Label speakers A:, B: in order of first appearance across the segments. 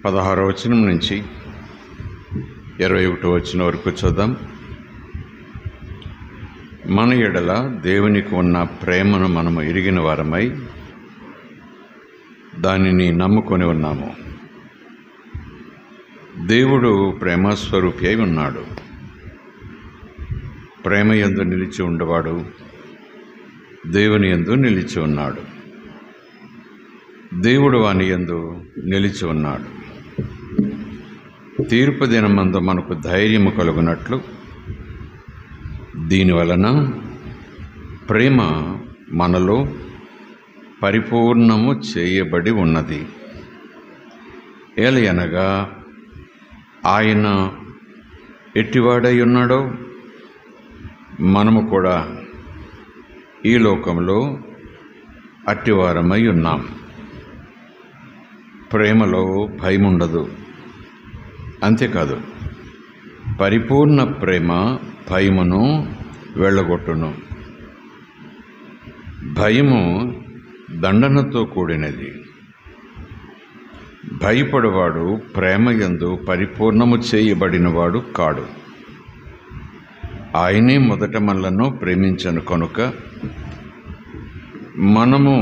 A: 16వ వచనం నుంచి 21వ వచనం వరకు చూద్దాం. మన ఎడల దేవునికి ఉన్న ప్రేమను మనము ఎరిగిన వారమై దానిని నమ్ముకొని ఉన్నాము. దేవుడు ప్రేమస్వరూపి అయి ఉన్నాడు. ప్రేమ యందు నిలిచి ఉండవాడు దేవుని యందు నిలిచి ఉన్నాడు. దేవుడు వాని యందు నిలిచి ఉన్నాడు. తీర్పు దినమందు మనకు ధైర్యము కలుగునట్లు దీనివలన ప్రేమ మనలో పరిపూర్ణము చేయబడి ఉన్నది. ఏలయనగా ఆయన ఎట్టివాడై ఉన్నాడో మనము కూడా ఈ లోకంలో అట్టివారమై ఉన్నాం. ప్రేమలో భయముండదు. అంతేకాదు, పరిపూర్ణ ప్రేమ భయమును వెళ్ళగొట్టును. భయము దండనతో కూడినది. భయపడువాడు ప్రేమ యందు పరిపూర్ణము చేయబడినవాడు కాడు. ఆయనే మొదట మనలను ప్రేమించను కనుక మనము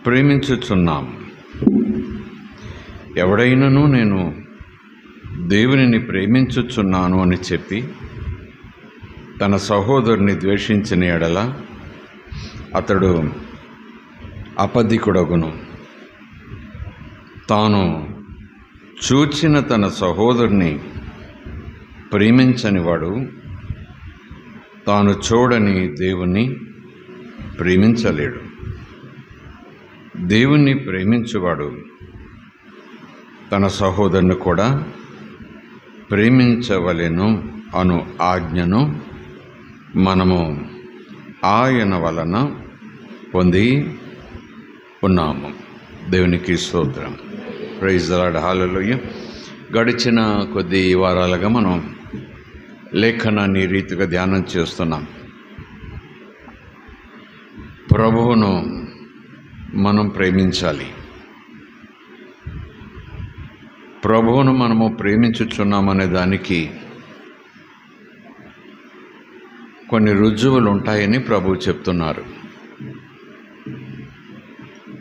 A: ప్రేమించుచున్నాం. ఎవడైనను నేను దేవునిని ప్రేమించుచున్నాను అని చెప్పి తన సహోదరుని ద్వేషించిన ఎడల అతడు అబద్ధికుడగును. తాను చూచిన తన సహోదరుని ప్రేమించనివాడు తాను చూడని దేవుణ్ణి ప్రేమించలేడు. దేవుణ్ణి ప్రేమించువాడు తన సహోదరుని కూడా ప్రేమించవలెను అను ఆజ్ఞను మనము ఆయన వలన పొంది ఉన్నాము. దేవునికి స్తోత్రం. Praise the lord. హల్లెలూయా. గడిచిన కొద్ది వారాలుగా మనం లేఖనాన్ని రీతిగా ధ్యానం చేస్తున్నాం. ప్రభువును మనం ప్రేమించాలి. ప్రభువును మనము ప్రేమించుచున్నామనే దానికి కొన్ని రుజువులు ఉంటాయని ప్రభువు చెప్తున్నారు.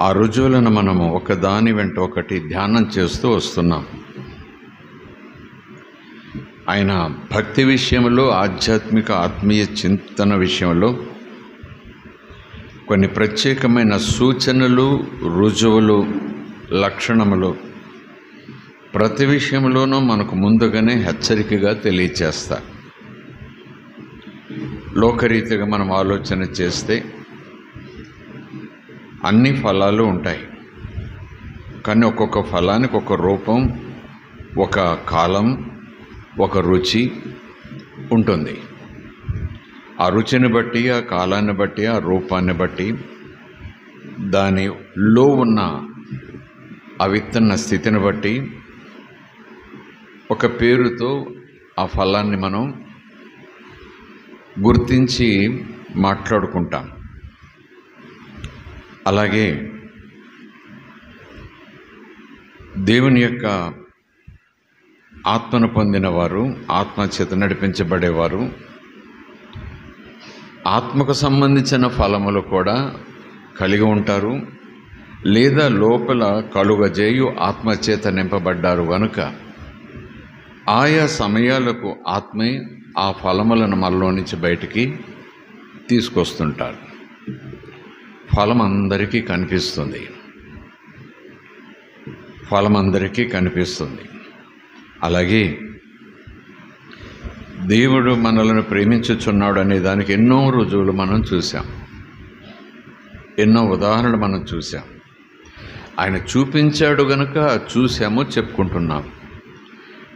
A: ఆ రుజువులను మనము ఒకదాని వెంట ఒకటి ధ్యానం చేస్తూ వస్తున్నాం. ఆయన భక్తి విషయంలో, ఆధ్యాత్మిక ఆత్మీయ చింతన విషయంలో కొన్ని ప్రత్యేకమైన సూచనలు, రుజువులు, లక్షణములు ప్రతి విషయంలోనూ మనకు ముందుగానే హెచ్చరికగా తెలియచేస్తారు. లోకరీతిగా మనం ఆలోచన చేస్తే అన్ని ఫలాలు ఉంటాయి, కానీ ఒక్కొక్క ఫలానికి ఒక రూపం, ఒక కాలం, ఒక రుచి ఉంటుంది. ఆ రుచిని బట్టి, ఆ కాలాన్ని బట్టి, ఆ రూపాన్ని బట్టి, దానిలో ఉన్న ఆ విత్తన స్థితిని బట్టి ఒక పేరుతో ఆ ఫలాన్ని మనం గుర్తించి మాట్లాడుకుంటాం. అలాగే దేవుని యొక్క ఆత్మను పొందిన వారు, ఆత్మచేత నడిపించబడేవారు ఆత్మకు సంబంధించిన ఫలములు కూడా కలిగి ఉంటారు, లేదా లోపల కలుగజేయు ఆత్మచేత నింపబడ్డారు కనుక ఆయా సమయాలకు ఆత్మే ఆ ఫలములను మనలో నుంచి బయటికి తీసుకొస్తుంటారు. ఫలం అందరికీ కనిపిస్తుంది. ఫలం అందరికీ కనిపిస్తుంది. అలాగే దేవుడు మనలను ప్రేమించుచున్నాడు అనే దానికి ఎన్నో రుజువులు మనం చూసాం, ఎన్నో ఉదాహరణలు మనం చూసాం. ఆయన చూపించాడు గనుక చూసాము, చెప్పుకుంటున్నాం.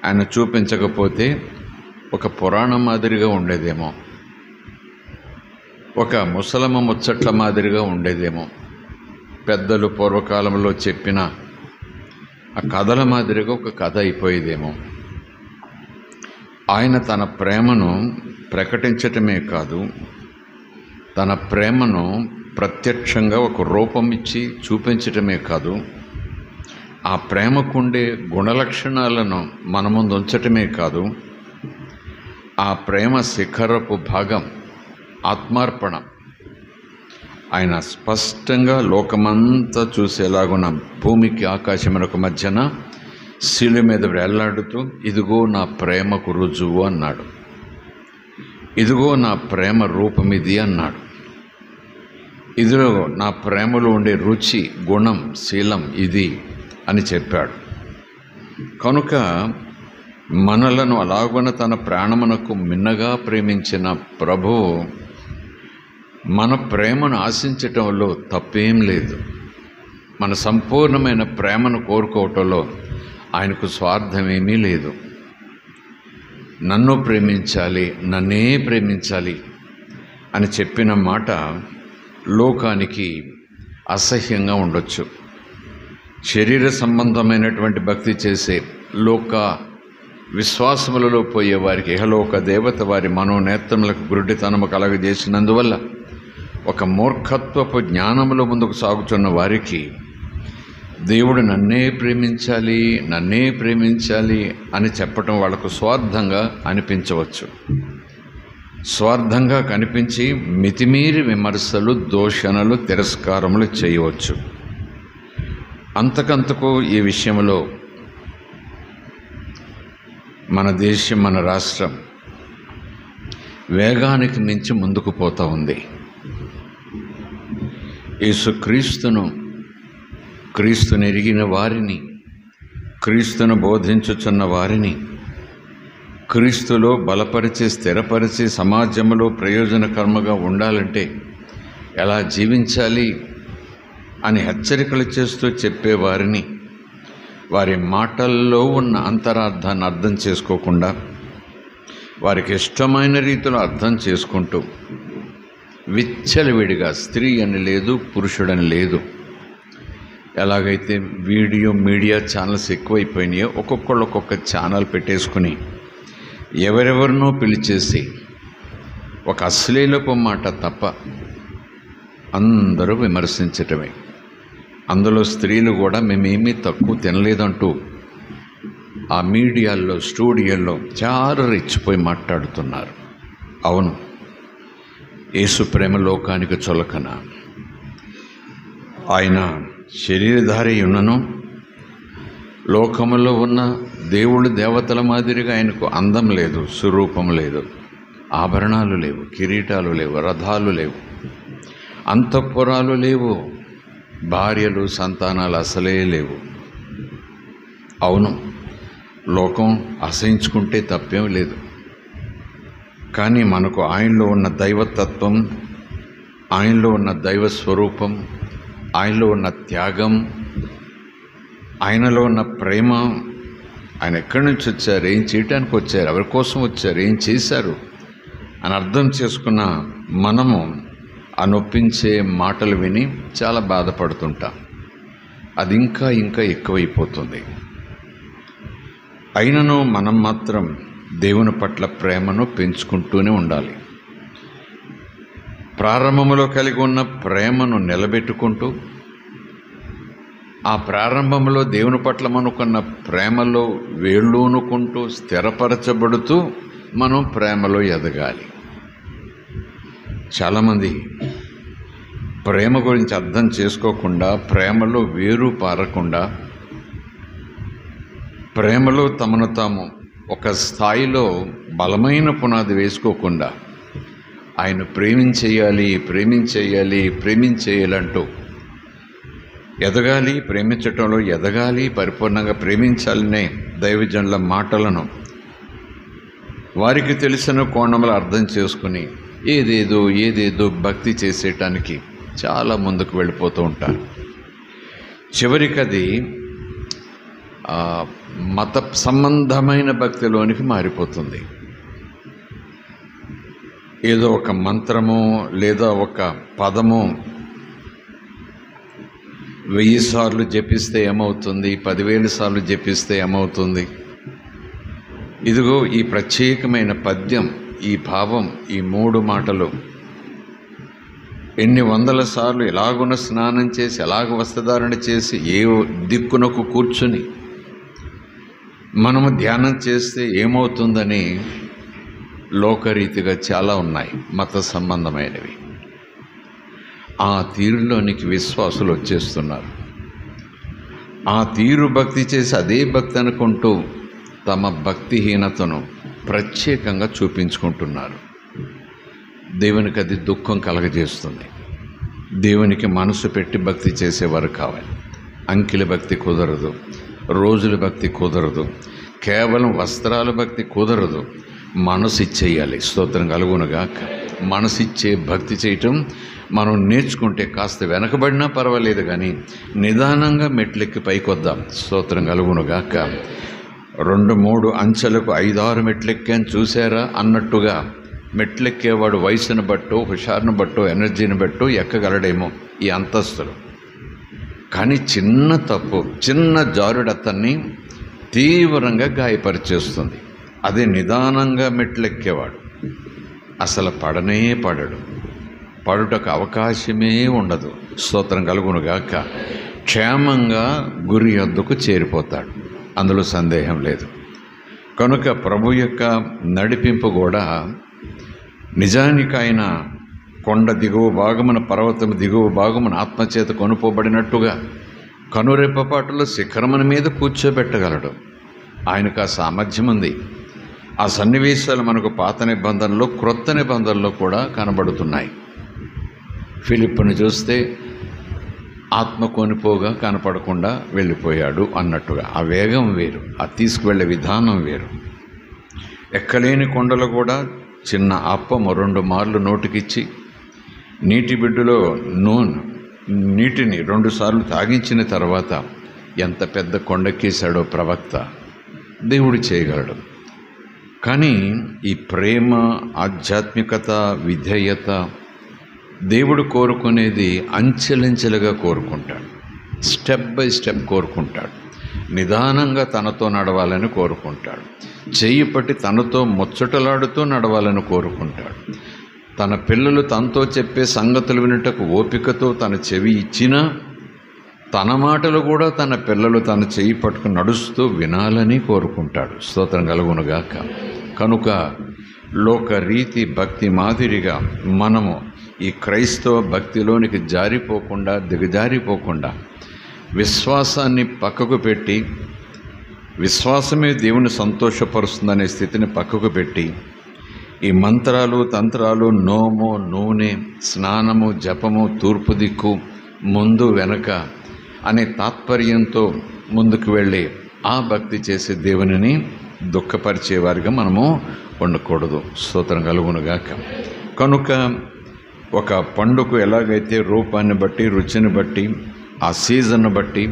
A: ఆయన చూపించకపోతే ఒక పురాణం మాదిరిగా ఉండేదేమో, ఒక ముసలమ్మ ముచ్చట్ల మాదిరిగా ఉండేదేమో, పెద్దలు పూర్వకాలంలో చెప్పిన ఆ కథల మాదిరిగా ఒక కథ అయిపోయేదేమో. ఆయన తన ప్రేమను ప్రకటించటమే కాదు, తన ప్రేమను ప్రత్యక్షంగా ఒక రూపం ఇచ్చి చూపించటమే కాదు, ఆ ప్రేమకుండే గుణలక్షణాలను మన ముందు ఉంచటమే కాదు, ఆ ప్రేమ శిఖరపు భాగం ఆత్మార్పణ. ఆయన స్పష్టంగా లోకమంతా చూసేలాగున్న భూమికి ఆకాశమునకు మధ్యన శిలువ మీద వేలాడుతూ, ఇదిగో నా ప్రేమకు రుజువు అన్నాడు. ఇదిగో నా ప్రేమ రూపం ఇది అన్నాడు. ఇదిగో నా ప్రేమలో ఉండే రుచి, గుణం, శీలం ఇది అని చెప్పాడు. కనుక మనలను అలాగున తన ప్రాణమునకు మిన్నగా ప్రేమించిన ప్రభువు మన ప్రేమను ఆశించటంలో తప్పేం లేదు. మన సంపూర్ణమైన ప్రేమను కోరుకోవటంలో ఆయనకు స్వార్థమేమీ లేదు. నన్ను ప్రేమించాలి, నన్నే ప్రేమించాలి అని చెప్పిన మాట లోకానికి అసహ్యంగా ఉండొచ్చు. శరీర సంబంధమైనటువంటి భక్తి చేసే లోక విశ్వాసములలో పోయే వారికి ఇహలోక దేవత వారి మనోనేత్రములకు గురుడితనము కలగజేసినందువల్ల ఒక మూర్ఖత్వపు జ్ఞానములో ముందుకు సాగుతున్న వారికి దేవుడు నన్నే ప్రేమించాలి, నన్నే ప్రేమించాలి అని చెప్పటం వాళ్లకు స్వార్థంగా అనిపించవచ్చు. స్వార్థంగా కనిపించి మితిమీరి విమర్శలు, దూషణలు, తిరస్కారములు చేయవచ్చు. అంతకంతకు ఈ విషయంలో మన దేశం, మన రాష్ట్రం వేగానికి మించి ముందుకు పోతూ ఉంది. క్రీస్తును ఎరిగిన వారిని, క్రీస్తును బోధించుచున్న వారిని, క్రీస్తులో బలపరిచి స్థిరపరిచి సమాజంలో ప్రయోజనకరంగా ఉండాలంటే ఎలా జీవించాలి అని హెచ్చరికలు చేస్తూ చెప్పేవారిని వారి మాటల్లో ఉన్న అంతరార్థాన్ని అర్థం చేసుకోకుండా వారికి ఇష్టమైన రీతిలో అర్థం చేసుకుంటూ విచ్చలవిడిగా స్త్రీ అని లేదు, పురుషుడని లేదు, ఎలాగైతే మీడియా ఛానల్స్ ఎక్కువైపోయినాయో ఒక్కొక్కళ్ళు ఒక్కొక్క ఛానల్ పెట్టేసుకుని ఎవరెవరినో పిలిచేసి ఒక అశ్లీలపు మాట తప్ప అందరూ విమర్శించటమే. అందులో స్త్రీలు కూడా మేమేమీ తక్కువ తినలేదంటూ ఆ మీడియాల్లో, స్టూడియోల్లో చాలా రెచ్చిపోయి మాట్లాడుతున్నారు. అవును, యేసు ప్రేమ లోకానికి చులకన. ఆయన శరీరధారి ఉన్నను లోకములో ఉన్న దేవుడు దేవతల మాదిరిగా ఆయనకు అందం లేదు, స్వరూపం లేదు, ఆభరణాలు లేవు, కిరీటాలు లేవు, రథాలు లేవు, అంతఃపురాలు లేవు, భార్యలు, సంతానాలు అసలే లేవు. అవును, లోకం అసహించుకుంటే తప్పేం లేదు. కానీ మనకు ఆయనలో ఉన్న దైవతత్వం, ఆయనలో ఉన్న దైవ స్వరూపం, ఆయనలో ఉన్న త్యాగం, ఆయనలో ఉన్న ప్రేమ, ఆయన ఎక్కడి నుంచి వచ్చారు, ఏం చేయటానికి వచ్చారు, ఎవరి కోసం వచ్చారు, ఏం చేశారు అని అర్థం చేసుకున్న మనము ఆ నొప్పించే మాటలు విని చాలా బాధపడుతుంటాం. అది ఇంకా ఎక్కువైపోతుంది. అయినను మనం మాత్రం దేవుని పట్ల ప్రేమను పెంచుకుంటూనే ఉండాలి. ప్రారంభంలో కలిగి ఉన్న ప్రేమను నిలబెట్టుకుంటూ, ఆ ప్రారంభంలో దేవుని పట్ల మనకున్న ప్రేమలో వేళ్ళూనుకుంటూ స్థిరపరచబడుతూ మనం ప్రేమలో ఎదగాలి. చాలామంది ప్రేమ గురించి అర్థం చేసుకోకుండా, ప్రేమలో వేరు పారకుండా, ప్రేమలో తమను తాము ఒక స్థాయిలో బలమైన పునాది వేసుకోకుండా ఆయన ప్రేమించేయాలంటూ ఎదగాలి, ప్రేమించటంలో ఎదగాలి, పరిపూర్ణంగా ప్రేమించాలనే దైవజనుల మాటలను వారికి తెలిసిన కోణంలో అర్థం చేసుకుని ఏదేదో భక్తి చేసేయటానికి చాలా ముందుకు వెళ్ళిపోతూ ఉంటారు. చివరికి అది మత సంబంధమైన భక్తిలోనికి మారిపోతుంది. ఏదో ఒక మంత్రము లేదా ఒక పదము 1000 సార్లు జపిస్తే ఏమవుతుంది, 10,000 సార్లు జపిస్తే ఏమవుతుంది, ఇదిగో ఈ ప్రత్యేకమైన పద్యం, ఈ భావం, ఈ 3 మాటలు ఎన్ని వందల సార్లు ఎలాగున స్నానం చేసి ఎలాగ వస్త్రధారణ చేసి ఏ దిక్కునకు కూర్చుని మనము ధ్యానం చేస్తే ఏమవుతుందని లోకరీతిగా చాలా ఉన్నాయి, మత సంబంధమైనవి. ఆ తీరులోనికి విశ్వాసులు వచ్చేస్తున్నారు. ఆ తీరు భక్తి చేసి అదే భక్తి అనుకుంటూ తమ భక్తిహీనతను ప్రత్యేకంగా చూపించుకుంటున్నారు. దేవునికి అది దుఃఖం కలగజేస్తుంది. దేవునికి మనసు పెట్టి భక్తి చేసేవారు కావాలి. అంకిల భక్తి కుదరదు, రోజుల భక్తి కుదరదు, కేవలం వస్త్రాల భక్తి కుదరదు. మనసు ఇచ్చేయాలి. స్తోత్రం కలుగునుగాక. మనసిచ్చే భక్తి చేయటం మనం నేర్చుకుంటే కాస్త వెనకబడినా పర్వాలేదు, కానీ నిదానంగా మెట్లెక్కి పైకొద్దాం. స్తోత్రం కలుగునుగాక. 2-3 అంచెలకు 5-6 మెట్లెక్కాను చూసారా అన్నట్టుగా మెట్లెక్కేవాడు వయసును బట్టో, హుషారును బట్టో, ఎనర్జీని బట్టో ఎక్కగలడేమో ఈ అంతస్తులు. కానీ చిన్న తప్పు, చిన్న జారుడు అతన్ని తీవ్రంగా గాయపరిచేస్తుంది. అదే నిదానంగా మెట్లెక్కేవాడు అసలు పడనే పడడు, పడుటకు అవకాశమే ఉండదు. స్తోత్రం కలుగునుగాక. క్షేమంగా గురి యొద్దకు చేరిపోతాడు, అందులో సందేహం లేదు. కనుక ప్రభు యొక్క నడిపింపు కూడా నిజానికి ఆయన కొండ దిగువ భాగమున, పర్వతం దిగువ భాగమున ఆత్మచేత కొనుపోబడినట్టుగా కనురెప్పపాటులో శిఖరముల మీద కూర్చోబెట్టగలడు. ఆయనకు ఆ సామర్థ్యం ఉంది. ఆ సన్నివేశాలు మనకు పాత నిబంధనలో, క్రొత్త నిబంధనలో కూడా కనబడుతున్నాయి. ఫిలిప్పును చూస్తే ఆత్మ కొనిపోగా కనపడకుండా వెళ్ళిపోయాడు అన్నట్టుగా. ఆ వేగం వేరు, ఆ తీసుకువెళ్ళే విధానం వేరు. ఎక్కలేని కొండలు కూడా చిన్న అప్పము 2 మార్లు నోటికిచ్చి నీటి బిడ్డలో నీటిని 2 సార్లు తాగించిన తర్వాత ఎంత పెద్ద కొండకేశాడో ప్రవక్త. దేవుడు చేయగలడు. కానీ ఈ ప్రేమ, ఆధ్యాత్మికత, విధేయత దేవుడు కోరుకునేది అంచెలంచెలుగా కోరుకుంటాడు. స్టెప్ బై స్టెప్ కోరుకుంటాడు. నిదానంగా తనతో నడవాలని కోరుకుంటాడు. చెయ్యి పట్టి తనతో ముచ్చటలాడుతూ నడవాలని కోరుకుంటాడు. తన పిల్లలు తనతో చెప్పే సంగతులు వినుటకు ఓపికతో తన చెవి ఇచ్చినా తన మాటలు కూడా తన పిల్లలు తన చెయ్యి పట్టుకుని నడుస్తూ వినాలని కోరుకుంటాడు. స్తోత్రం కలుగునుగాక. కనుక లోకరీతి భక్తి మాదిరిగా మనము ఈ క్రైస్తవ భక్తిలోనికి జారిపోకుండా, దిగజారిపోకుండా విశ్వాసాన్ని పక్కకు పెట్టి, విశ్వాసమే దేవుని సంతోషపరుస్తుందనే స్థితిని పక్కకు పెట్టి, ఈ మంత్రాలు, తంత్రాలు, నోము, నూనె, స్నానము, జపము, తూర్పు దిక్కు, ముందు వెనక అనే తాత్పర్యంతో ముందుకు వెళ్ళి ఆ భక్తి చేసే దేవునిని దుఃఖపరిచేవారిగా మనము ఉండకూడదు. స్తోత్రం కలుగునుగాక. కనుక ఒక పండుగ ఎలాగైతే రూపాన్ని బట్టి, రుచిని బట్టి, ఆ సీజన్ను బట్టి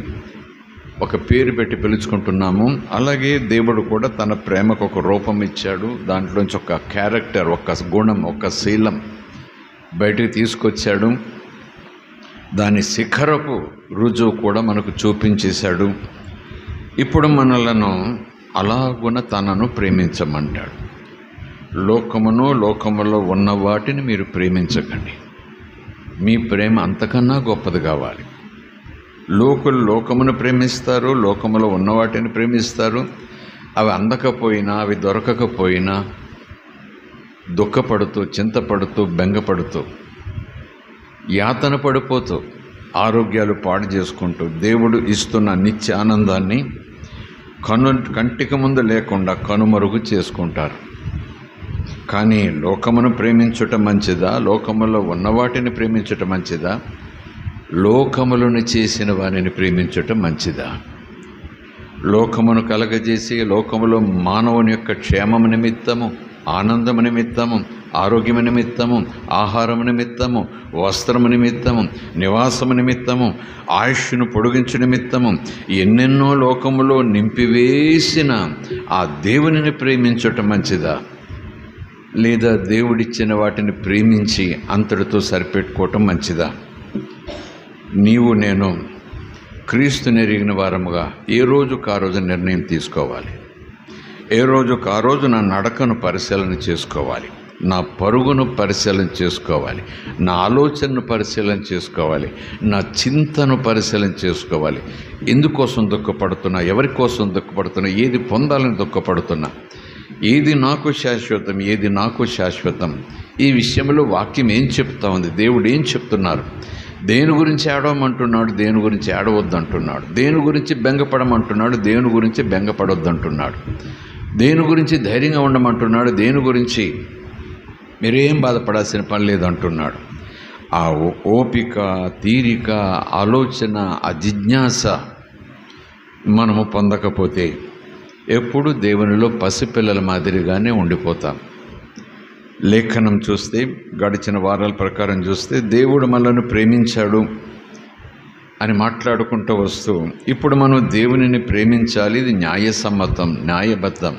A: ఒక పేరు పెట్టి పిలుచుకుంటున్నాము, అలాగే దేవుడు కూడా తన ప్రేమకు ఒక రూపం ఇచ్చాడు. దాంట్లోంచి ఒక క్యారెక్టర్, ఒక గుణం, ఒక శీలం బయటికి తీసుకొచ్చాడు. దాని శిఖరపు రుజువు కూడా మనకు చూపించేశాడు. ఇప్పుడు మనలను అలాగున తనను ప్రేమించమంటాడు. లోకమును, లోకములో ఉన్న వాటిని మీరు ప్రేమించకండి. మీ ప్రేమ అంతకన్నా గొప్పది కావాలి. లోకులు లోకమును ప్రేమిస్తారు, లోకములో ఉన్న వాటిని ప్రేమిస్తారు. అవి అందకపోయినా, అవి దొరకకపోయినా దుఃఖపడుతూ, చింతపడుతూ, బెంగపడుతూ, యాతన పడిపోతూ, ఆరోగ్యాలు పాడు చేసుకుంటూ దేవుడు ఇస్తున్న నిత్య ఆనందాన్ని కంటికి ముందు లేకుండా కనుమరుగు చేసుకుంటారు. కానీ లోకమును ప్రేమించుట మంచిదా, లోకములో ఉన్న వాటిని ప్రేమించుట మంచిదా, లోకములను చేసిన వారిని ప్రేమించుట మంచిదా? లోకమును కలగజేసి లోకములో మానవుని యొక్క క్షేమము నిమిత్తము, ఆనందము నిమిత్తము, ఆరోగ్యము నిమిత్తము, ఆహారము నిమిత్తము, వస్త్రము నిమిత్తము, నివాసము నిమిత్తము, ఆయుష్ను పొడిగించు నిమిత్తము ఎన్నెన్నో లోకములో నింపివేసిన ఆ దేవునిని ప్రేమించుట మంచిదా, లేదా దేవుడిచ్చిన వాటిని ప్రేమించి అంతటితో సరిపెట్టుకోవటం మంచిదా? నీవు నేను క్రీస్తుని ఎరిగిన వారముగా ఏ రోజుకు ఆ రోజు నిర్ణయం తీసుకోవాలి. ఏ రోజుకు ఆ రోజు నా నడకను పరిశీలన చేసుకోవాలి. నా పరుగును పరిశీలన చేసుకోవాలి, నా ఆలోచనను పరిశీలన చేసుకోవాలి, నా చింతను పరిశీలన చేసుకోవాలి. ఎందుకోసం దుఃఖపడుతున్నా, ఎవరి కోసం దుఃఖపడుతున్నా, ఏది పొందాలని దుఃఖపడుతున్నా, ఏది నాకు శాశ్వతం, ఏది నాకు శాశ్వతం. ఈ విషయంలో వాక్యం ఏం చెప్తా ఉంది, దేవుడు ఏం చెప్తున్నారు, దేని గురించి ఏడవమంటున్నాడు, దేని గురించి ఏడవద్దంటున్నాడు, దేని గురించి బెంగపడమంటున్నాడు, దేని గురించి బెంగపడొద్దంటున్నాడు, దేని గురించి ధైర్యంగా ఉండమంటున్నాడు, దేని గురించి మీరేం బాధపడాల్సిన పని లేదంటున్నాడు. ఆ ఓపిక, తీరిక, ఆలోచన, ఆ జిజ్ఞాస మనము పొందకపోతే ఎప్పుడు దేవునిలో పసిపిల్లల మాదిరిగానే ఉండిపోతాం. లేఖనం చూస్తే, గడిచిన వారాల ప్రకారం చూస్తే, దేవుడు మనల్ని ప్రేమించాడు అని మాట్లాడుకుంటూ వస్తూ, ఇప్పుడు మనం దేవునిని ప్రేమించాలి, ఇది న్యాయసమ్మతం, న్యాయబద్ధం,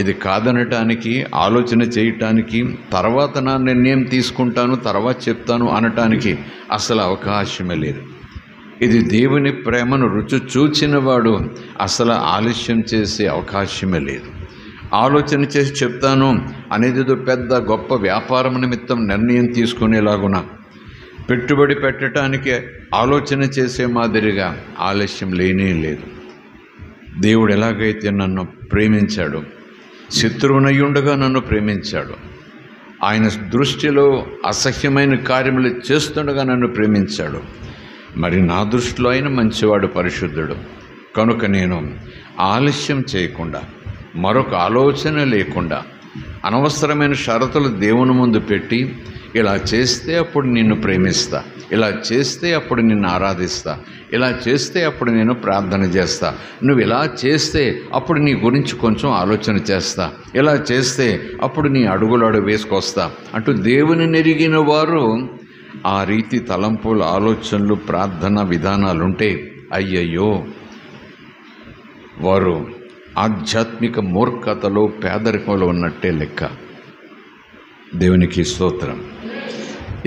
A: ఇది కాదనటానికి, ఆలోచన చేయటానికి, తర్వాత నా నిర్ణయం తీసుకుంటాను, తర్వాత చెప్తాను అనటానికి అసలు అవకాశమే లేదు. ఇది దేవుని ప్రేమను రుచి చూచినవాడు అసలు ఆలస్యం చేసే అవకాశమే లేదు. ఆలోచన చేసి చెప్తాను అనేది పెద్ద గొప్ప వ్యాపారం నిమిత్తం నిర్ణయం తీసుకునేలాగున పెట్టుబడి పెట్టడానికి ఆలోచన చేసే మాదిరిగా ఆలస్యం లేనే లేదు. దేవుడు ఎలాగైతే నన్ను ప్రేమించాడు, శత్రువునయ్యుండగా నన్ను ప్రేమించాడు, ఆయన దృష్టిలో అసహ్యమైన కార్యములు చేస్తుండగా నన్ను ప్రేమించాడు, మరి నా దృష్టిలో ఆయన మంచివాడు, పరిశుద్ధుడు. కనుక నేను ఆలస్యం చేయకుండా, మరొక ఆలోచన లేకుండా, అనవసరమైన షరతులు దేవుని ముందు పెట్టి, ఇలా చేస్తే అప్పుడు నిన్ను ప్రేమిస్తా, ఇలా చేస్తే అప్పుడు నిన్ను ఆరాధిస్తా, ఇలా చేస్తే అప్పుడు నేను ప్రార్థన చేస్తా, నువ్వు ఇలా చేస్తే అప్పుడు నీ గురించి కొంచెం ఆలోచన చేస్తా, ఇలా చేస్తే అప్పుడు నీ అడుగులాడు వేసుకొస్తా అంటూ దేవుని ఎరిగిన వారు ఆ రీతి తలంపులు, ఆలోచనలు, ప్రార్థన విధానాలుంటే అయ్యయ్యో, వారు ఆధ్యాత్మిక మూర్ఖతలో, పేదరికంలో ఉన్నట్టే లెక్క. దేవునికి స్తోత్రం.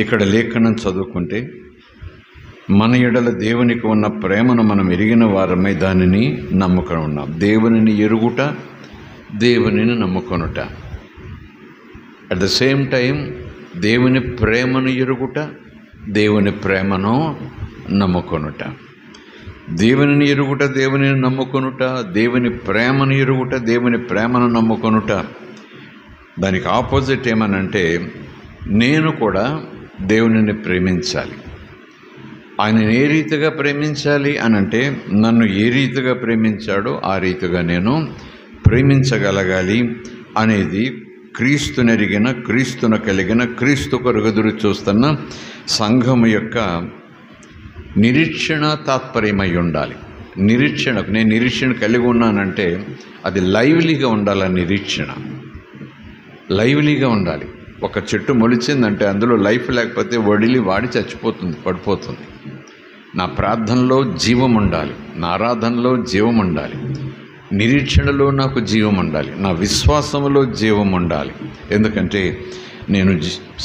A: ఇక్కడ లేఖనం చదువుకుంటే, మన ఎడల దేవునికి ఉన్న ప్రేమను మనం ఎరిగిన వారమై దానిని నమ్ముకొని ఉన్నాం. దేవునిని ఎరుగుట, దేవునిని నమ్ముకొనుట. అట్ ద సేమ్ టైం దేవుని ప్రేమను ఎరుగుట, దేవుని ప్రేమను నమ్ముకొనుట. దేవునిని ఎరుగుట, దేవునిని నమ్ముకొనుట, దేవుని ప్రేమను ఎరుగుట, దేవుని ప్రేమను నమ్ముకొనుట. దానికి ఆపోజిట్ ఏమనంటే, నేను కూడా దేవునిని ప్రేమించాలి. ఆయన ఏ రీతిగా ప్రేమించాలి అనంటే, నన్ను ఏ రీతిగా ప్రేమించాడో ఆ రీతిగా నేను ప్రేమించగలగాలి అనేది క్రీస్తునెరిగిన, క్రీస్తును కలిగిన, క్రీస్తు కొరకు ఎదురు చూస్తున్న సంఘము యొక్క నిరీక్షణ తాత్పర్యమై ఉండాలి. నిరీక్షణకు నేను నిరీక్షణ కలిగి ఉన్నానంటే అది లైవ్లీగా ఉండాలి. నిరీక్షణ లైవ్లీగా ఉండాలి. ఒక చెట్టు మొలిచిందంటే అందులో లైఫ్ లేకపోతే వడిలి వాడి చచ్చిపోతుంది, పడిపోతుంది. నా ప్రార్థనలో జీవం ఉండాలి, నా ఆరాధనలో జీవం ఉండాలి, నిరీక్షణలో నాకు జీవం ఉండాలి, నా విశ్వాసంలో జీవం ఉండాలి. ఎందుకంటే నేను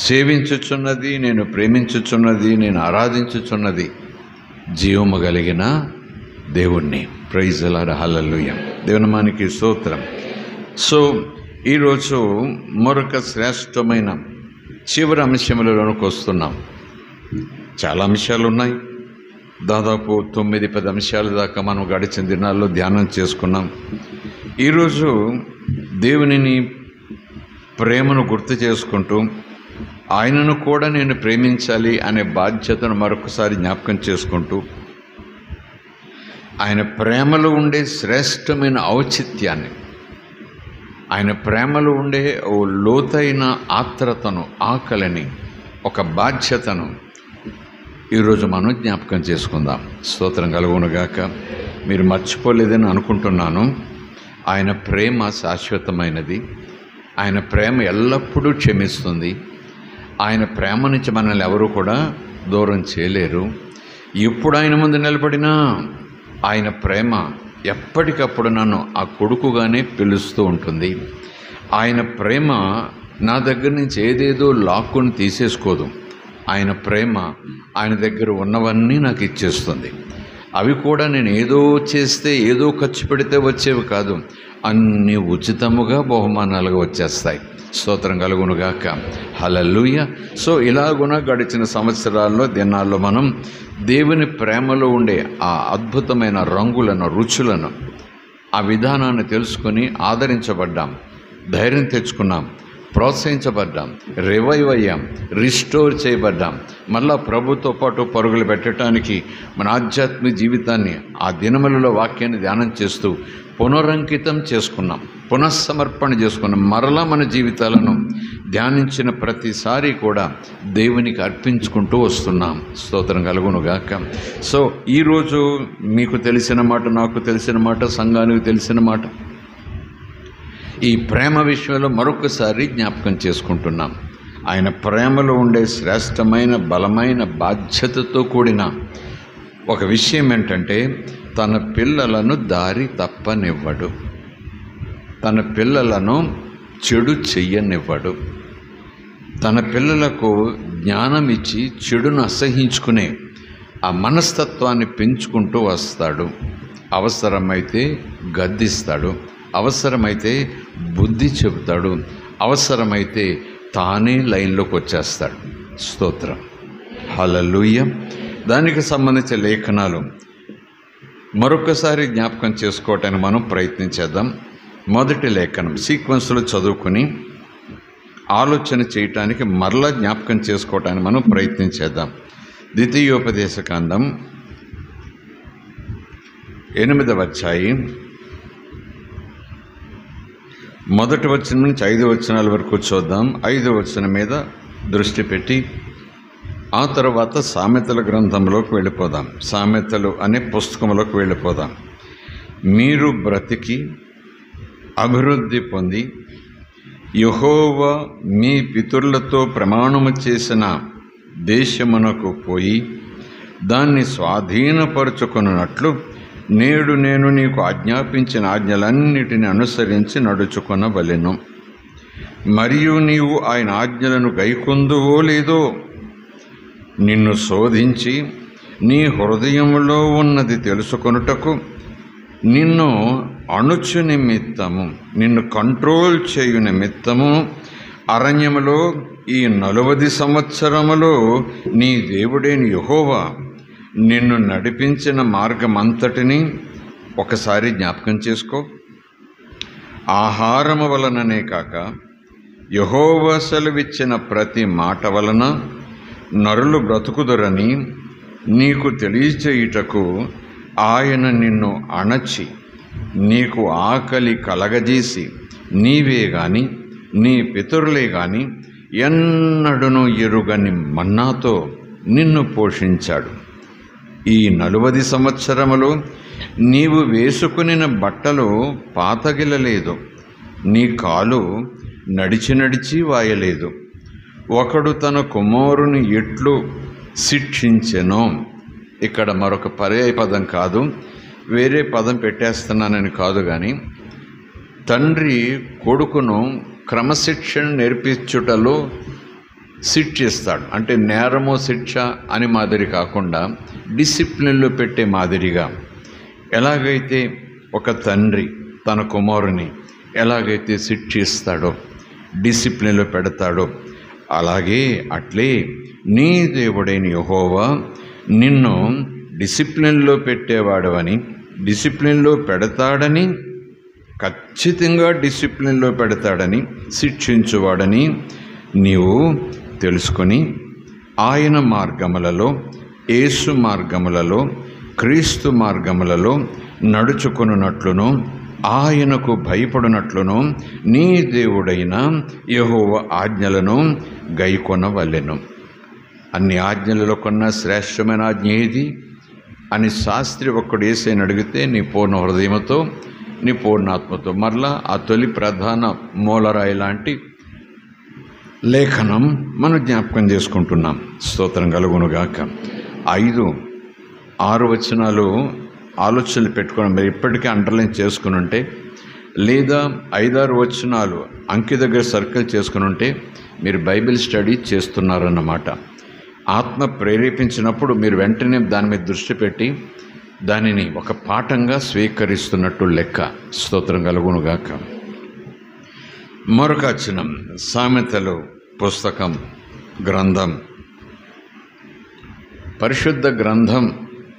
A: సేవించుచున్నది, నేను ప్రేమించుచున్నది, నేను ఆరాధించుచున్నది జీవము కలిగిన దేవుణ్ణి. ప్రైజ్ ది లార్డ్, హల్లెలూయా, దేవునామానికి స్తోత్రం. సో ఈరోజు మరొక శ్రేష్టమైన చివరి అంశములలోనికి వస్తున్నాం. చాలా అంశాలు ఉన్నాయి, దాదాపు 9-10 అంశాల దాకా మనం గడిచిన దినాల్లో ధ్యానం చేసుకున్నాం. ఈరోజు దేవునిని ప్రేమను గుర్తు చేసుకుంటూ, ఆయనను కూడా నేను ప్రేమించాలి అనే బాధ్యతను మరొకసారి జ్ఞాపకం చేసుకుంటూ, ఆయన ప్రేమలో ఉండే శ్రేష్టమైన ఔచిత్యాన్ని, ఆయన ప్రేమలో ఉండే ఓ లోతైన ఆత్రతను, ఆకలిని, ఒక బాధ్యతను ఈరోజు మనం జ్ఞాపకం చేసుకుందాం. స్తోత్రం కలుగునుగాక. మీరు మర్చిపోలేదని అనుకుంటున్నాను. ఆయన ప్రేమ శాశ్వతమైనది. ఆయన ప్రేమ ఎల్లప్పుడూ క్షమిస్తుంది. ఆయన ప్రేమ నుంచి మనల్ని ఎవరు కూడా దూరం చేయలేరు. ఎప్పుడు ఆయన ముందు నిలబడినా ఆయన ప్రేమ ఎప్పటికప్పుడు నన్ను ఆ కొడుకుగానే పిలుస్తూ ఉంటుంది. ఆయన ప్రేమ నా దగ్గర నుంచి ఏదేదో లాక్కుని తీసేసుకోదు. ఆయన ప్రేమ ఆయన దగ్గర ఉన్నవన్నీ నాకు ఇచ్చేస్తుంది. అవి కూడా నేను ఏదో చేస్తే, ఏదో ఖర్చు పెడితే వచ్చేవి కాదు, అన్నీ ఉచితముగా బహుమానాలుగా వచ్చేస్తాయి. స్తోత్రం కలుగునుగాక. హల్లెలూయా. సో ఇలాగున గడిచిన సంవత్సరాల్లో దినాల్లో మనం దేవుని ప్రేమలో ఉండే ఆ అద్భుతమైన రంగులను, రుచులను, ఆ విధానాన్ని తెలుసుకొని ఆదరించబడ్డాం, ధైర్యం తెచ్చుకున్నాం, ప్రోత్సహించబడ్డాం, రివైవ్ అయ్యాం, రిస్టోర్ చేయబడ్డాం. మళ్ళా ప్రభుతో పాటు పరుగులు పెట్టడానికి మన ఆధ్యాత్మిక జీవితాన్ని ఆ దినములలో వాక్యాన్ని ధ్యానం చేస్తూ పునరంకితం చేసుకున్నాం, పునఃసమర్పణ చేసుకున్నాం. మరలా మన జీవితాలను ధ్యానించిన ప్రతిసారి కూడా దేవునికి అర్పించుకుంటూ వస్తున్నాం. స్తోత్రం కలుగునుగాక. సో ఈరోజు మీకు తెలిసిన మాట, నాకు తెలిసిన మాట, సంఘానికి తెలిసిన మాట, ఈ ప్రేమ విషయంలో మరొకసారి జ్ఞాపకం చేసుకుంటున్నాం. ఆయన ప్రేమలో ఉండే శ్రేష్టమైన బలమైన బాధ్యతతో కూడిన ఒక విషయం ఏంటంటే తన పిల్లలను దారి తప్పనివ్వడు, తన పిల్లలను చెడు చెయ్యనివ్వడు, తన పిల్లలకు జ్ఞానం ఇచ్చి చెడును అసహించుకునే ఆ మనస్తత్వాన్ని పెంచుకుంటూ వస్తాడు. అవసరమైతే గద్దిస్తాడు, అవసరమైతే బుద్ధి చెబుతాడు, అవసరమైతే తానే లైన్లోకి వచ్చేస్తాడు. స్తోత్రం. హల్లెలూయా. దానికి సంబంధించిన లేఖనాలు మరొకసారి జ్ఞాపకం చేసుకోవటానికి మనం ప్రయత్నించేద్దాం. మొదటి లేఖనం సీక్వెన్స్లో చదువుకుని ఆలోచన చేయటానికి మరలా జ్ఞాపకం చేసుకోవటానికి మనం ప్రయత్నించేద్దాం. ద్వితీయోపదేశకాండం 8వ అధ్యాయం 1వ వచనం నుంచి 5వ వచనాల వరకు చూద్దాం. 5వ వచనం మీద దృష్టి పెట్టి ఆ తర్వాత సామెతల గ్రంథంలోకి వెళ్ళిపోదాం. సామెతలు అనే పుస్తకంలోకి వెళ్ళిపోదాం. మీరు బ్రతికి అభివృద్ధి పొంది యెహోవా మీ పితరులతో ప్రమాణము చేసిన దేశమునకు పోయి దాన్ని స్వాధీనపరుచుకున్నట్లు నేడు నేను నీకు ఆజ్ఞాపించిన ఆజ్ఞలన్నిటిని అనుసరించి నడుచుకొనవలెను. మరియు నీవు ఆయన ఆజ్ఞలను గైకొందువో లేదో నిన్ను శోధించి నీ హృదయములో ఉన్నది తెలుసుకొనుటకు నిన్ను అణుచు నిమిత్తము, నిన్ను కంట్రోల్ చేయు నిమిత్తము అరణ్యములో ఈ 40 సంవత్సరములో నీ దేవుడైన యెహోవా నిన్ను నడిపించిన మార్గమంతటిని ఒకసారి జ్ఞాపకం చేసుకో. ఆహారము వలననే కాక యెహోవా సెలవిచ్చిన ప్రతి మాట వలన నరులు బ్రతుకుదురని నీకు తెలియచేయుటకు ఆయన నిన్ను అణచి నీకు ఆకలి కలగజేసి నీవే గాని నీ పితరులే గాని ఎన్నడూను ఎరుగని మన్నాతో నిన్ను పోషించాడు. ఈ 40 సంవత్సరములు నీవు వేసుకునిన బట్టలు పాతగిలలేదు, నీ కాలు నడిచి నడిచి వాయలేదు. ఒకడు తన కుమారుని ఎట్లు శిక్షించెనో, ఇక్కడ మరొక పర్యాయ పదం కాదు, వేరే పదం పెట్టేస్తున్నానని కాదు, కానీ తండ్రి కొడుకును క్రమశిక్షణ నేర్పించుటలో శిక్షిస్తాడు. అంటే నేరమో శిక్ష అని మాదిరి కాకుండా డిసిప్లిన్లో పెట్టే మాదిరిగా ఎలాగైతే ఒక తండ్రి తన కుమారుని ఎలాగైతే శిక్షిస్తాడో, డిసిప్లిన్లో పెడతాడో, అలాగే అట్లే నీ దేవుడైన యెహోవా నిన్ను డిసిప్లిన్లో పెట్టేవాడవని, డిసిప్లిన్లో పెడతాడని, ఖచ్చితంగా డిసిప్లిన్లో పెడతాడని, శిక్షించువాడని నీవు తెలుసుకొని ఆయన మార్గములలో, యేసు మార్గములలో, క్రీస్తు మార్గములలో నడుచుకొనున్నట్లును ఆయనకు భయపడినట్లును నీ దేవుడైన యెహోవా ఆజ్ఞలను గైకొనవలెను. అన్ని ఆజ్ఞలలో కన్నా శ్రేష్టమైన ఆజ్ఞ ఏది అని శాస్త్రి ఒక్కడు యేసయ్యను అడిగితే నీ పూర్ణ హృదయంతో, నీ పూర్ణాత్మతో. మరలా ఆ తొలి ప్రధాన మూలరాయి లాంటి లేఖనం మనం జ్ఞాపకం చేసుకుంటున్నాం. స్తోత్రం కలుగునుగాక. 5-6 వచనాలు ఆలోచనలు పెట్టుకోవడం మీరు ఇప్పటికీ అండర్లైన్ చేసుకుని ఉంటే, లేదా 5-6 వచనాలు అంకె దగ్గర సర్కిల్ చేసుకుని ఉంటే మీరు బైబిల్ స్టడీ చేస్తున్నారన్నమాట. ఆత్మ ప్రేరేపించినప్పుడు మీరు వెంటనే దాని మీద దృష్టి పెట్టి దానిని ఒక పాఠంగా స్వీకరిస్తున్నట్టు లెక్క. స్తోత్రం కలుగునుగాక. మరొక వచనం సామెతలు పుస్తకం గ్రంథం పరిశుద్ధ గ్రంథం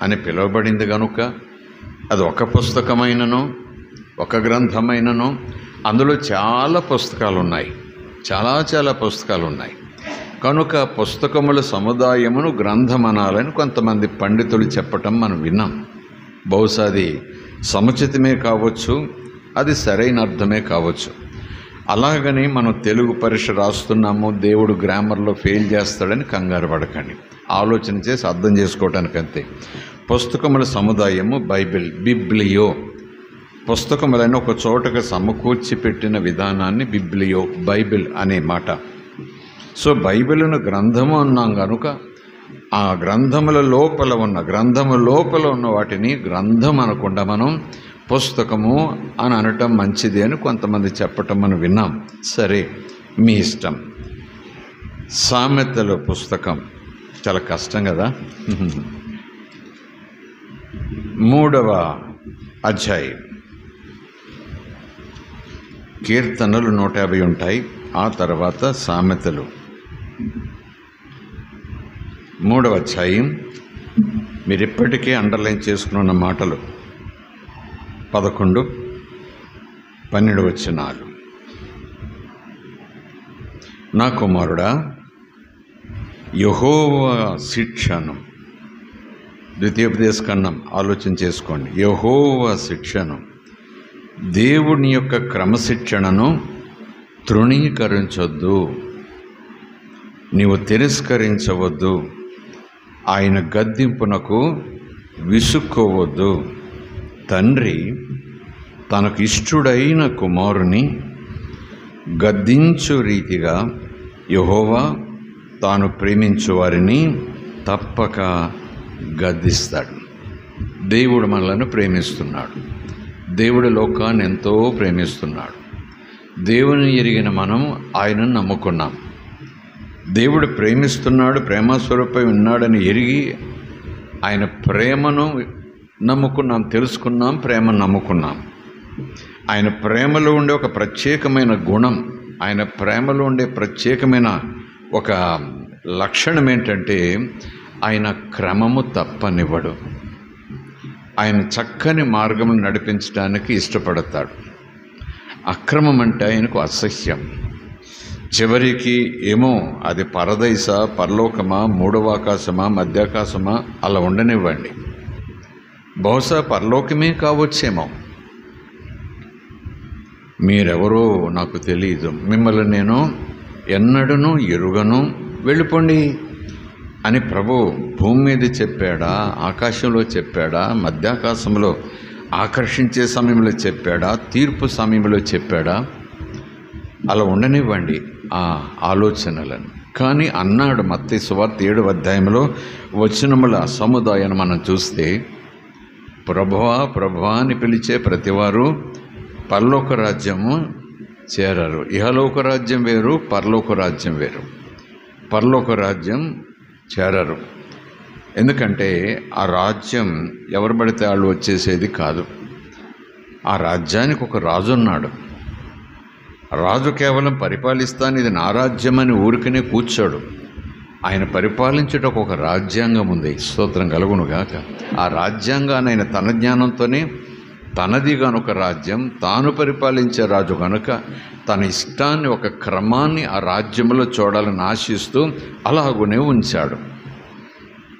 A: అని పిలువబడింది కనుక అది ఒక పుస్తకమైనను ఒక గ్రంథమైనను అందులో చాలా పుస్తకాలు ఉన్నాయి, చాలా పుస్తకాలు ఉన్నాయి కనుక పుస్తకముల సముదాయమును గ్రంథం అనాలని కొంతమంది పండితులు చెప్పటం మనం విన్నాం. బహుశా అది సముచితమే కావచ్చు, అది సరైన అర్థమే కావచ్చు. అలాగని మనం తెలుగు పరీక్ష రాస్తున్నాము, దేవుడు గ్రామర్లో ఫెయిల్ చేస్తాడని కంగారు పడకండి, ఆలోచన చేసి అర్థం చేసుకోవటానికి అంతే. పుస్తకముల సముదాయము బైబిల్, బిబ్లియో. పుస్తకములను ఒక చోటకు సమకూర్చి పెట్టిన విధానాన్ని బిబ్లియో, బైబిల్ అనే మాట. సో బైబిల్ను గ్రంథము అన్నాం కనుక ఆ గ్రంథము లోపల ఉన్న వాటిని గ్రంథం అనకుండా మనం పుస్తకము అని అనటం మంచిది అని కొంతమంది చెప్పటం మనం విన్నాం. సరే, మీ ఇష్టం. సామెతల పుస్తకం చాలా కష్టం కదా. 3వ అధ్యాయం. కీర్తనలు 150 ఉంటాయి, ఆ తర్వాత సామెతలు. 3వ అధ్యాయం. మీరు ఇప్పటికే అండర్లైన్ చేసుకున్న మాటలు 11, 12 వచనాలు. నా కుమారుడా, యెహోవా శిక్షను, ద్వితీయోపదేశకాండం ఆలోచన చేసుకోండి. యెహోవా శిక్షను, దేవుని యొక్క క్రమశిక్షణను తృణీకరించొద్దు, నీవు తిరస్కరించవద్దు, ఆయన గద్దింపునకు విసుక్కోవద్దు. తండ్రి తనకు ఇష్టుడైన కుమారుని గద్దించు రీతిగా యెహోవా తాను ప్రేమించు వారిని తప్పక గద్దిస్తాడు. దేవుడు మనలను ప్రేమిస్తున్నాడు, దేవుడు లోకాన్ని ఎంతో ప్రేమిస్తున్నాడు. దేవుని ఎరిగిన మనం ఆయనను నమ్ముకున్నాం. దేవుడు ప్రేమిస్తున్నాడు, ప్రేమస్వరూపై ఉన్నాడని ఎరిగి ఆయన ప్రేమను నమ్ముకున్నాం, తెలుసుకున్నాం, ప్రేమను నమ్ముకున్నాం. ఆయన ప్రేమలో ఉండే ఒక ప్రత్యేకమైన గుణం, ఆయన ప్రేమలో ఉండే ప్రత్యేకమైన ఒక లక్షణం ఏంటంటే ఆయన క్రమము తప్పనివ్వడు. ఆయన చక్కని మార్గం నడిపించడానికి ఇష్టపడతాడు. అక్రమం అంటే ఆయనకు అసహ్యం. చివరికి ఏమో అది పరదైసా, పరలోకమా, మూడవ ఆకాశమా, మధ్యాకాశమా అలా ఉండనివ్వండి. బహుశా పరలోకమే కావచ్చేమో, మీరెవరో నాకు తెలియదు, మిమ్మల్ని నేను ఎన్నడూ ఎరుగను, వెళ్ళిపోండి అని ప్రభు భూమి మీద చెప్పాడా, ఆకాశంలో చెప్పాడా, మధ్యాకాశంలో ఆకర్షించే సమయంలో చెప్పాడా, తీర్పు సమయంలో చెప్పాడా? అలా ఉండనివ్వండి ఆ ఆలోచనలను. కానీ అన్నాడు మత్తయి సువార్త 7వ అధ్యాయంలో వచనముల సముదాయాన్ని మనం చూస్తే, ప్రభువా ప్రభువా అని పిలిచే ప్రతివారు పరలోక రాజ్యము చేరరు. ఇహలోక రాజ్యం వేరు, పరలోక రాజ్యం వేరు. పరలోక రాజ్యం చేరరు. ఎందుకంటే ఆ రాజ్యం ఎవరు పడితే వాళ్ళు వచ్చేసేది కాదు. ఆ రాజ్యానికి ఒక రాజు ఉన్నాడు. రాజు కేవలం పరిపాలిస్తాను, ఇది నా రాజ్యం అని ఊరికనే కూర్చోడు. ఆయన పరిపాలించుటకు ఒక రాజ్యాంగం ఉంది. స్తోత్రం కలుగునుగాక. ఆ రాజ్యాంగాన్ని ఆయన తన జ్ఞానంతోనే, తనది కనుక రాజ్యం, తాను పరిపాలించే రాజు కనుక తన ఇష్టాన్ని, ఒక క్రమాన్ని ఆ రాజ్యంలో చూడాలని ఆశిస్తూ అలాగునే ఉంచాడు.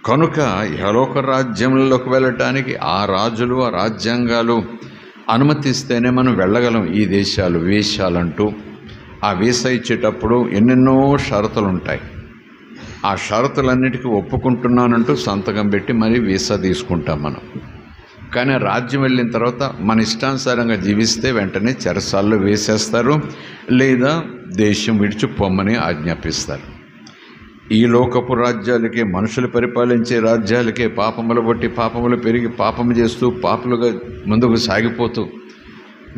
A: కనుక ఇహలోక రాజ్యంలోకి వెళ్ళటానికి ఆ రాజులు, ఆ రాజ్యాంగాలు అనుమతిస్తేనే మనం వెళ్ళగలం. ఈ దేశాలు వేషాలంటూ ఆ వీసా ఇచ్చేటప్పుడు ఎన్నెన్నో షరతులు ఉంటాయి. ఆ షరతులన్నిటికీ ఒప్పుకుంటున్నానంటూ సంతకం పెట్టి మరీ వీసా తీసుకుంటాం మనం. కానీ రాజ్యం వెళ్ళిన తర్వాత మన ఇష్టానుసారంగా జీవిస్తే వెంటనే చెరసాల్లో వేసేస్తారు, లేదా దేశం విడిచిపోమ్మని ఆజ్ఞాపిస్తారు. ఈ లోకపు రాజ్యాలకే, మనుషులు పరిపాలించే రాజ్యాలకే పాపములు బట్టి పాపములు పెరిగి పాపము చేస్తూ పాపులుగా ముందుకు సాగిపోతూ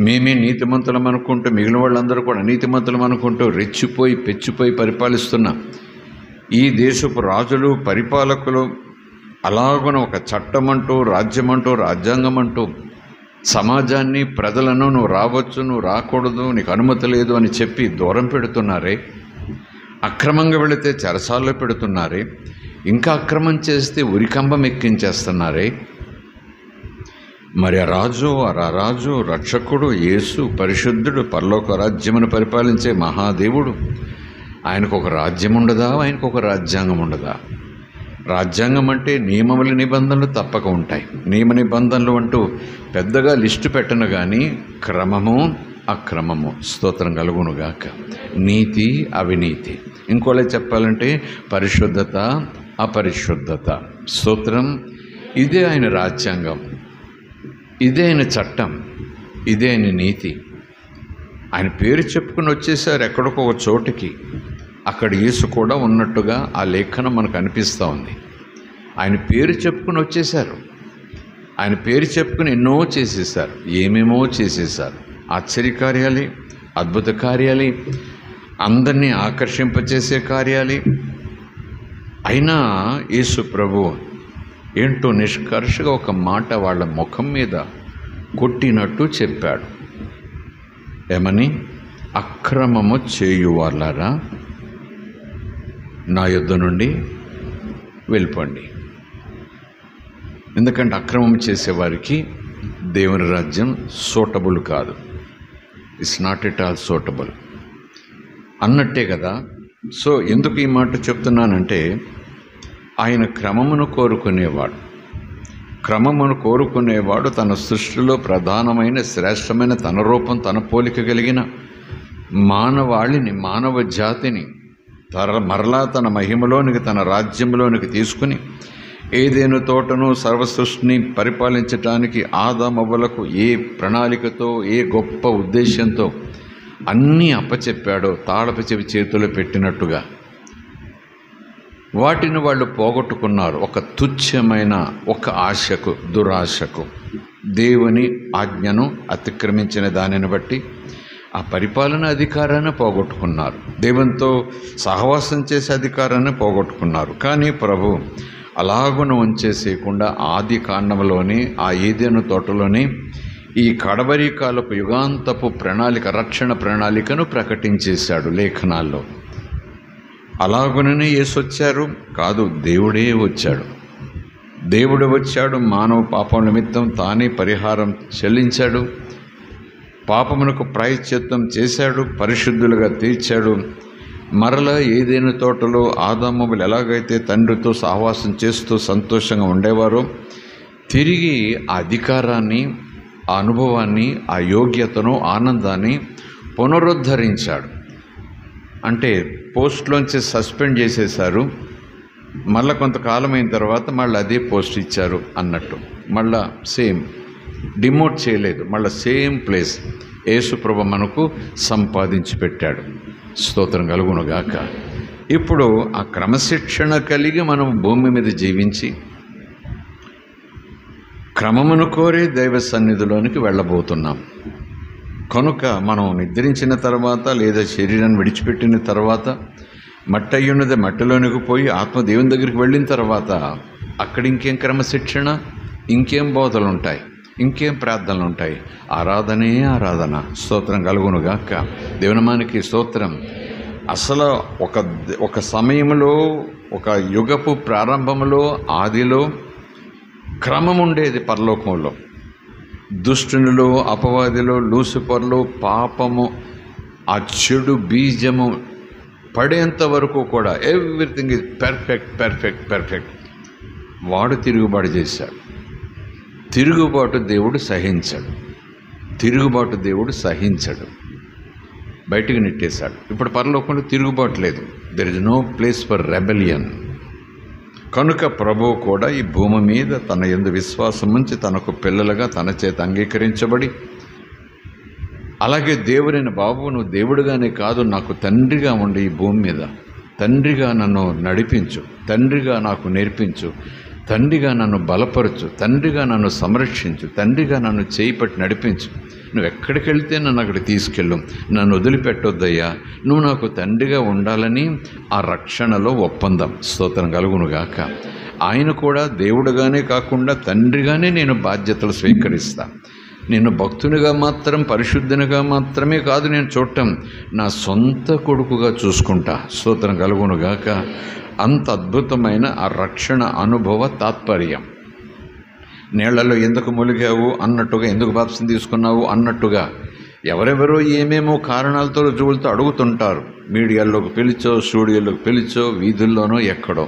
A: మేమే నీతిమంతులం అనుకుంటూ మిగిలిన వాళ్ళందరూ కూడా నీతిమంతులం అనుకుంటూ రెచ్చిపోయి పెచ్చిపోయి పరిపాలిస్తున్నాం. ఈ దేశపు రాజులు, పరిపాలకులు అలాగున ఒక చట్టమంటూ, రాజ్యమంటూ, రాజ్యాంగం అంటూ సమాజాన్ని, ప్రజలను నువ్వు రావచ్చు, నువ్వు రాకూడదు, నీకు అనుమతి లేదు అని చెప్పి దూరం పెడుతున్నారే, అక్రమంగా వెళితే చెరసాల్లో పెడుతున్నారే, ఇంకా అక్రమం చేస్తే ఉరికంబం ఎక్కించేస్తున్నారే. మరి ఆ రాజు రక్షకుడు యేసు పరిశుద్ధుడు, పరలోక రాజ్యమును పరిపాలించే మహాదేవుడు, ఆయనకు ఒక రాజ్యం ఉండదా? ఆయనకు ఒక రాజ్యాంగం ఉండదా? రాజ్యాంగం అంటే నియమములు, నిబంధనలు తప్పక ఉంటాయి. నియమ నిబంధనలు అంటూ పెద్దగా లిస్టు పెట్టను, కానీ క్రమము అక్రమము, స్తోత్రం కలుగునుగాక, నీతి అవినీతి, ఇంకోలా చెప్పాలంటే పరిశుద్ధత అపరిశుద్ధత, స్తోత్రం. ఇదే ఆయన రాజ్యాంగం, ఇదే ఆయన చట్టం, ఇదే ఆయన నీతి. ఆయన పేరు చెప్పుకుని వచ్చేసారు ఎక్కడికో ఒక చోటుకి. అక్కడ యేసు కూడా ఉన్నట్టుగా ఆ లేఖనం మనకు అనిపిస్తూ ఉంది. ఆయన పేరు చెప్పుకుని వచ్చేసారు. ఆయన పేరు చెప్పుకుని ఎన్నో చేసేసారు, ఏమేమో చేసేసారు. ఆశ్చర్యకార్యాలు, అద్భుత కార్యాలు, అందరినీ ఆకర్షింపచేసే కార్యాలు. అయినా యేసు ప్రభు ఏంటో నిష్కర్షగా ఒక మాట వాళ్ళ ముఖం మీద కొట్టినట్టు చెప్పాడు. ఏమని? అక్రమము చేయువాళ్ళారా, నా యొద్ద నుండి వెళ్ళిపోండి. ఎందుకంటే అక్రమం చేసేవారికి దేవుని రాజ్యం సూటబుల్ కాదు. It's not at all suitable అన్నట్టే కదా. సో ఎందుకు ఈ మాట చెప్తున్నానంటే, ఆయన క్రమమును కోరుకునేవాడు తన సృష్టిలో ప్రధానమైన శ్రేష్టమైన తన రూపం, తన పోలిక కలిగిన మానవాళిని, మానవ జాతిని మరలా తన మహిమలోనికి, తన రాజ్యంలోనికి తీసుకుని ఏదైనా తోటను, సర్వసృష్టిని పరిపాలించటానికి ఆదామవ్వలకు ఏ ప్రణాళికతో, ఏ గొప్ప ఉద్దేశంతో అన్నీ అప్పచెప్పాడో తాళపు చెవి చేతిలో పెట్టినట్టుగా వాటిని వాళ్ళు పోగొట్టుకున్నారు. ఒక తుచ్చమైన ఒక ఆశకు, దురాశకు, దేవుని ఆజ్ఞను అతిక్రమించిన దానిని బట్టి ఆ పరిపాలన అధికారాన్ని పోగొట్టుకున్నారు. దేవునితో సహవాసం చేసే అధికారాన్ని పోగొట్టుకున్నారు. కానీ ప్రభు అలాగున ఉంచేసేయకుండా ఆది కాండంలోనే, ఆ ఏదెను తోటలోనే ఈ కడవరి కాలపు యుగాంతపు ప్రణాళిక, రక్షణ ప్రణాళికను ప్రకటించేశాడు లేఖనాల్లో. అలాగుననే యేసు వచ్చారు కాదు, దేవుడే వచ్చాడు. దేవుడు వచ్చాడు, మానవ పాపం నిమిత్తం తానే పరిహారం చెల్లించాడు, పాపమునకు ప్రాయశ్చిత్తం చేశాడు, పరిశుద్ధులుగా తీర్చాడు. మరలా ఏదైనా తోటలో ఆదామవ్వలు ఎలాగైతే తండ్రితో సహవాసం చేస్తూ సంతోషంగా ఉండేవారో, తిరిగి ఆ అధికారాన్ని, ఆ అనుభవాన్ని, ఆ యోగ్యతను, ఆనందాన్ని పునరుద్ధరించాడు. అంటే పోస్ట్లోంచి సస్పెండ్ చేసేశారు, మళ్ళీ కొంతకాలం అయిన తర్వాత మళ్ళీ అదే పోస్ట్ ఇచ్చారు అన్నట్టు. మళ్ళా సేమ్ డిమోట్ చేయలేదు, మళ్ళీ సేమ్ ప్లేస్ యేసుప్రభు మనకు సంపాదించి పెట్టాడు. స్తోత్రం కలుగునుగాక. ఇప్పుడు ఆ క్రమశిక్షణ కలిగి మనం భూమి మీద జీవించి క్రమమును కోరి దైవ సన్నిధిలోనికి వెళ్ళబోతున్నాం. కనుక మనం నిద్రించిన తర్వాత లేదా శరీరాన్ని విడిచిపెట్టిన తర్వాత మట్టి అయ్యున్నది మట్టిలోనికి పోయి ఆత్మ దేవుని దగ్గరికి వెళ్ళిన తర్వాత అక్కడ ఇంకేం క్రమశిక్షణ, ఇంకేం బోధలు ఉంటాయి, ఇంకేం ప్రార్థనలు ఉంటాయి? ఆరాధనే ఆరాధన. స్తోత్రం కలుగునుగాక. దేవునమానికి స్తోత్రం. అసలు ఒక సమయంలో, ఒక యుగపు ప్రారంభంలో, ఆదిలో క్రమం ఉండేది పరలోకంలో. దుష్టునిలో, అపవాదిలో, లూసిఫర్లో పాపము, ఆ చెడు బీజము పడేంత వరకు కూడా ఎవ్రీథింగ్ ఈజ్ పర్ఫెక్ట్. వాడు తిరుగుబాటు చేశాడు. తిరుగుబాటు దేవుడు సహించడు, బయటికి నెట్టేశాడు. ఇప్పుడు పరలోకంలో తిరుగుబాటు లేదు. There is no place for rebellion. కనుక ప్రభువు కూడా ఈ భూమి మీద తన యందు విశ్వాసం ఉంచి తనకు పిల్లలుగా తన చేత అంగీకరించబడి, అలాగే దేవుడైన బాబు, నువ్వు దేవుడుగానే కాదు, నాకు తండ్రిగా ఉండి ఈ భూమి మీద తండ్రిగా నన్ను నడిపించు, తండ్రిగా నాకు నేర్పించు, తండ్రిగా నన్ను బలపరచు, తండ్రిగా నన్ను సంరక్షించు, తండ్రిగా నన్ను చేయి పట్టి నడిపించు. నువ్వు ఎక్కడికి వెళ్తే నన్ను అక్కడికి తీసుకెళ్ళు, నన్ను వదిలిపెట్టొద్దయ్యా, నువ్వు నాకు తండ్రిగా ఉండాలని ఆ రక్షణలో ఒప్పందం. స్తోత్రం కలుగునుగాక. ఆయన కూడా దేవుడుగానే కాకుండా తండ్రిగానే నేను బాధ్యతలు స్వీకరిస్తా. నిన్ను భక్తునిగా మాత్రం, పరిశుద్ధునిగా మాత్రమే కాదు నేను చూడటం, నా సొంత కొడుకుగా చూసుకుంటా. స్తోత్రం కలుగునుగాక. అంత అద్భుతమైన ఆ రక్షణ అనుభవ తాత్పర్యం. నీళ్లలో ఎందుకు ములిగావు అన్నట్టుగా, ఎందుకు బాప్తిసం తీసుకున్నావు అన్నట్టుగా ఎవరెవరో ఏమేమో కారణాలతో రుజువులతో అడుగుతుంటారు. మీడియాల్లోకి పిలిచో, స్టూడియోలోకి పిలిచో, వీధుల్లోనో ఎక్కడో.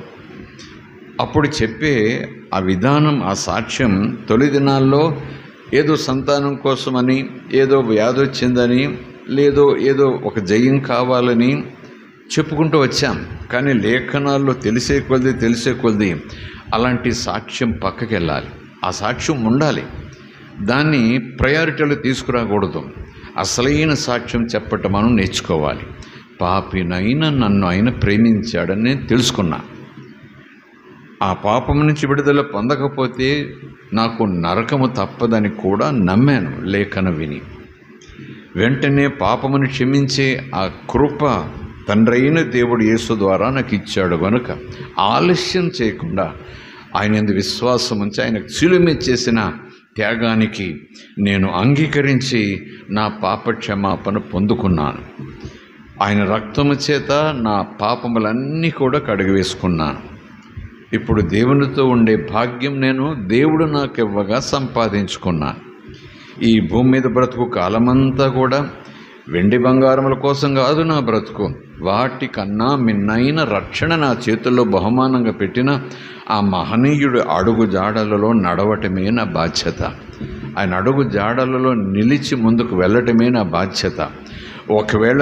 A: అప్పుడు చెప్పే ఆ విధానం, ఆ సాక్ష్యం తొలి దినాల్లో ఏదో సంతానం కోసమని, ఏదో వ్యాధి వచ్చిందని, ఏదో ఒక జయం కావాలని చెప్పుకుంటూ వచ్చాం. కానీ లేఖనాల్లో తెలిసే కొద్ది అలాంటి సాక్ష్యం పక్కకి వెళ్ళాలి. ఆ సాక్ష్యం ఉండాలి. దాన్ని ప్రయారిటీలో తీసుకురాకూడదు. అసలైన సాక్ష్యం చెప్పటం మనం నేర్చుకోవాలి. పాపినైనా నన్ను ఆయన ప్రేమించాడని నేను తెలుసుకున్నా. ఆ పాపం నుంచి విడుదల పొందకపోతే నాకు నరకము తప్పదని కూడా నమ్మాను లేఖనం విని. వెంటనే పాపమును క్షమించే ఆ కృప తండ్రైన దేవుడు యేసు ద్వారా నాకు ఇచ్చాడు కనుక ఆలస్యం చేయకుండా ఆయన యందు విశ్వాసం ఉంచి ఆయనకు శిలువ చేసిన త్యాగానికి నేను అంగీకరించి నా పాప క్షమాపణ పొందుకున్నాను. ఆయన రక్తము చేత నా పాపములన్నీ కూడా కడిగివేసుకున్నాను. ఇప్పుడు దేవునితో ఉండే భాగ్యం నేను దేవుడు నాకు ఇవ్వగా సంపాదించుకున్నాను. ఈ భూమి మీద బ్రతుకు కాలమంతా కూడా వెండి బంగారముల కోసం కాదు నా బ్రతుకు. వాటికన్నా మిన్నైన రక్షణ నా చేతుల్లో బహుమానంగా పెట్టిన ఆ మహనీయుడు అడుగు జాడలలో నడవటమే నా బాధ్యత. ఆయన అడుగు జాడలలో నిలిచి ముందుకు వెళ్ళటమే నా బాధ్యత. ఒకవేళ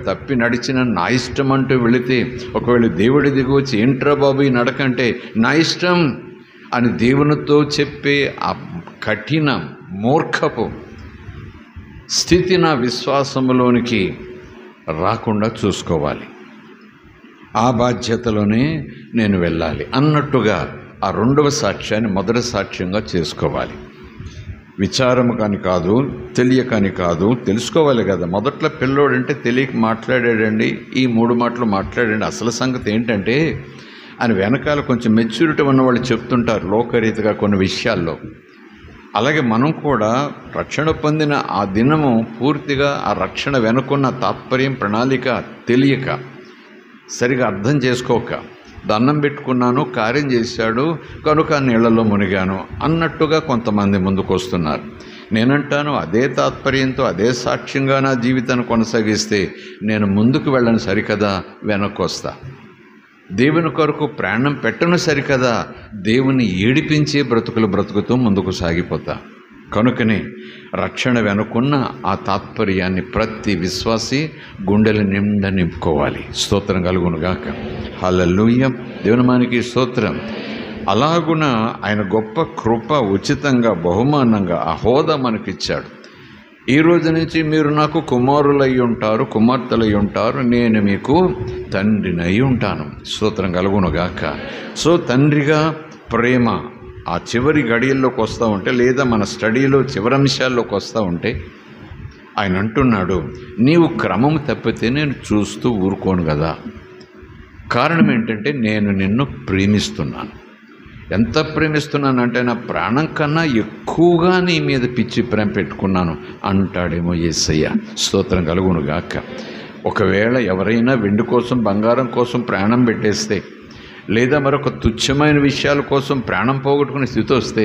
A: తప్పి నడిచిన నా ఇష్టం అంటూ వెళితే, ఒకవేళ దేవుడి దిగి వచ్చి ఏంట్రా బాబు ఈ నడకంటే నా ఇష్టం అని దేవునితో చెప్పే ఆ కఠిన మూర్ఖపు స్థితి నా విశ్వాసంలోనికి రాకుండా చూసుకోవాలి. ఆ బాధ్యతలోనే నేను వెళ్ళాలి అన్నట్టుగా ఆ రెండవ సాక్ష్యాన్ని మొదటి సాక్ష్యంగా చేసుకోవాలి. విచారము కాని కాదు, తెలియకని కాదు, తెలుసుకోవాలి కదా. మొదట్లో పిల్లోడంటే తెలియక మాట్లాడాడండి, ఈ 3 మాటలు మాట్లాడండి. అసలు సంగతి ఏంటంటే అని వెనకాల కొంచెం మెచ్యూరిటీ ఉన్నవాళ్ళు చెప్తుంటారు లోకరీతిగా కొన్ని విషయాల్లో. అలాగే మనం కూడా రక్షణ పొందిన ఆ దినము పూర్తిగా ఆ రక్షణ వెనుకున్న తాత్పర్యం, ప్రణాళిక తెలియక, సరిగా అర్థం చేసుకోక, దండం పెట్టుకున్నాను, కార్యం చేశాడు కనుక నీళ్లలో మునిగాను అన్నట్టుగా కొంతమంది ముందుకు వస్తున్నారు. నేనంటాను అదే తాత్పర్యంతో అదే సాక్ష్యంగా నా జీవితాన్ని కొనసాగిస్తే నేను ముందుకు వెళ్ళను సరికదా, వెనక్కి వస్తా. దేవుని కొరకు ప్రాణం పెట్టను సరికదా, దేవుని ఏడిపించే బ్రతుకుతూ ముందుకు సాగిపోతా. కనుకనే రక్షణ వెనుకున్న ఆ తాత్పర్యాన్ని ప్రతి విశ్వాసి గుండెల నిండా నింపుకోవాలి. స్తోత్రం కలుగునుగాక. హల్లెలూయా. దేవునామానికి స్తోత్రం. అలాగున ఆయన గొప్ప కృప ఉచితంగా బహుమానంగా ఆ హోదా మనకిచ్చాడు. ఈ రోజు నుంచి మీరు నాకు కుమారులై ఉంటారు, కుమార్తెలై ఉంటారు, నేను మీకు తండ్రినై ఉంటాను. స్తోత్రం కలుగునుగాక. సో తండ్రిగా ప్రేమ ఆ చివరి గడియల్లోకి వస్తూ ఉంటే, లేదా మన స్టడీలో చివరి అంశాల్లోకి వస్తూ ఉంటే ఆయన అంటున్నాడు, నీవు క్రమం తప్పితే నేను చూస్తూ ఊరుకోను కదా. కారణం ఏంటంటే నేను నిన్ను ప్రేమిస్తున్నాను. ఎంత ప్రేమిస్తున్నానంటే నా ప్రాణం కన్నా ఎక్కువగా నీ మీద పిచ్చి ప్రేమ పెట్టుకున్నాను అంటాడేమో యేసయ్య. స్తోత్రం కలుగునుగాక. ఒకవేళ ఎవరైనా వెండి కోసం, బంగారం కోసం ప్రాణం పెట్టేస్తే, లేదా మరొక తుచ్చమైన విషయాల కోసం ప్రాణం పోగొట్టుకునే స్థితి వస్తే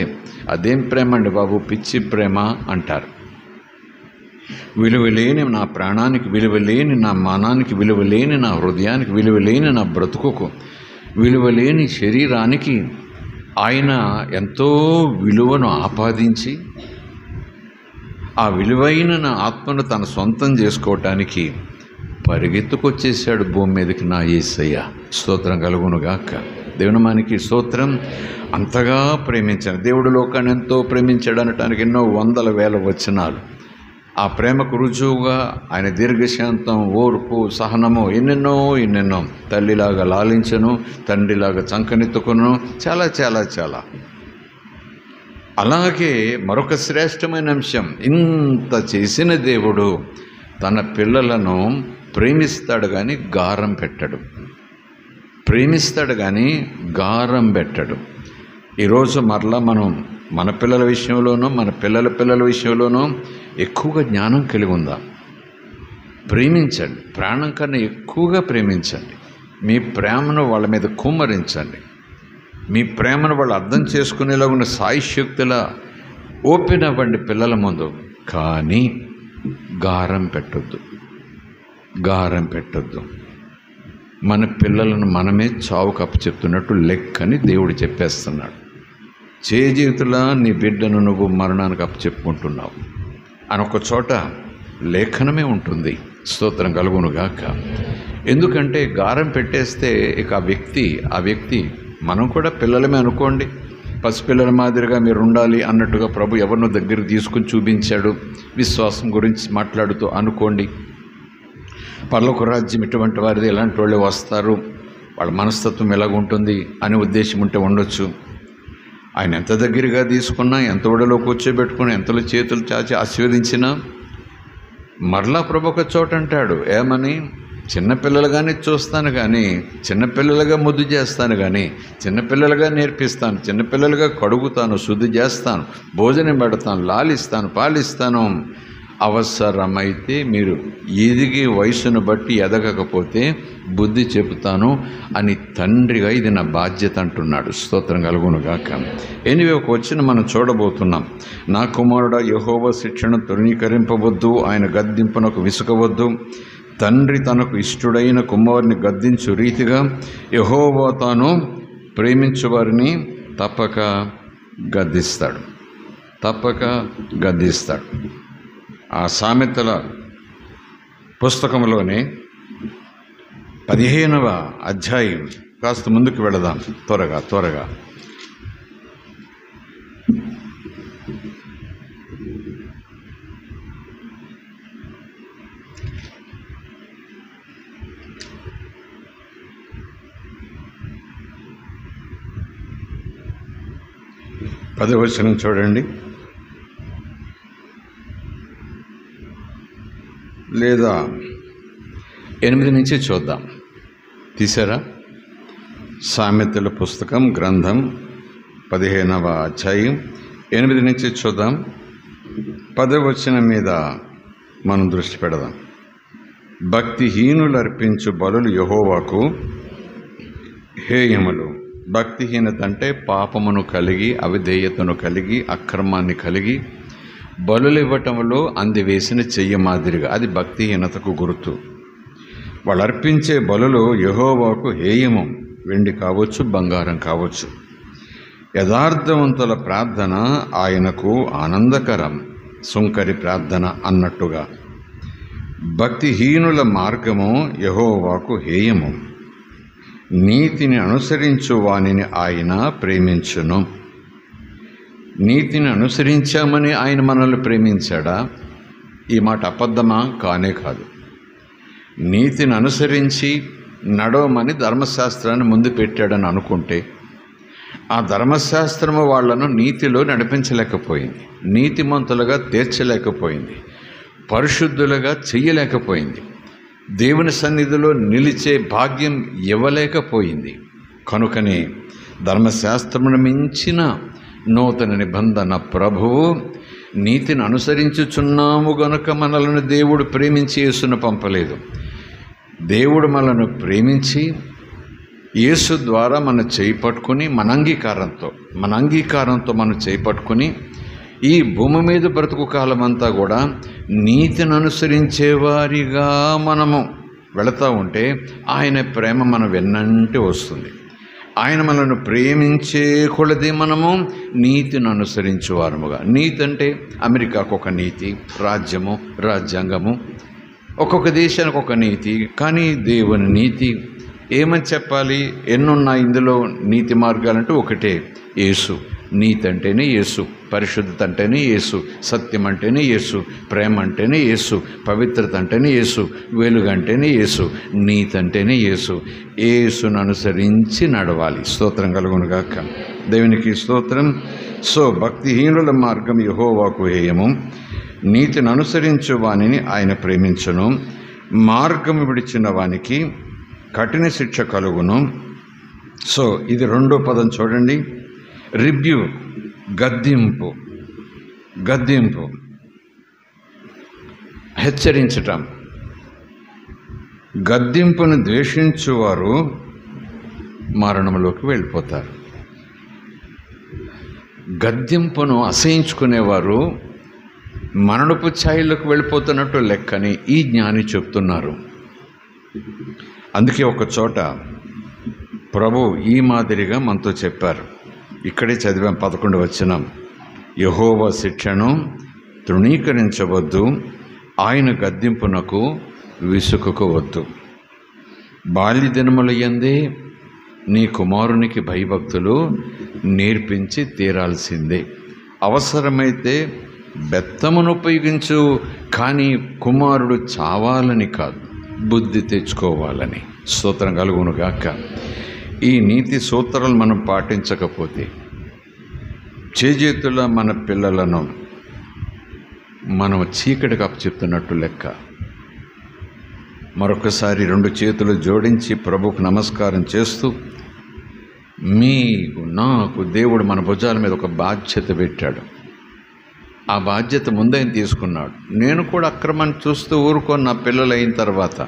A: అదేం ప్రేమ అండి బాబు, పిచ్చి ప్రేమ అంటారు. విలువలేని నా ప్రాణానికి, విలువలేని నా మానానికి, విలువలేని నా హృదయానికి, విలువలేని నా బ్రతుకుకు, విలువలేని శరీరానికి ఆయన ఎంతో విలువను ఆపాదించి ఆ విలువైన నా ఆత్మను తన సొంతం చేసుకోవటానికి పరిగెత్తుకొచ్చేసాడు భూమి మీదకి నా యేసయ్య. స్తోత్రం కలుగునుగాక. దేవునామానికి స్తోత్రం. అంతగా ప్రేమించాను దేవుడు లోకాన్ని ఎంతో ప్రేమించాడు అనటానికి ఎన్నో వందల వేల వచనాలు. ఆ ప్రేమకు రుజువుగా ఆయన దీర్ఘశాంతం, ఓర్పు, సహనము ఎన్నెన్నో తల్లిలాగా లాలించను, తండ్రిలాగా చంకనెత్తుకును, చాలా చాలా చాలా. అలాగే మరొక శ్రేష్టమైన అంశం, ఇంత చేసిన దేవుడు తన పిల్లలను ప్రేమిస్తాడు కానీ గారం పెట్టడు. ప్రేమిస్తాడు కానీ గారం పెట్టడు. ఈరోజు మరలా మనం మన పిల్లల విషయంలోనూ మన పిల్లల విషయంలోనూ ఎక్కువగా జ్ఞానం కలిగి ఉందాం. ప్రేమించండి, ప్రాణం కన్నా ఎక్కువగా ప్రేమించండి. మీ ప్రేమను వాళ్ళ మీద కుమ్మరించండి. మీ ప్రేమను వాళ్ళు అర్థం చేసుకునేలా ఉన్న సాయశక్తులా ఓపెన్ అవ్వండి పిల్లల ముందు. కానీ గారం పెట్టొద్దు. మన పిల్లలను మనమే చావుకు అప్పచెప్తున్నట్టు లెక్కని దేవుడు చెప్పేస్తున్నాడు. చేజీవితులా నీ బిడ్డను నువ్వు మరణానికి అప్పచెప్పుకుంటున్నావు అని ఒక చోట లేఖనమే ఉంటుంది. స్తోత్రం కలుగునుగాక. ఎందుకంటే గారం పెట్టేస్తే ఇక ఆ వ్యక్తి మనం కూడా పిల్లలమే అనుకోండి. పసిపిల్లల మాదిరిగా మీరు ఉండాలి అన్నట్టుగా ప్రభు ఎవరినో దగ్గరికి తీసుకుని చూపించాడు. విశ్వాసం గురించి మాట్లాడుతూ అనుకోండి, పరలోక రాజ్యం ఇటువంటి వారిది, ఎలాంటి వాళ్ళే వస్తారు, వాళ్ళ మనస్తత్వం ఎలాగుంటుంది అనే ఉద్దేశం ఉంటే ఉండొచ్చు. ఆయన ఎంత దగ్గరగా తీసుకున్నా, ఎంత ఒడిలో కూర్చోబెట్టుకున్నా, ఎంతలో చేతులు చాచి ఆశీర్వదించినా మరలా ప్రభు ఒక చోట అంటాడు, ఏమని? చిన్నపిల్లలుగానే చూస్తాను కానీ, చిన్నపిల్లలుగా ముద్దు చేస్తాను కానీ, చిన్నపిల్లలుగా నేర్పిస్తాను, చిన్నపిల్లలుగా కడుగుతాను, శుద్ధి చేస్తాను, భోజనం పెడతాను, లాలిస్తాను, పాలిస్తాను. అవసరమైతే మీరు ఎదిగే వయసును బట్టి ఎదగకపోతే బుద్ధి చెబుతాను అని తండ్రిగా ఇది నా బాధ్యత అంటున్నాడు. స్తోత్రం కలుగునుగాక. ఎనివే ఒక వచ్చిన మనం చూడబోతున్నాం. నా కుమారుడా, యెహోవా శిక్షను తృణీకరింపవద్దు, ఆయన గద్దింపునకు విసుకవద్దు. తండ్రి తనకు ఇష్టుడైన కుమారుని గద్దించు రీతిగా యెహోవా తాను ప్రేమించు వారిని తప్పక గద్దిస్తాడు. ఆ సామెతల పుస్తకంలోనే 15వ అధ్యాయం కాస్త ముందుకు వెళదాం త్వరగా. పదవ వచనం చూడండి, లేదా 8 నుంచి చూద్దాం. తీసారా? సామెతల పుస్తకం గ్రంథం 15వ అధ్యాయం 8 నుంచి చూద్దాం. 10వ వచనం మీద మనం దృష్టి పెడదాం. భక్తిహీనులు అర్పించు బలులు యెహోవాకు హేయములు. భక్తిహీనత అంటే పాపమును కలిగి, అవిధేయతను కలిగి, అక్రమాన్ని కలిగి బలులు ఇవ్వటంలో అందివేసిన చెయ్యి మాదిరిగా, అది భక్తిహీనతకు గుర్తు. వాళ్ళు అర్పించే బలులు యెహోవాకు హేయము. వెండి కావచ్చు, బంగారం కావచ్చు. యథార్థవంతుల ప్రార్థన ఆయనకు ఆనందకరం, సుంకరి ప్రార్థన అన్నట్టుగా. భక్తిహీనుల మార్గము యెహోవాకు హేయము. నీతిని అనుసరించు వానిని ఆయన ప్రేమించును. నీతిని అనుసరించామని ఆయన మనల్ని ప్రేమించాడా? ఈ మాట అబద్ధమా? కానే కాదు. నీతిని అనుసరించి నడవమని ధర్మశాస్త్రాన్ని ముందు పెట్టాడని అనుకుంటే ఆ ధర్మశాస్త్రము వాళ్లను నీతిలో నడిపించలేకపోయింది, నీతిమంతులుగా తీర్చలేకపోయింది, పరిశుద్ధులుగా చెయ్యలేకపోయింది, దేవుని సన్నిధిలో నిలిచే భాగ్యం ఇవ్వలేకపోయింది. కనుకనే ధర్మశాస్త్రమును మించిన నూతన నిబంధన ప్రభువు నీతిని అనుసరించుచున్నాము గనుక మనలను దేవుడు ప్రేమించి యేసును పంపలేదు. దేవుడు మనను ప్రేమించి యేసు ద్వారా మన చేయి పట్టుకుని మన అంగీకారంతో మనం చేయి పట్టుకుని ఈ భూమి మీద బ్రతుకు కాలం అంతా కూడా నీతిని అనుసరించేవారిగా మనము వెళతా ఉంటే ఆయన ప్రేమ మన వెన్నంటే వస్తుంది. ఆయన మనల్ని ప్రేమించే కొలది మనము నీతిని అనుసరించేవారముగా. నీతి అంటే అమెరికాకు ఒక నీతి, రాజ్యాంగము, ఒక్కొక్క దేశానికి ఒక నీతి. కానీ దేవుని నీతి ఏమని చెప్పాలి? ఎన్నున్నాయి ఇందులో నీతి మార్గాలంటే ఒకటే, యేసు. నీతి అంటేనే యేసు, పరిశుద్ధత అంటేనే యేసు, సత్యం అంటేనే యేసు, ప్రేమ అంటేనే యేసు, పవిత్రత అంటేనే యేసు, వెలుగు అంటేనే యేసు, నీతి అంటేనే యేసు. యేసును అనుసరించి నడవాలి. స్తోత్రం కలుగునుగాక. దేవునికి స్తోత్రం. సో భక్తిహీనుల మార్గం యెహోవాకు హేయము. నీతిని అనుసరించు వానిని ఆయన ప్రేమించును. మార్గము విడిచిన వానికి కఠిన శిక్ష కలుగును. సో ఇది 2వ పదం చూడండి, రిబ్యూక్. గద్దింపు, హెచ్చరించటం. గద్దింపును ద్వేషించువారు మరణంలోకి వెళ్ళిపోతారు. గద్దింపును అసహించుకునేవారు మరణపు ఛాయలకు వెళ్ళిపోతున్నట్టు లెక్కని ఈ జ్ఞాని చెప్తున్నారు. అందుకే ఒక చోట ప్రభు ఈ మాదిరిగా మనతో చెప్పారు. ఇక్కడే చదివాం 11వ వచనం. యెహోవా శిక్షను తృణీకరించవద్దు, ఆయన గద్దింపునకు విసుకుకోవద్దు. బాల్య దినముల యందే నీ కుమారునికి భయభక్తులు నేర్పించి తీరాల్సిందే. అవసరమైతే బెత్తమును ఉపయోగించు, కానీ కుమారుడు చావాలని కాదు, బుద్ధి తెచ్చుకోవాలని. స్తోత్రం కలుగునుగాక. ఈ నీతి సూత్రాలు మనం పాటించకపోతే చేజేతుల మన పిల్లలను మనం చీకటికి అప్పచెప్తున్నట్టు లెక్క. మరొకసారి 2 చేతులు జోడించి ప్రభుకు నమస్కారం చేస్తూ, నాకు దేవుడు మన భుజాల మీద ఒక బాధ్యత పెట్టాడు. ఆ బాధ్యత ముందైన తీసుకున్నాడు. నేను కూడా అక్రమాన్ని చూస్తూ ఊరుకొని నా పిల్లలు అయిన తర్వాత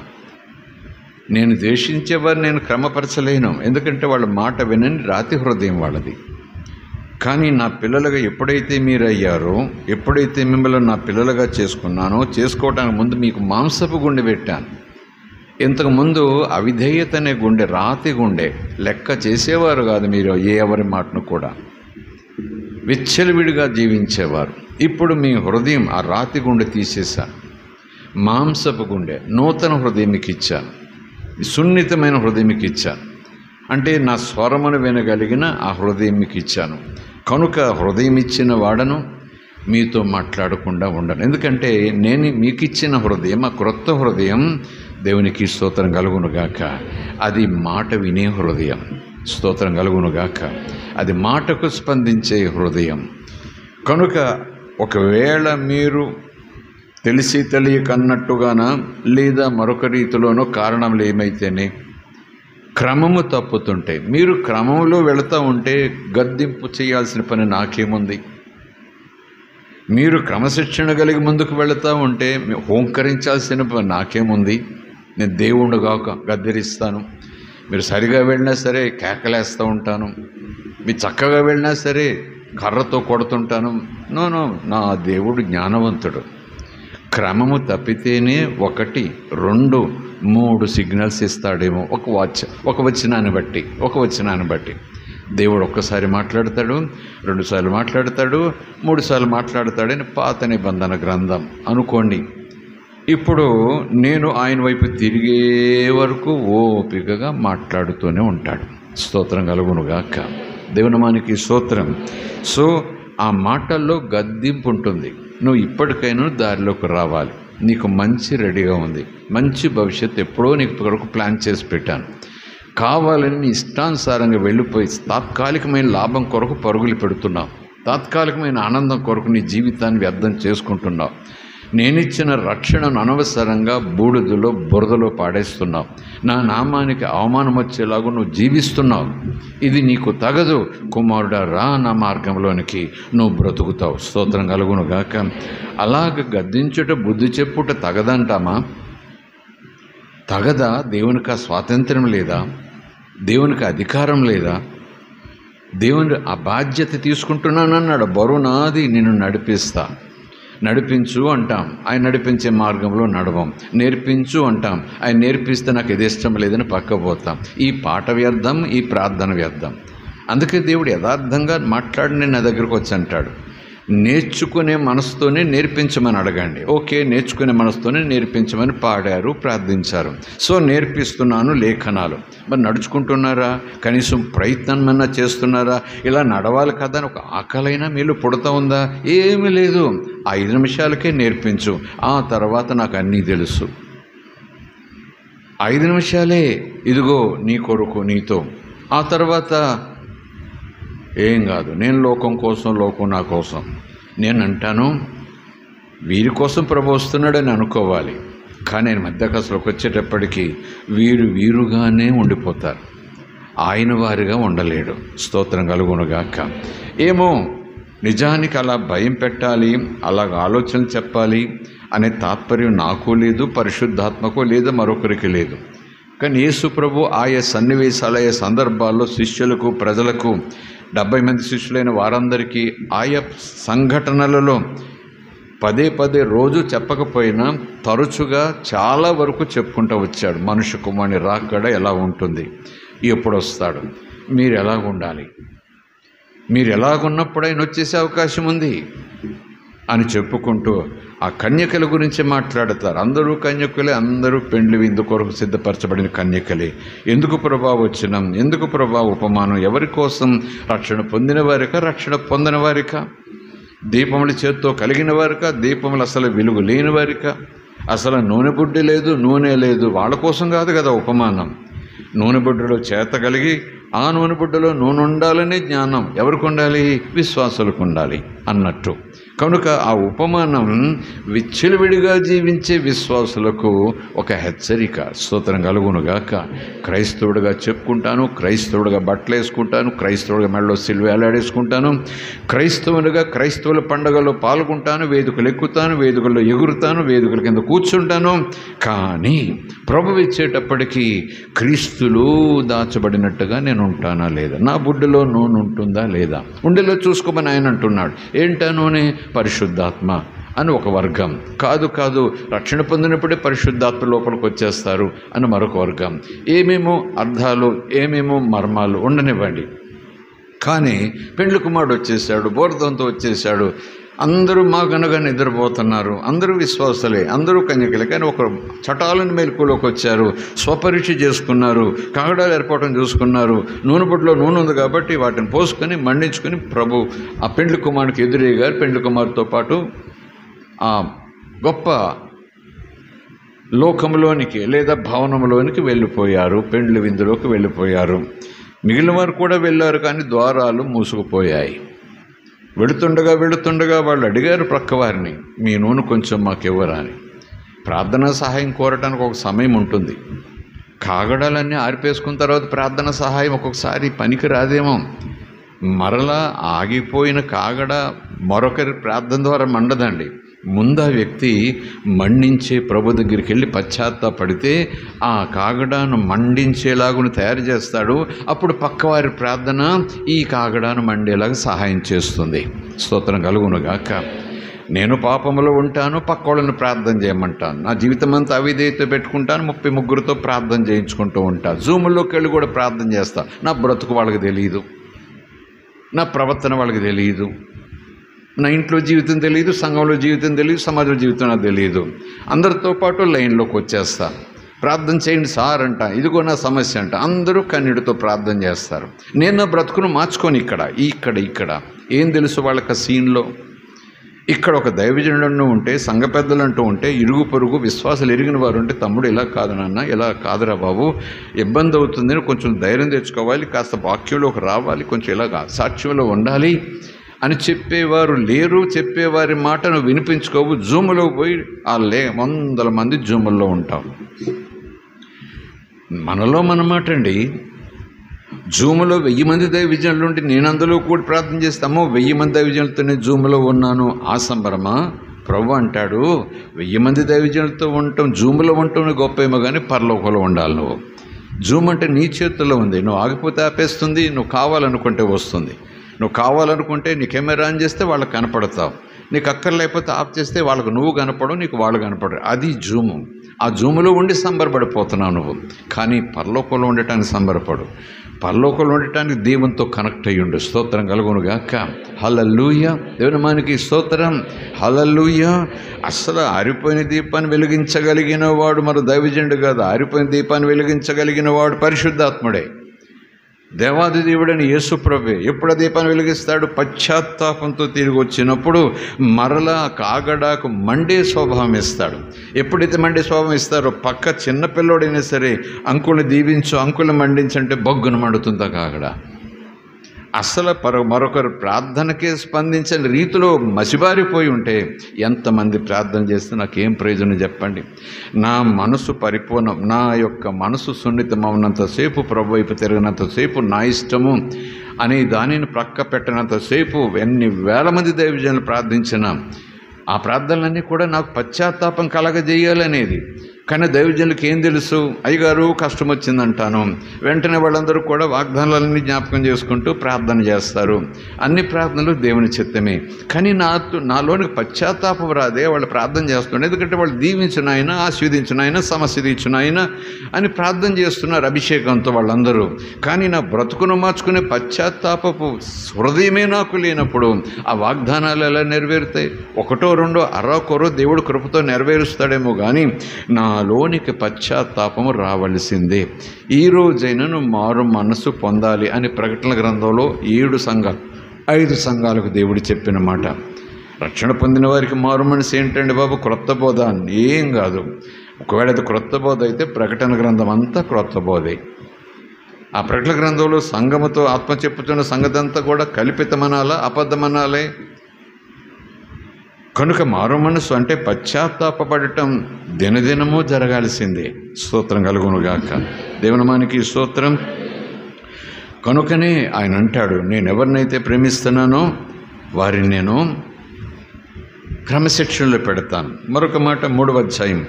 A: నేను ద్వేషించేవారు నేను క్రమపరచలేను, ఎందుకంటే వాళ్ళ మాట వినని రాతి హృదయం వాళ్ళది. కానీ నా పిల్లలుగా ఎప్పుడైతే మీరు అయ్యారో, ఎప్పుడైతే మిమ్మల్ని నా పిల్లలుగా చేసుకున్నానో, చేసుకోవడానికి ముందు మీకు మాంసపు గుండె పెట్టాను. ఇంతకుముందు అవిధేయత అనే గుండె, రాతి గుండె, లెక్క చేసేవారు కాదు మీరు ఎవరి మాటను కూడా, విచ్చలవిడిగా జీవించేవారు. ఇప్పుడు మీ హృదయం ఆ రాతి గుండె తీసేశాను, మాంసపు గుండె, నూతన హృదయం మీకు ఇచ్చాను, సున్నితమైన హృదయం మీకు ఇచ్చాను. అంటే నా స్వరమును వినగలిగిన ఆ హృదయం మీకు ఇచ్చాను. కనుక హృదయం ఇచ్చిన వాడను మీతో మాట్లాడకుండా ఉండను. ఎందుకంటే నేను మీకు ఇచ్చిన హృదయం, ఆ క్రొత్త హృదయం, దేవునికి స్తోత్రం కలుగునుగాక, అది మాట వినే హృదయం. స్తోత్రం కలుగునుగాక. అది మాటకు స్పందించే హృదయం. కనుక ఒకవేళ మీరు తెలిసి తెలియకన్నట్టుగాన లేదా మరొక రీతిలోనో కారణములు ఏమైతేనే క్రమము తప్పుతుంటే, మీరు క్రమంలో వెళుతూ ఉంటే గద్దింపు చేయాల్సిన పని నాకేముంది? మీరు క్రమశిక్షణ కలిగి ముందుకు వెళుతూ ఉంటే హోంకరించాల్సిన పని నాకేముంది? నేను దేవుడుగా గద్దరిస్తాను. మీరు సరిగా వెళ్ళినా సరే కేకలేస్తూ ఉంటాను, మీరు చక్కగా వెళ్ళినా సరే కర్రతో కొడుతుంటాను. నో, నా దేవుడు జ్ఞానవంతుడు. క్రమము తప్పితేనే 1, 2, 3 సిగ్నల్స్ ఇస్తాడేమో ఒక వచనాన్ని బట్టి. దేవుడు ఒక్కసారి మాట్లాడతాడు, 2 సార్లు మాట్లాడతాడు, 3 సార్లు మాట్లాడతాడని పాత నిబంధన గ్రంథం అనుకోండి. ఇప్పుడు నేను ఆయన వైపు తిరిగే వరకు ఓపికగా మాట్లాడుతూనే ఉంటాడు. స్తోత్రం కలుగునుగాక. దేవునామానికి స్తోత్రం. సో ఆ మాటల్లో గద్దింపు ఉంటుంది. నువ్వు ఇప్పటికైనా దారిలోకి రావాలి. నీకు మంచి రెడీగా ఉంది, మంచి భవిష్యత్తు ఎప్పుడో నీకు కొరకు ప్లాన్ చేసి పెట్టాను. కావాలని నీ ఇష్టానుసారంగా వెళ్ళిపోయి తాత్కాలికమైన లాభం కొరకు పరుగులు పెడుతున్నావు, తాత్కాలికమైన ఆనందం కొరకు నీ జీవితాన్ని వ్యర్థం చేసుకుంటున్నావు. నేనిచ్చిన రక్షణను అనవసరంగా బూడిదలో బురదలో పాడేస్తున్నావు. నా నామానికి అవమానం వచ్చేలాగా నువ్వు జీవిస్తున్నావు. ఇది నీకు తగదు. కుమారుడా, రా నా మార్గంలోనికి, నువ్వు బ్రతుకుతావు. స్తోత్రం కలుగునుగాక. అలాగ గద్దించుట, బుద్ధి చెప్పుట తగదంటామా? తగదా? దేవునికి ఆ స్వాతంత్రం లేదా? దేవునికి అధికారం లేదా? దేవుని ఆ బాధ్యత తీసుకుంటున్నానన్నాడు. బరువు నాది, నిన్ను నడిపించు అంటాం, ఆయన నడిపించే మార్గంలో నడవం. నేర్పించు అంటాం, ఆయన నేర్పిస్తే నాకు ఇది ఇష్టం లేదని పక్కపోతాం. ఈ పాట వ్యర్థం, ఈ ప్రార్థన వ్యర్థం. అందుకే దేవుడు యథార్థంగా మాట్లాడి నేను నా దగ్గరకు వచ్చి అంటాడు, నేర్చుకునే మనసుతోనే నేర్పించమని అడగండి. ఓకే, నేర్చుకునే మనసుతోనే నేర్పించమని పాడారు, ప్రార్థించారు. సో నేర్పిస్తున్నాను లేఖనాలు. మరి నడుచుకుంటున్నారా? కనీసం ప్రయత్నమన్నా చేస్తున్నారా? ఇలా నడవాలి కదా అని ఒక ఆకలైనా మీలో పుడతా ఉందా? ఏమీ లేదు. 5 నిమిషాలకే నేర్పించు, ఆ తర్వాత నాకు అన్నీ తెలుసు. 5 నిమిషాలే, ఇదిగో నీ కొరకు నీతో. ఆ తర్వాత ఏం కాదు, నేను లోకం కోసం, లోకం నా కోసం. నేను అంటాను, వీరి కోసం ప్రభు వస్తున్నాడని అనుకోవాలి. కానీ నేను మధ్యకాలంలోకి వచ్చేటప్పటికీ వీరుగానే ఉండిపోతారు, ఆయన వారిగా ఉండలేడు. స్తోత్రం కలుగునుగాక. ఏమో నిజానికి అలా భయం పెట్టాలి, అలాగ ఆలోచన చెప్పాలి అనే తాత్పర్యం నాకు లేదు, పరిశుద్ధాత్మకు లేదు, మరొకరికి లేదు. కానీ యేసు ప్రభు ఆయా సన్నివేశాలు, ఆయా సందర్భాల్లో శిష్యులకు, ప్రజలకు, 70 మంది శిష్యులైన వారందరికీ ఆయా సంఘటనలలో పదే పదే రోజు చెప్పకపోయినా తరచుగా చాలా వరకు చెప్పుకుంటూ వచ్చాడు. మనుష్య కుమారుని రాకడ ఎలా ఉంటుంది, ఎప్పుడు వస్తాడు, మీరు ఎలాగ ఉండాలి, మీరు ఎలాగున్నప్పుడు ఆయన వచ్చేసే అవకాశం ఉంది అని చెప్పుకుంటూ ఆ కన్యకల గురించి మాట్లాడతారు. అందరూ కన్యకులే, అందరూ పెండ్లి విందు కొరకు సిద్ధపరచబడిన కన్యకలే. ఎందుకు ప్రభా వచ్చినాం, ఎందుకు ప్రభా ఉపమానం, ఎవరి కోసం? రక్షణ పొందిన వారికా, రక్షణ పొందిన వారికా? దీపముల చేత్తో కలిగిన వారికా, దీపములు అసలు వెలుగు లేని వారికా? అసలు నూనె బుడ్డి లేదు, నూనె లేదు, వాళ్ళ కోసం కాదు కదా ఉపమానం. నూనె బుడ్డలో చేత కలిగి ఆ నూనె బుడ్డలో నూనె ఉండాలనే జ్ఞానం ఎవరికి ఉండాలి? విశ్వాసులకు ఉండాలి అన్నట్టు. కనుక ఆ ఉపమానం విచ్చలవిడిగా జీవించే విశ్వాసులకు ఒక హెచ్చరిక. స్తోత్రం కలుగునుగాక. క్రైస్తవుడిగా చెప్పుకుంటాను, క్రైస్తవుడిగా బట్టలు వేసుకుంటాను, క్రైస్తవుడిగా మెడలో సిలువ వేలాడేసుకుంటాను, క్రైస్తవునిగా క్రైస్తవుల పండుగలో పాల్గొంటాను, వేదికలు ఎక్కుతాను, వేదికల్లో ఎగురుతాను, వేదికల కింద కూర్చుంటాను. కానీ ప్రభువు ఇచ్చేటప్పటికీ క్రీస్తులో దాచబడినట్టుగా నేను ఉంటానా లేదా, నా బుడ్డలో నూనె ఉంటుందా లేదా? ఉండేలో చూసుకోమని ఆయన అంటున్నాడు. ఏంటా నూనె? పరిశుద్ధాత్మ అని ఒక వర్గం. కాదు రక్షణ పొందినప్పుడే పరిశుద్ధాత్మ లోపలికి వచ్చేస్తారు అని మరొక వర్గం. ఏమేమో అర్థాలు, ఏమేమో మర్మాలు ఉండనివ్వండి. కానీ పెండ్లి కుమారుడు వచ్చేసాడు, బోర్దంతో వచ్చేసాడు, అందరూ మా గనగా నిద్రపోతున్నారు, అందరూ విశ్వాసులే, అందరూ కన్యకలే. కానీ ఒక చటాలని మెలకులోకి వచ్చారు, స్వపరీక్ష చేసుకున్నారు, కాగడాలు ఏర్పాటు చూసుకున్నారు, నూనె బుడ్డలో నూనె ఉంది కాబట్టి వాటిని పోసుకొని మండించుకొని ప్రభు ఆ పెండ్లి కుమారుడికి ఎదురయ్యారు. పెండ్లి కుమారుడితో పాటు ఆ గొప్ప లోకంలోనికి లేదా భవనంలోనికి వెళ్ళిపోయారు, పెండ్లి విందులోకి వెళ్ళిపోయారు. మిగిలిన వారు కూడా వెళ్ళారు, కానీ ద్వారాలు మూసుకుపోయాయి. వెళుతుండగా వాళ్ళు అడిగారు ప్రక్కవారిని, మీ నూనె కొంచెం మాకు ఇవ్వరా అని. ప్రార్థనా సహాయం కోరటానికి ఒక సమయం ఉంటుంది. కాగడాలన్నీ ఆరిపేసుకున్న తర్వాత ప్రార్థన సహాయం ఒక్కొక్కసారి పనికి రాదేమో. మరలా ఆగిపోయిన కాగడ మరొకరి ప్రార్థన ద్వారా మండదండి. ముందు ఆ వ్యక్తి మండించే ప్రభు దగ్గరికి వెళ్ళి పశ్చాత్తాపడితే ఆ కాగడాను మండించేలాగును తయారు చేస్తాడు. అప్పుడు పక్కవారి ప్రార్థన ఈ కాగడాను మండేలాగా సహాయం చేస్తుంది. స్తోత్రం కలుగునుగాక. నేను పాపములో ఉంటాను, పక్కోళ్ళని ప్రార్థన చేయమంటాను, నా జీవితం అంతా అవిధేయత పెట్టుకుంటాను, 33తో ప్రార్థన చేయించుకుంటూ ఉంటాను, జూముల్లోకి వెళ్ళి కూడా ప్రార్థన చేస్తాను. నా బ్రతుకు వాళ్ళకి తెలియదు, నా ప్రవర్తన వాళ్ళకి తెలియదు, నా ఇంట్లో జీవితం తెలియదు, సంఘంలో జీవితం తెలియదు, సమాజంలో జీవితం నాకు తెలియదు. అందరితో పాటు లైన్లోకి వచ్చేస్తా, ప్రార్థన చేయండి సార్ అంట, ఇదిగో నా సమస్య అంట. అందరూ కన్నీటితో ప్రార్థన చేస్తారు. నేను నా బ్రతుకును మార్చుకొని ఇక్కడ ఏం తెలుసు వాళ్ళకి సీన్లో? ఇక్కడ ఒక దైవజనుడు ఉంటే, సంఘ పెద్దలు అంటూ ఉంటే, ఇరుగు పొరుగు విశ్వాసాలు ఎరిగిన వారు ఉంటే, తమ్ముడు ఇలా కాదు నాన్న, ఇలా కాదురా బాబు, ఇబ్బంది అవుతుందని కొంచెం ధైర్యం తెచ్చుకోవాలి, కాస్త వాక్యంలోకి రావాలి, కొంచెం ఇలాగా సాక్ష్యంలో ఉండాలి అని చెప్పేవారు లేరు. చెప్పేవారి మాటను వినిపించుకోవు. జూములో పోయి ఆ 100 మంది జూముల్లో ఉంటాం. మనలో మన మాట అండి. జూములో 1000 మంది దైవజనులు ఉంటే నేను అందులో కూడా ప్రార్థన చేస్తామో, 1000 మంది దైవజనులతోనే జూములో ఉన్నాను, ఆ సంబరమా? ప్రభు అంటాడు, 1000 మంది దైవజనులతో ఉండటం, జూములో ఉండటం గొప్పేమో కానీ పరలోకంలో ఉండాలి. నువ్వు జూమ్ అంటే నీ చేతుల్లో ఉంది. నువ్వు ఆగిపోతే ఆపేస్తుంది, నువ్వు కావాలనుకుంటే వస్తుంది. నువ్వు కావాలనుకుంటే నీ కెమెరా ఆన్ చేస్తే వాళ్ళకి కనపడతావు, నీకు అక్కర్లేకపోతే ఆఫ్ చేస్తే వాళ్ళకు నువ్వు కనపడవు, నీకు వాళ్ళు కనపడరు. అది జూము. ఆ జూములో ఉండి సంబరపడిపోతున్నావు నువ్వు. కానీ పరలోకంలో ఉండటానికి సంబరపడు. పరలోకంలో ఉండటానికి దేవునితో కనెక్ట్ అయ్యుండు. స్తోత్రం కలుగునుగాక. హల్లెలూయా. దేవుని మనకి స్తోత్రం. హల్లెలూయా. అసలు ఆరిపోయిన దీపాన్ని వెలిగించగలిగిన వాడు మరి దైవజనుడు కాదు. ఆరిపోయిన దీపాన్ని వెలిగించగలిగిన వాడు పరిశుద్ధాత్ముడే. దేవాది దేవుడని యేసు ప్రభువే. ఎప్పుడు దీపాన్ని వెలిగిస్తాడు? పశ్చాత్తాపంతో తిరిగి వచ్చినప్పుడు మరలా కాగడాకు మండే స్వభావం ఇస్తాడు. ఎప్పుడైతే మండే స్వభావం ఇస్తారో, పక్క చిన్నపిల్లోడైనా సరే అంకుల్ని దీవించు, అంకుల్ని మండించంటే బొగ్గును మండుతుందా కాగడ. అసలు మరొకరు ప్రార్థనకే స్పందించని రీతిలో మసిబారిపోయి ఉంటే ఎంతమంది ప్రార్థన చేస్తే నాకేం ప్రయోజనం చెప్పండి? నా మనసు పరిపూర్ణం, నా యొక్క మనసు సున్నితమవునంతసేపు, ప్రభు వైపు తిరిగినంతసేపు నా ఇష్టము అనే దానిని ప్రక్క పెట్టినంతసేపు ఎన్ని వేల మంది దైవజనులు ప్రార్థించినా ఆ ప్రార్థనలన్నీ కూడా నాకు పశ్చాత్తాపం కలగజేయాలనేది. కానీ దైవజనులకు ఏం తెలుసు, అయ్యగారు కష్టం వచ్చిందంటాను, వెంటనే వాళ్ళందరూ కూడా వాగ్దానాలన్నీ జ్ఞాపకం చేసుకుంటూ ప్రార్థన చేస్తారు. అన్ని ప్రార్థనలు దేవుని చిత్తమే. కానీ నాలోనికి పశ్చాత్తాపం రాదే వాళ్ళు ప్రార్థన చేస్తున్నారు. ఎందుకంటే వాళ్ళు దీవించిన ఆయన, ఆశీర్వదించిన ఆయన, సమస్య తీర్చిన ఆయన అని ప్రార్థన చేస్తున్నారు అభిషేకంతో వాళ్ళందరూ. కానీ నా బ్రతుకును మార్చుకునే పశ్చాత్తాపపు హృదయమే నాకు లేనప్పుడు ఆ వాగ్దానాలు ఎలా నెరవేరుతాయి? ఒకటో రెండో అరకొరో దేవుడు కృపతో నెరవేరుస్తాడేమో కానీ నాలోనికి పశ్చాత్తాపము రావలసిందే. ఈ రోజైనా నువ్వు మారు మనసు పొందాలి అని ప్రకటన గ్రంథంలో 5 సంఘాలకు దేవుడు చెప్పిన మాట. రక్షణ పొందిన వారికి మారు మనసు ఏంటండి బాబు? క్రొత్త బోధ ఏం కాదు. ఒకవేళ అది క్రొత్త బోధ అయితే ప్రకటన గ్రంథం అంతా క్రొత్త బోధే. ఆ ప్రకటన గ్రంథంలో సంఘముతో ఆత్మ చెప్పుతున్న సంగతి అంతా కూడా కల్పితమనాలా, అబద్ధమనాలే? కనుక మారు మనసు అంటే పశ్చాత్తాపడటం దినదినము జరగాల్సిందే. స్తోత్రం కలుగునుగాక. దేవునామానికి స్తోత్రం. కనుకనే ఆయన అంటాడు, నేను ఎవరినైతే ప్రేమిస్తున్నానో వారిని నేను క్రమశిక్షణలో పెడతాను. మరొక మాట 3వ అధ్యాయం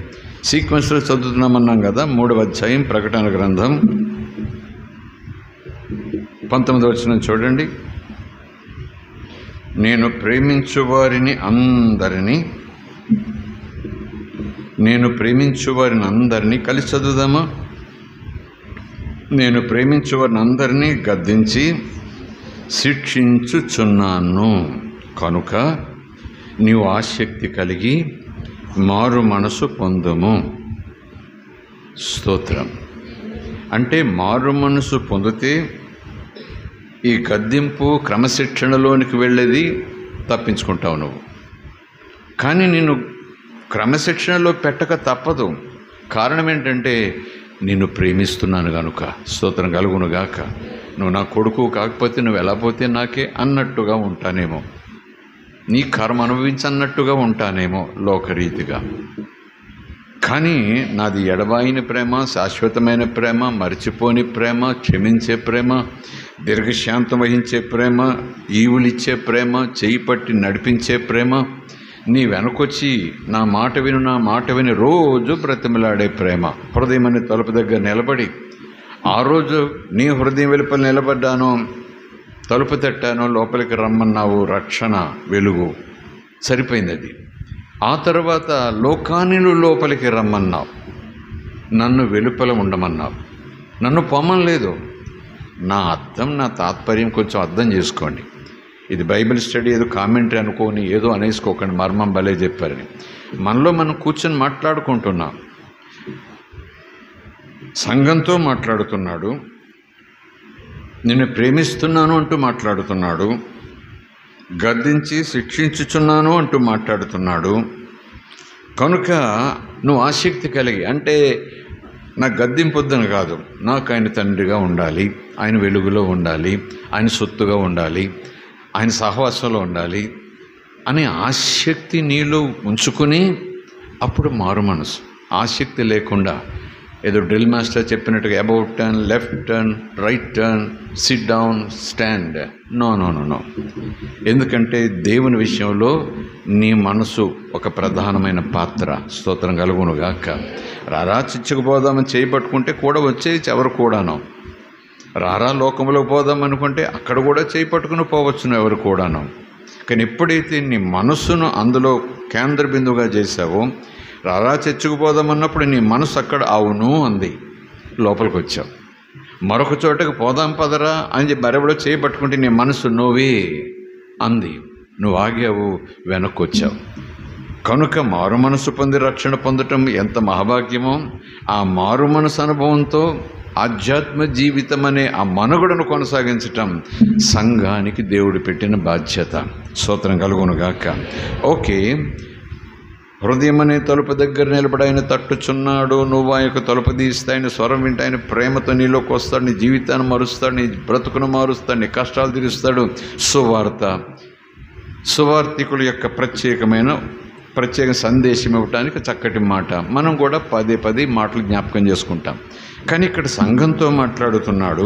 A: సీక్వెన్స్లో చదువుతున్నామన్నాం కదా. 3వ అధ్యాయం ప్రకటన గ్రంథం 19వ వచనం చూడండి. నేను ప్రేమించు వారిని అందరినీ కలిసి చదువుదామా? నేను ప్రేమించు వారిని అందరినీ గద్దించి శిక్షించుచున్నాను కనుక నీవు ఆసక్తి కలిగి మారు మనసు పొందుము. స్తోత్రం. అంటే మారు మనసు పొందితే ఈ గద్దింపు క్రమశిక్షణలోనికి వెళ్ళేది తప్పించుకుంటావు నువ్వు. కానీ నేను క్రమశిక్షణలో పెట్టక తప్పదు. కారణం ఏంటంటే నిన్ను ప్రేమిస్తున్నాను కనుక. స్తోత్రం కలుగునుగాక. నువ్వు నా కొడుకు కాకపోతే నువ్వు ఎలా పోతే నాకే అన్నట్టుగా ఉంటానేమో, నీ కర్మ అనుభవించన్నట్టుగా ఉంటానేమో లోకరీతిగా. కానీ నాది ఎడబాయిన ప్రేమ, శాశ్వతమైన ప్రేమ, మర్చిపోని ప్రేమ, క్షమించే ప్రేమ, దీర్ఘశాంతం వహించే ప్రేమ, ఈవులిచ్చే ప్రేమ, చేయి పట్టి నడిపించే ప్రేమ, నీ వెనకొచ్చి నా మాట విని రోజు బ్రతిమలాడే ప్రేమ. హృదయం అనే తలుపు దగ్గర నిలబడి ఆ రోజు నీ హృదయం వెలుపల నిలబడ్డాను, తలుపు తట్టాను, లోపలికి రమ్మన్నావు, రక్షణ వెలుగు, సరిపోయింది అది. ఆ తర్వాత లోకాన్ని లోపలికి రమ్మన్నావు, నన్ను వెలుపల ఉండమన్నావు, నన్ను పొమ్మనలేదు. నా తాత్పర్యం కొంచెం అర్థం చేసుకోండి. ఇది బైబిల్ స్టడీ ఏదో కామెంటరీ అనుకోని ఏదో అనేసుకోకండి, మర్మం భలే చెప్పారని. మనలో మనం కూర్చొని మాట్లాడుకుంటున్నాం. సంఘంతో మాట్లాడుతున్నాడు, నిన్ను ప్రేమిస్తున్నాను అంటూ మాట్లాడుతున్నాడు, గద్దించి శిక్షించుచున్నాను అంటూ మాట్లాడుతున్నాడు. కనుక నువ్వు ఆసక్తి కలిగి, అంటే నాకు గద్దింపొద్దని కాదు, నాకు ఆయన తండ్రిగా ఉండాలి, ఆయన వెలుగులో ఉండాలి, ఆయన సొత్తుగా ఉండాలి, ఆయన సహవాసంలో ఉండాలి అనే ఆసక్తి నీలో ఉంచుకుని అప్పుడు మారు మనసు. ఆసక్తి లేకుండా ఏదో డ్రిల్ మాస్టర్ చెప్పినట్టుగా about turn, left turn, right turn, sit down, stand, no. ఎందుకంటే దేవుని విషయంలో నీ మనసు ఒక ప్రధానమైన పాత్ర. స్తోత్రం కలుగునుగాక. రారా చిచ్చుకుపోదామని చేయబట్టుకుంటే కూడా వచ్చేయచ్చు ఎవరు కూడాను. రారా లోకంలోకి పోదాం అనుకుంటే అక్కడ కూడా చేపట్టుకుని పోవచ్చును ఎవరు కూడాను. కానీ ఎప్పుడైతే నీ మనస్సును అందులో కేంద్ర బిందువుగా చేసావో, రారా చర్చకుపోదామన్నప్పుడు నీ మనసు అక్కడ అవును అంది, లోపలికి వచ్చావు. మరొక చోటకి పోదాం పదరా అని చెప్పి మరెవడో చేయబట్టుకుంటే నీ మనసు నోవే అంది, నువ్వు ఆగావు, వెనక్కి వచ్చావు. కనుక మారు మనసు పొంది రక్షణ పొందటం ఎంత మహాభాగ్యమో. ఆ మారు మనసు అనుభవంతో ఆధ్యాత్మ జీవితం అనే ఆ మనుగడను కొనసాగించటం సంఘానికి దేవుడు పెట్టిన బాధ్యత. స్తోత్రం కలుగునుగాక. ఓకే, హృదయం అనే తలుపు దగ్గర నిలబడి ఆయన తట్టుచున్నాడు. నువ్వు ఆ యొక్క తలుపు తీస్తే ఆయన స్వరం వింటే ఆయన ప్రేమతో నీలోకి వస్తాడు, నీ జీవితాన్ని మారుస్తాడు, నీ బ్రతుకును మారుస్తాడు, నీ కష్టాలు తీరుస్తాడు. సువార్థికుల యొక్క ప్రత్యేక సందేశం ఇవ్వటానికి చక్కటి మాట. మనం కూడా పదే మాటలు జ్ఞాపకం చేసుకుంటాం. కానీ ఇక్కడ సంఘంతో మాట్లాడుతున్నాడు.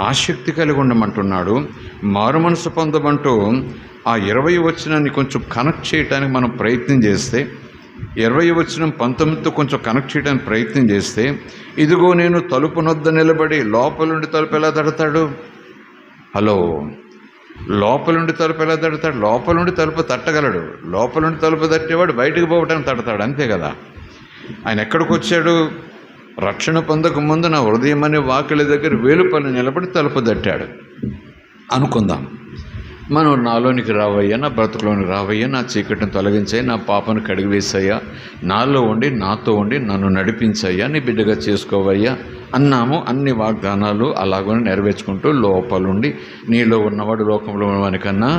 A: ఆసక్తి కలిగి ఉండమంటున్నాడు. మారు మనసు పొందమంటూ ఆ 20 వచనాన్ని కొంచెం కనెక్ట్ చేయడానికి మనం ప్రయత్నం చేస్తే, 20 వచనం 19తో కొంచెం కనెక్ట్ చేయడానికి ప్రయత్నం చేస్తే, ఇదిగో నేను తలుపు నొద్ద నిలబడి, లోపలుండి తలుపు ఎలా తడతాడు? హలో, లోపలుండి తలుపు ఎలా తడతాడు? లోపలుండి తలుపు తట్టగలడు. లోపలుండి తలుపు తట్టేవాడు బయటకు పోవటానికి తడతాడు, అంతే కదా. ఆయన ఎక్కడికి వచ్చాడు? రక్షణ పొందక ముందు నా హృదయం అనే వాకిలి దగ్గర వేలుపల్లి నిలబడి తలుపు తట్టాడు అనుకుందాం. మనం నాలోనికి రావయ్యా, నా బ్రతుకులోనికి రావయ్యా, నా చీకటిని తొలగించాయి, నా పాపను కడిగివేసయ్యా, నాలో ఉండి నాతో ఉండి నన్ను నడిపించయ్యా, నీ బిడ్డగా చేసుకోవయ్యా అన్నాము. అన్ని వాగ్దానాలు అలాగనే నెరవేర్చుకుంటూ లోపలుండి నీలో ఉన్నవాడు లోకంలో ఉన్నవానికన్నా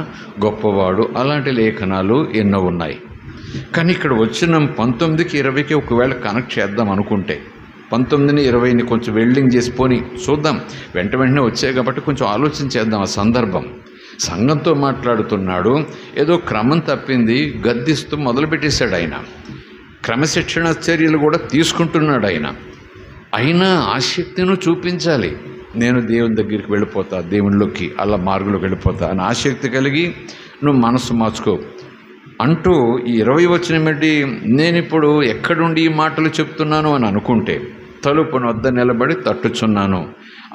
A: గొప్పవాడు, అలాంటి లేఖనాలు ఎన్నో ఉన్నాయి. కానీ ఇక్కడ వచ్చిన 19కి 20కి ఒకవేళ కనెక్ట్ చేద్దాం అనుకుంటే, 19ని 20ని కొంచెం వెల్డింగ్ చేసి పోని చూద్దాం. వెంటనే వచ్చాయి కాబట్టి కొంచెం ఆలోచన చేద్దాం. ఆ సందర్భం సంఘంతో మాట్లాడుతున్నాడు, ఏదో క్రమం తప్పింది గద్దిస్తూ మొదలుపెట్టేశాడు ఆయన. క్రమశిక్షణ చర్యలు కూడా తీసుకుంటున్నాడు ఆయన. అయినా ఆసక్తిను చూపించాలి. నేను దేవుని దగ్గరికి వెళ్ళిపోతా, దేవునిలోకి అలా మార్గంలోకి వెళ్ళిపోతా అని ఆసక్తి కలిగి నువ్వు మనసు మార్చుకో అంటూ ఈ 20 వచనం ఏంటి? నేను ఇప్పుడు ఎక్కడుండి ఈ మాటలు చెప్తున్నాను అని అనుకుంటే, తలుపు వద్ద నిలబడి తట్టుచున్నాను.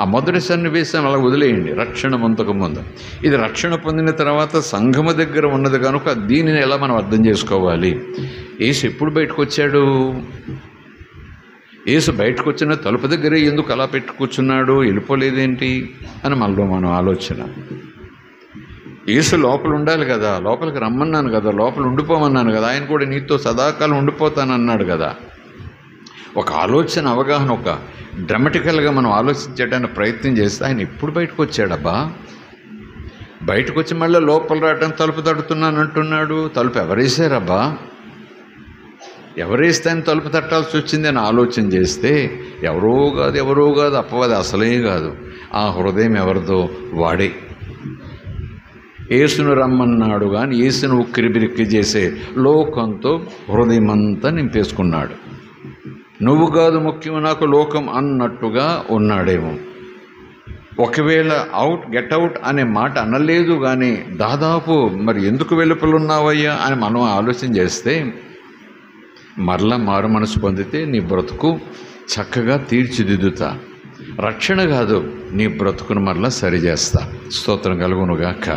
A: ఆ మొదటి సన్నివేశం అలా వదిలేయండి. రక్షణ పొందక ముందు, ఇది రక్షణ పొందిన తర్వాత సంఘము దగ్గర ఉన్నది కనుక దీనిని ఎలా మనం అర్థం చేసుకోవాలి? యేసు ఎప్పుడు బయటకు వచ్చాడు? యేసు బయటకు వచ్చిన తలుపు దగ్గరే ఎందుకు అలా పెట్టి కూర్చున్నాడు? వెళ్ళిపోలేదేంటి అని మనలో మనం ఆలోచన. యేసు లోపల ఉండాలి కదా, లోపలికి రమ్మన్నాను కదా, లోపల ఉండిపోమన్నాను కదా, ఆయన కూడా నీతో సదాకాలం ఉండిపోతానన్నాడు కదా. ఒక ఆలోచన, అవగాహన, ఒక డ్రామాటికల్గా మనం ఆలోచించడానికి ప్రయత్నం చేస్తే ఆయన ఎప్పుడు బయటకు వచ్చాడబ్బా? బయటకు వచ్చి మళ్ళీ లోపల రావడానికి తలుపు తడుతున్నాను అంటున్నాడు. తలుపు ఎవరేసారబ్బా? ఎవరేస్తే ఆయన తలుపు తట్టాల్సి వచ్చింది అని ఆలోచన చేస్తే, ఎవరో కాదు అపవాది అసలే కాదు. ఆ హృదయం ఎవరిదో వాడే. యేసును రమ్మన్నాడు కానీ యేసును ఉక్కిరిబిక్కి చేసే లోకంతో హృదయమంతా నింపేసుకున్నాడు. నువ్వు కాదు ముఖ్యం నాకు లోకం అన్నట్టుగా ఉన్నాడేమో. ఒకవేళ గెట్ అవుట్ అనే మాట అనలేదు కానీ దాదాపు మరి ఎందుకు వెలుపలున్నావయ్యా అని మనం ఆలోచన చేస్తే, మరలా మారు మనసు పొందితే నీ బ్రతుకు చక్కగా తీర్చిదిద్దుతా. రక్షణ కాదు, నీ బ్రతుకును మరలా సరిచేస్తా. స్తోత్రం కలుగునుగాక.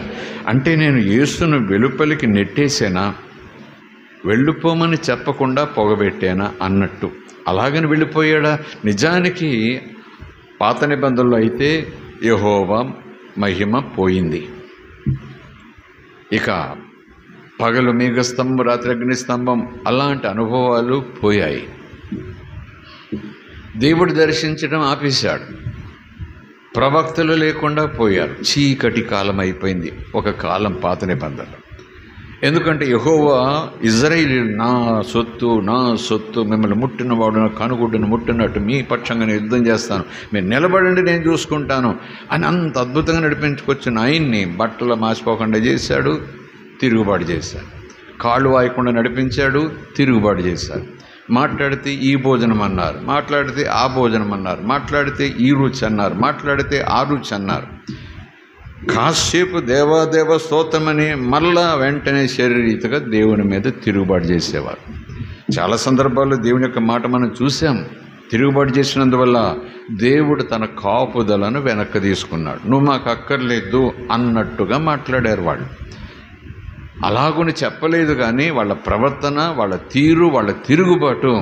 A: అంటే నేను యేసును వెలుపలికి నెట్టేసానా, వెళ్ళిపోమని చెప్పకుండా పొగబెట్టానా అన్నట్టు. అలాగని వెళ్ళిపోయాడా? నిజానికి పాత నిబంధనలో అయితే యెహోవా మహిమ పోయింది. ఇక పగలు మేఘస్తంభం, రాత్రి అగ్నిస్తంభం, అలాంటి అనుభవాలు పోయాయి. దేవుడు దర్శించడం ఆపేశాడు. ప్రవక్తలు లేకుండా పోయారు. చీకటి కాలం అయిపోయింది. ఒక కాలం పాత నిబంధనలు. ఎందుకంటే యెహోవా ఇజ్రాయేలీయులు నా సొత్తు, మిమ్మల్ని ముట్టినవాడు నా కనుగుడ్డును ముట్టినట్టు మీ పక్షంగా నేను యుద్ధం చేస్తాను, మీరు నిలబడండి నేను చూసుకుంటాను అని అంత అద్భుతంగా నడిపించుకొచ్చిన ఆయన్ని బట్టలు మాసిపోకుండా చేశాడు, తిరుగుబాటు చేశాడు. కాళ్ళు వాయకుండా నడిపించాడు, తిరుగుబాటు చేశాడు. మాట్లాడితే ఈ భోజనం అన్నారు, మాట్లాడితే ఆ భోజనం అన్నారు, మాట్లాడితే ఈ రుచి అన్నారు, మాట్లాడితే ఆ రుచి అన్నారు. కాసేపు దేవాదేవ స్తోత్రమని మళ్ళా వెంటనే శరీరీతిగా దేవుని మీద తిరుగుబాటు చేసేవారు. చాలా సందర్భాల్లో దేవుని యొక్క మాట మనం చూసాం. తిరుగుబాటు చేసినందువల్ల దేవుడు తన కాపుదలను వెనక్కి తీసుకున్నాడు. నువ్వు మాకు అక్కర్లేదు అన్నట్టుగా మాట్లాడారు వాళ్ళు. అలాగుని చెప్పలేదు కానీ వాళ్ళ ప్రవర్తన, వాళ్ళ తీరు, వాళ్ళ తిరుగుబాటు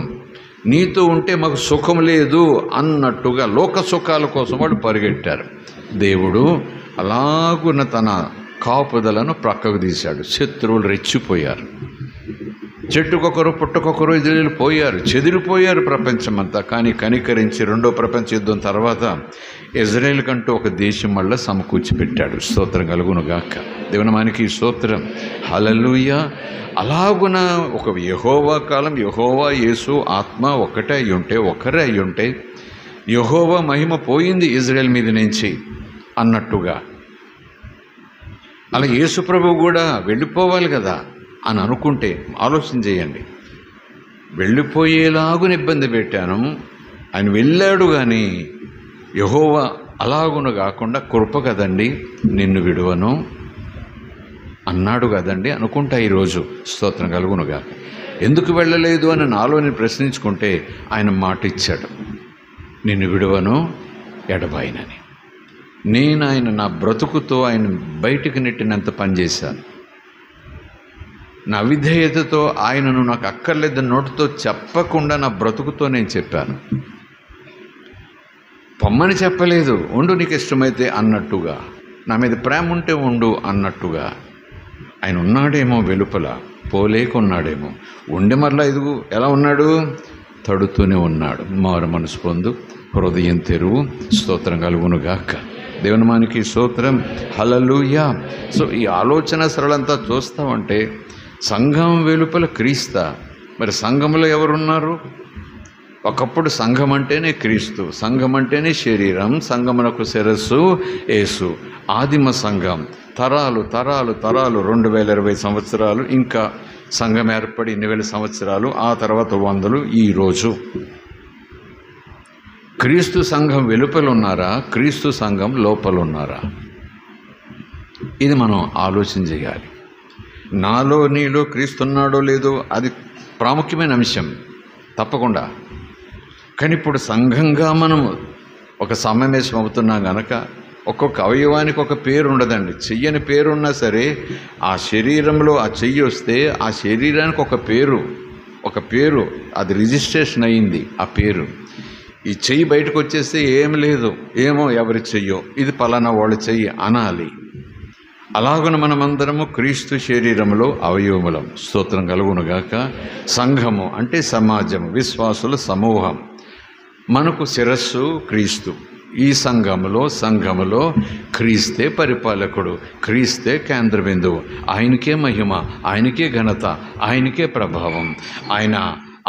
A: నీతో ఉంటే మాకు సుఖం లేదు అన్నట్టుగా లోక సుఖాల కోసం వాళ్ళు పరిగెట్టారు. దేవుడు అలాగున్న తన కాపుదలను ప్రక్కకు తీశాడు. శత్రువులు రెచ్చిపోయారు. చెట్టుకొకరు పుట్టకొకరు పోయారు, చెదిరిపోయారు ప్రపంచమంతా. కానీ కనికరించి రెండో ప్రపంచ యుద్ధం తర్వాత ఇజ్రాయేల్ కంటూ ఒక దేశం మళ్ళీ సమకూర్చి పెట్టాడు. స్తోత్రం కలుగునుగాక. దేవునామానికి స్తోత్రం. హల్లెలూయా. అలాగున ఒక యెహోవా కాలం, యెహోవా యేసు ఆత్మ ఒక్కటే అయ్యుంటే, ఒకరే అయ్యుంటే యెహోవా మహిమ పోయింది ఇజ్రాయేల్ మీద నుంచి అన్నట్టుగా, అలా యేసు ప్రభువు కూడా వెళ్ళిపోవాలి కదా అని అనుకుంటే ఆలోచన చేయండి. వెళ్ళిపోయేలాగున ఇబ్బంది పెట్టాను. ఆయన వెళ్ళాడు కానీ యెహోవా అలాగును కాకుండా కృప కదండి నిన్ను విడువను అన్నాడు కదండి అనుకుంటా ఈరోజు. స్తోత్రం కలుగునుగా. ఎందుకు వెళ్ళలేదు అని నాలో నేను ప్రశ్నించుకుంటే ఆయన మాట ఇచ్చాడు, నిన్ను విడువను ఎడబాయినని. నేను ఆయన నా బ్రతుకుతో ఆయన బయటికి నెట్టినంత పనిచేశాను. నా విధేయతతో ఆయనను నాకు అక్కర్లేదని నోటితో చెప్పకుండా నా బ్రతుకుతో నేను చెప్పాను. పొమ్మని చెప్పలేదు, ఉండు నీకు ఇష్టమైతే అన్నట్టుగా, నా మీద ప్రేమ ఉంటే ఉండు అన్నట్టుగా. ఆయన ఉన్నాడేమో వెలుపల, పోలేకున్నాడేమో, ఉండి మరలా ఇదిగు ఎలా ఉన్నాడు, తడుతూనే ఉన్నాడు. మారు మనసు పొందు, హృదయం తెరువు. స్తోత్రం కలుగునుగాక. దేవుని మానికి స్తోత్రం. హల్లెలూయా. సో ఈ ఆలోచన సరళంతా చూస్తామంటే సంఘం వెలుపల క్రీస్తా. మరి సంఘంలో ఎవరున్నారు? ఒకప్పుడు సంఘం అంటేనే క్రీస్తు, సంఘం అంటేనే శరీరం, సంఘమునకు శిరస్సు యేసు. ఆదిమ సంఘం తరాలు తరాలు తరాలు 2020 సంవత్సరాలు, ఇంకా సంఘం ఏర్పడి 2000 సంవత్సరాలు, ఆ తర్వాత 100. ఈరోజు క్రీస్తు సంఘం వెలుపల ఉన్నారా, క్రీస్తు సంఘం లోపల ఉన్నారా? ఇది మనం ఆలోచన చేయాలి. నాలో నీలో క్రీస్తున్నాడో లేదో అది ప్రాముఖ్యమైన అంశం తప్పకుండా. కానీ ఇప్పుడు సంఘంగా మనం ఒక సమావేశం అవుతున్నాం గనక ఒక్కొక్క అవయవానికి ఒక పేరు ఉండదండి. చెయ్యని పేరున్నా సరే ఆ శరీరంలో ఆ చెయ్యి వస్తే ఆ శరీరానికి ఒక పేరు అది రిజిస్ట్రేషన్ అయ్యింది. ఆ పేరు ఈ చెయ్యి బయటకు వచ్చేస్తే ఏమి లేదు, ఏమో ఎవరి చెయ్యో, ఇది పలానా వాళ్ళ చెయ్యి అనాలి. అలాగున మనమందరము క్రీస్తు శరీరములో అవయవములం. స్తోత్రం కలుగునుగాక. సంఘము అంటే సమాజం, విశ్వాసుల సమూహం. మనకు శిరస్సు క్రీస్తు. ఈ సంఘములో క్రీస్తే పరిపాలకుడు, క్రీస్తే కేంద్ర బిందువు. ఆయనకే మహిమ, ఆయనకే ఘనత, ఆయనకే ప్రభావం. ఆయన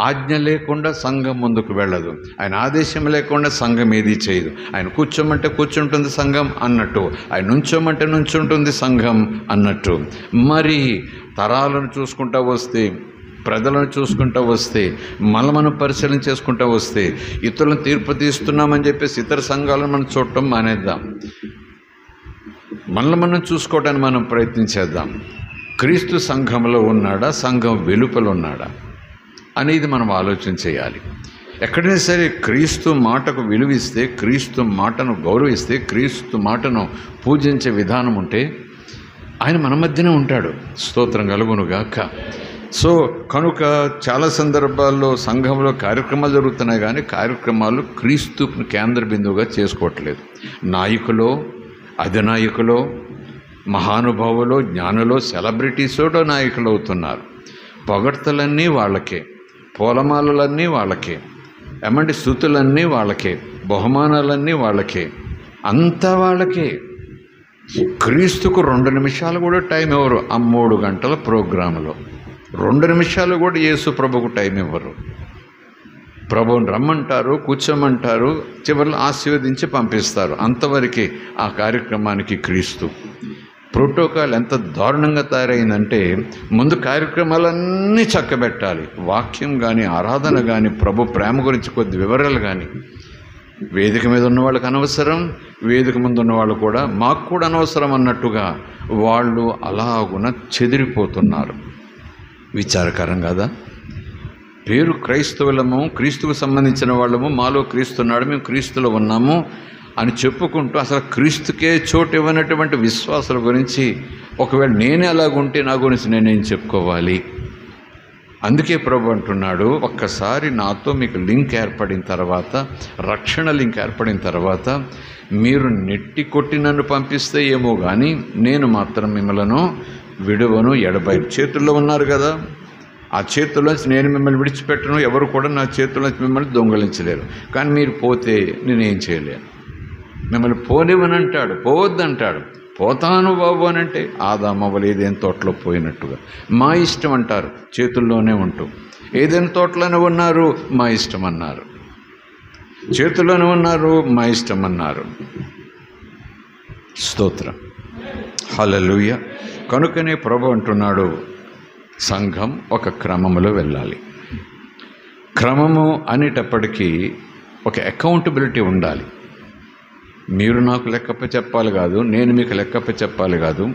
A: ఆజ్ఞ లేకుండా సంఘం ముందుకు వెళ్ళదు, ఆయన ఆదేశం లేకుండా సంఘం ఏది చేయదు. ఆయన కూర్చోమంటే కూర్చుంటుంది సంఘం అన్నట్టు, ఆయన నుంచోమంటే నుంచుంటుంది సంఘం అన్నట్టు. మరి తరాలను చూసుకుంటూ వస్తే, ప్రజలను చూసుకుంటూ వస్తే, మనం పరిశీలన చేసుకుంటూ వస్తే, ఇతరులను తీర్పు తీస్తున్నామని చెప్పేసి ఇతర సంఘాలను మనం చూడటం మానేద్దాం. మనం చూసుకోవడానికి మనం ప్రయత్నించేద్దాం. క్రీస్తు సంఘంలో ఉన్నాడా, సంఘం వెలుపల ఉన్నాడా అనేది మనం ఆలోచన చేయాలి. ఎక్కడైనా సరే క్రీస్తు మాటకు విలువిస్తే, క్రీస్తు మాటను గౌరవిస్తే, క్రీస్తు మాటను పూజించే విధానం ఉంటే ఆయన మన మధ్యనే ఉంటాడు. స్తోత్రం కలుగునుగాక. సో కనుక చాలా సందర్భాల్లో సంఘంలో కార్యక్రమాలు జరుగుతున్నాయి, కానీ కార్యక్రమాలు క్రీస్తుని కేంద్ర బిందువుగా చేసుకోవట్లేదు. నాయకులో, అధినాయకులో, మహానుభావులో, జ్ఞానులో, సెలబ్రిటీసోడో నాయకులు అవుతున్నారు. పొగడ్తలన్నీ వాళ్ళకే, పూలమాలలన్నీ వాళ్ళకే, స్తుతులన్నీ వాళ్ళకే, బహుమానాలన్నీ వాళ్ళకే, అంతా వాళ్ళకే. క్రీస్తుకు 2 నిమిషాలు కూడా టైం ఇవ్వరు. ఆ 3 గంటల ప్రోగ్రాంలో 2 నిమిషాలు కూడా యేసు ప్రభుకు టైం ఇవ్వరు. ప్రభువుని రమ్మంటారు, కూర్చోమంటారు, చివరిలో ఆశీర్వదించి పంపిస్తారు. అంతవరకే ఆ కార్యక్రమానికి క్రీస్తు. ప్రోటోకాల్ ఎంత దారుణంగా తయారైందంటే, ముందు కార్యక్రమాలన్నీ చక్కబెట్టాలి. వాక్యం కానీ, ఆరాధన కానీ, ప్రభు ప్రేమ గురించి కొద్ది వివరాలు కానీ. వేదిక మీద ఉన్న వాళ్ళకి అనవసరం, వేదిక ముందు ఉన్నవాళ్ళు కూడా మాకు కూడా అనవసరం అన్నట్టుగా వాళ్ళు అలాగున చెదిరిపోతున్నారు. విచారకరం కదా. పేరు క్రైస్తవులము, క్రీస్తుకు సంబంధించిన వాళ్ళము, మాలో క్రీస్తున్నాడు, మేము క్రీస్తులో ఉన్నాము అని చెప్పుకుంటూ అసలు క్రీస్తుకే చోటు ఇవ్వనటువంటి విశ్వాసుల గురించి ఒకవేళ నేనే అలాగుంటే నా గురించి నేనేం చెప్పుకోవాలి? అందుకే ప్రభు అంటున్నాడు, ఒక్కసారి నాతో మీకు లింక్ ఏర్పడిన తర్వాత, రక్షణ లింక్ ఏర్పడిన తర్వాత, మీరు నెట్టి కొట్టి నన్ను పంపిస్తే ఏమో కానీ నేను మాత్రం మిమ్మల్ని విడువను ఎడబాయను. చేతుల్లో ఉన్నారు కదా, ఆ చేతుల్లోంచి నేను మిమ్మల్ని విడిచిపెట్టను, ఎవరు కూడా నా చేతుల్లోంచి మిమ్మల్ని దొంగలించలేరు. కానీ మీరు పోతే నేనేం చేయలేను. మిమ్మల్ని పోనివ్వనంటాడు, పోవద్దంటాడు. పోతాను బాబు అని అంటే ఆదామవ్వలు ఏదైనా తోటలో పోయినట్టుగా మా ఇష్టం అంటారు, చేతుల్లోనే ఉంటూ. ఏదైనా తోటలోనే ఉన్నారు, మా ఇష్టం అన్నారు. చేతుల్లోనే ఉన్నారు, మా ఇష్టం అన్నారు. స్తోత్రం, హల్లెలూయా. కనుకనే ప్రభు అంటున్నాడు, సంఘం ఒక క్రమములో వెళ్ళాలి. క్రమము అనేటప్పటికీ ఒక అకౌంటబిలిటీ ఉండాలి. మీరు నాకు లెక్కప్ప చెప్పాలి కాదు, నేను మీకు లెక్కప్ప చెప్పాలి కాదు,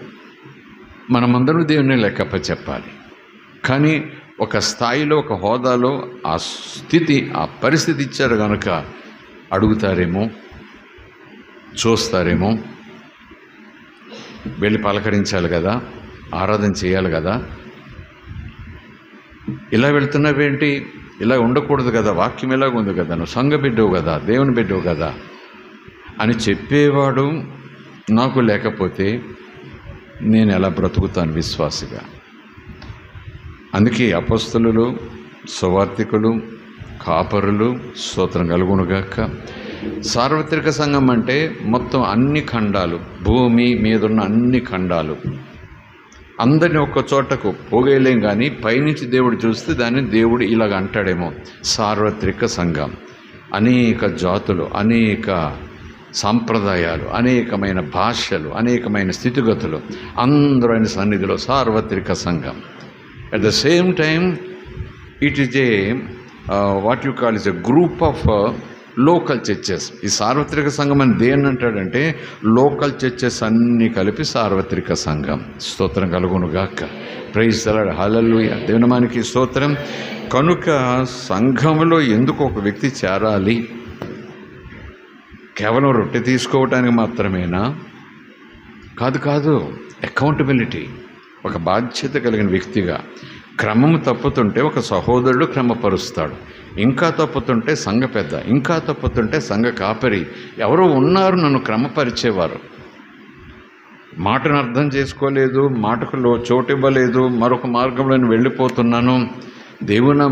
A: మనమందరం దేవుని లెక్కప్ప చెప్పాలి. కానీ ఒక స్థాయిలో, ఒక హోదాలో ఆ స్థితి, ఆ పరిస్థితి ఇచ్చారు కనుక అడుగుతారేమో, చూస్తారేమో, వెళ్ళి పలకరించాలి కదా, ఆరాధన చేయాలి కదా, ఇలా వెళ్తున్నావేంటి, ఇలా ఉండకూడదు కదా, వాక్యం ఎలాగ ఉంది కదా, నువ్వు సంఘ బిడ్డవు కదా, దేవుని బిడ్డవు కదా అని చెప్పేవాడు నాకు లేకపోతే నేను ఎలా బ్రతుకుతాను విశ్వాసిగా? అందుకే అపొస్తలులు, సువార్తికులు, కాపరులు, స్తోత్రం కలుగునుగాక, సార్వత్రిక సంఘం అంటే మొత్తం అన్ని ఖండాలు, భూమి మీదున్న అన్ని ఖండాలు, అందరినీ ఒక్క చోటకు పోగేయలేం. కానీ పైనుంచి దేవుడు చూస్తే దాన్ని దేవుడు ఇలాగ అంటాడేమో, సార్వత్రిక సంఘం, అనేక జాతులు, అనేక సాంప్రదాయాలు, అనేకమైన భాషలు, అనేకమైన స్థితిగతులు, అందరూ ఆయన సన్నిధిలో సార్వత్రిక సంఘం. At the same time it is a what you call is a group of local churches. ఈ సార్వత్రిక సంఘం అని దేన్ని అంటాడంటే లోకల్ చర్చెస్ అన్నీ కలిపి సార్వత్రిక సంఘం. స్తోత్రం కలుగునుగాక, ప్రైజ్ ది లార్డ్, హల్లెలూయా, దేవునామానికి స్తోత్రం. కనుక సంఘంలో ఎందుకు ఒక వ్యక్తి చేరాలి? కేవలం రొట్టె తీసుకోవటానికి మాత్రమేనా? కాదు, అకౌంటబిలిటీ, ఒక బాధ్యత కలిగిన వ్యక్తిగా. క్రమము తప్పుతుంటే ఒక సహోదరుడు క్రమపరుస్తాడు, ఇంకా తప్పుతుంటే సంఘ పెద్ద, ఇంకా తప్పుతుంటే సంఘ కాపరి, ఎవరో ఉన్నారు నన్ను క్రమపరిచేవారు. మాటను అర్థం చేసుకోలేదు, మాటకు చోటు ఇవ్వలేదు, మరొక మార్గంలో నేను వెళ్ళిపోతున్నాను, దేవుని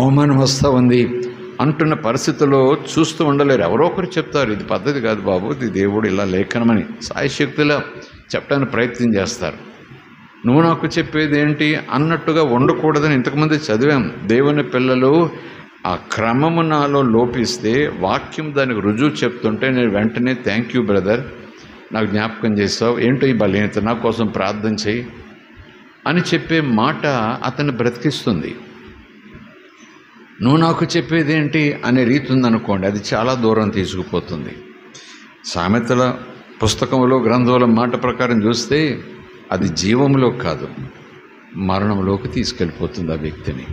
A: అవమానం వస్తూ ఉంది అంటున్న పరిస్థితుల్లో చూస్తూ ఉండలేరు. ఎవరో ఒకరు చెప్తారు, ఇది పద్ధతి కాదు బాబు, ఇది దేవుడు ఇలా లేఖనమని సాయశక్తిలో చెప్పడానికి ప్రయత్నం చేస్తారు. నువ్వు నాకు చెప్పేది ఏంటి అన్నట్టుగా ఉండకూడదని ఇంతకుముందు చదివాం. దేవుని పిల్లలు ఆ క్రమము నాలో లోపిస్తే వాక్యం దానికి రుజువు చెప్తుంటే నేను వెంటనే థ్యాంక్ యూ బ్రదర్, నాకు జ్ఞాపకం చేస్తావు, ఏంటో ఈ బలహీనత, నా కోసం ప్రార్థన చేయి అని చెప్పే మాట అతన్ని బ్రతికిస్తుంది. నువ్వు నాకు చెప్పేది ఏంటి అనే రీతి ఉందనుకోండి, అది చాలా దూరం తీసుకుపోతుంది. సామెతల పుస్తకంలో, గ్రంథంలో మాట ప్రకారం చూస్తే అది జీవంలో కాదు, మరణంలోకి తీసుకెళ్ళిపోతుంది ఆ వ్యక్తిని.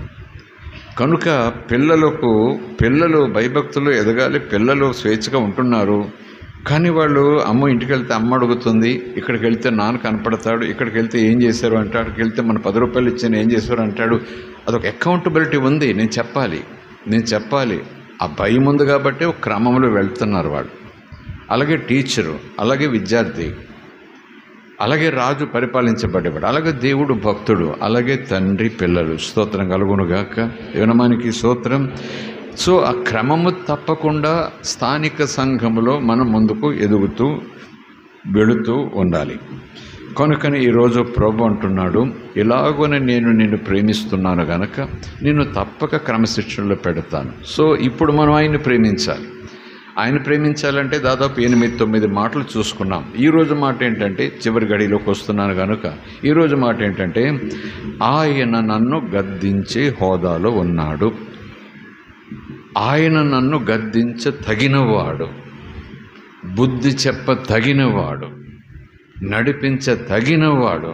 A: కనుక పిల్లలు భయభక్తులు ఎదగాలి, పిల్లలు స్వేచ్ఛగా ఉంటున్నారు. కానీ వాళ్ళు అమ్మ ఇంటికి వెళ్తే అమ్మ అడుగుతుంది, ఇక్కడికి వెళ్తే నాన్న కనపడతాడు, ఇక్కడికి వెళ్తే ఏం చేశారు అంటాడు, అక్కడికి వెళ్తే మన 10 రూపాయలు ఇచ్చాను ఏం చేశారు అంటాడు. అదొక అకౌంటబిలిటీ ఉంది, నేను చెప్పాలి. ఆ భయం ఉంది కాబట్టి ఒక క్రమంలో వెళ్తున్నారు వాళ్ళు. అలాగే టీచరు, అలాగే విద్యార్థి, అలాగే రాజు పరిపాలించబడేవాడు, అలాగే దేవుడు భక్తుడు, అలాగే తండ్రి పిల్లలు. స్తోత్రం కలుగునుగాక, దేవునామానికి స్తోత్రం. సో ఆ క్రమము తప్పకుండా స్థానిక సంఘములో మనం ముందుకు ఎదుగుతూ వెళుతూ ఉండాలి. కనుకని ఈరోజు ప్రభు అంటున్నాడు, ఇలాగనే నేను నిన్ను ప్రేమిస్తున్నాను గనక నిన్ను తప్పక క్రమశిక్షణలో పెడతాను. సో ఇప్పుడు మనం ఆయన్ని ప్రేమించాలి. ఆయన ప్రేమించాలంటే దాదాపు 8-9 మాటలు చూసుకున్నాం. ఈరోజు మాట ఏంటంటే, చివరి గడిలోకి వస్తున్నాను కనుక ఈరోజు మాట ఏంటంటే, ఆయన నన్ను గద్దించే హోదాలో ఉన్నాడు, ఆయన నన్ను గద్దించ తగినవాడు, బుద్ధి చెప్ప తగినవాడు, నడిపించ తగినవాడు.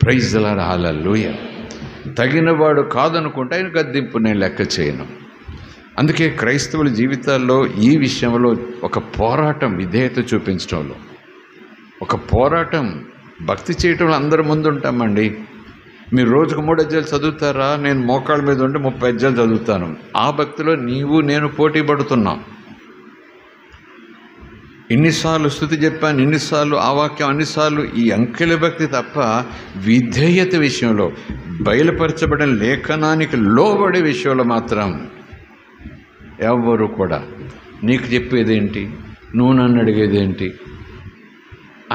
A: ప్రైజ్ ది లార్డ్, హల్లెలూయా. తగినవాడు కాదనుకుంటే ఆయన గద్దింపు నేను లెక్క చేయను. అందుకే క్రైస్తవుల జీవితాల్లో ఈ విషయంలో ఒక పోరాటం, విధేయత చూపించడంలో ఒక పోరాటం. భక్తి చేయటంలో అందరి ముందు ఉంటామండి. మీరు రోజుకు 3 అధ్యాయాలు చదువుతారా? నేను మోకాళ్ళ మీద ఉండి 30 అధ్యాయాలు చదువుతాను. ఆ భక్తిలో నీవు నేను పోటీ పడుతున్నాం. ఇన్నిసార్లు స్తుతి చెప్పాను, ఇన్నిసార్లు ఆ వాక్యం, అన్నిసార్లు ఈ అంకెల భక్తి తప్ప విధేయత విషయంలో, బయలుపరచబడిన లేఖనానికి లోబడే విషయంలో మాత్రం ఎవరు కూడా నీకు చెప్పేదేంటి, నువ్వు నన్ను అడిగేదేంటి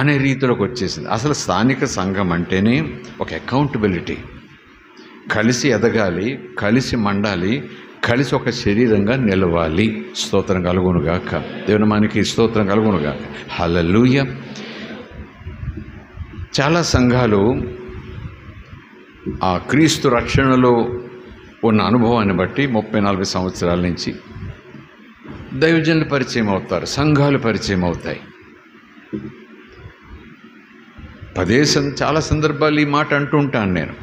A: అనే రీతిలోకి వచ్చేసింది. అసలు స్థానిక సంఘం అంటేనే ఒక అకౌంటబిలిటీ. కలిసి ఎదగాలి, కలిసి మండాలి, కలిసి ఒక శరీరంగా నిలవాలి. స్తోత్రం కలుగునుగాక, దేవునామానికి స్తోత్రం కలుగునుగాక, హల్లెలూయా. చాలా సంఘాలు ఆ క్రీస్తు రక్షణలో ఉన్న అనుభవాన్ని బట్టి 30-40 సంవత్సరాల నుంచి దైవజనులు పరిచయం అవుతారు, సంఘాలు పరిచయం అవుతాయి. చాలా సందర్భాలు ఈ మాట అంటూ ఉంటాను నేను.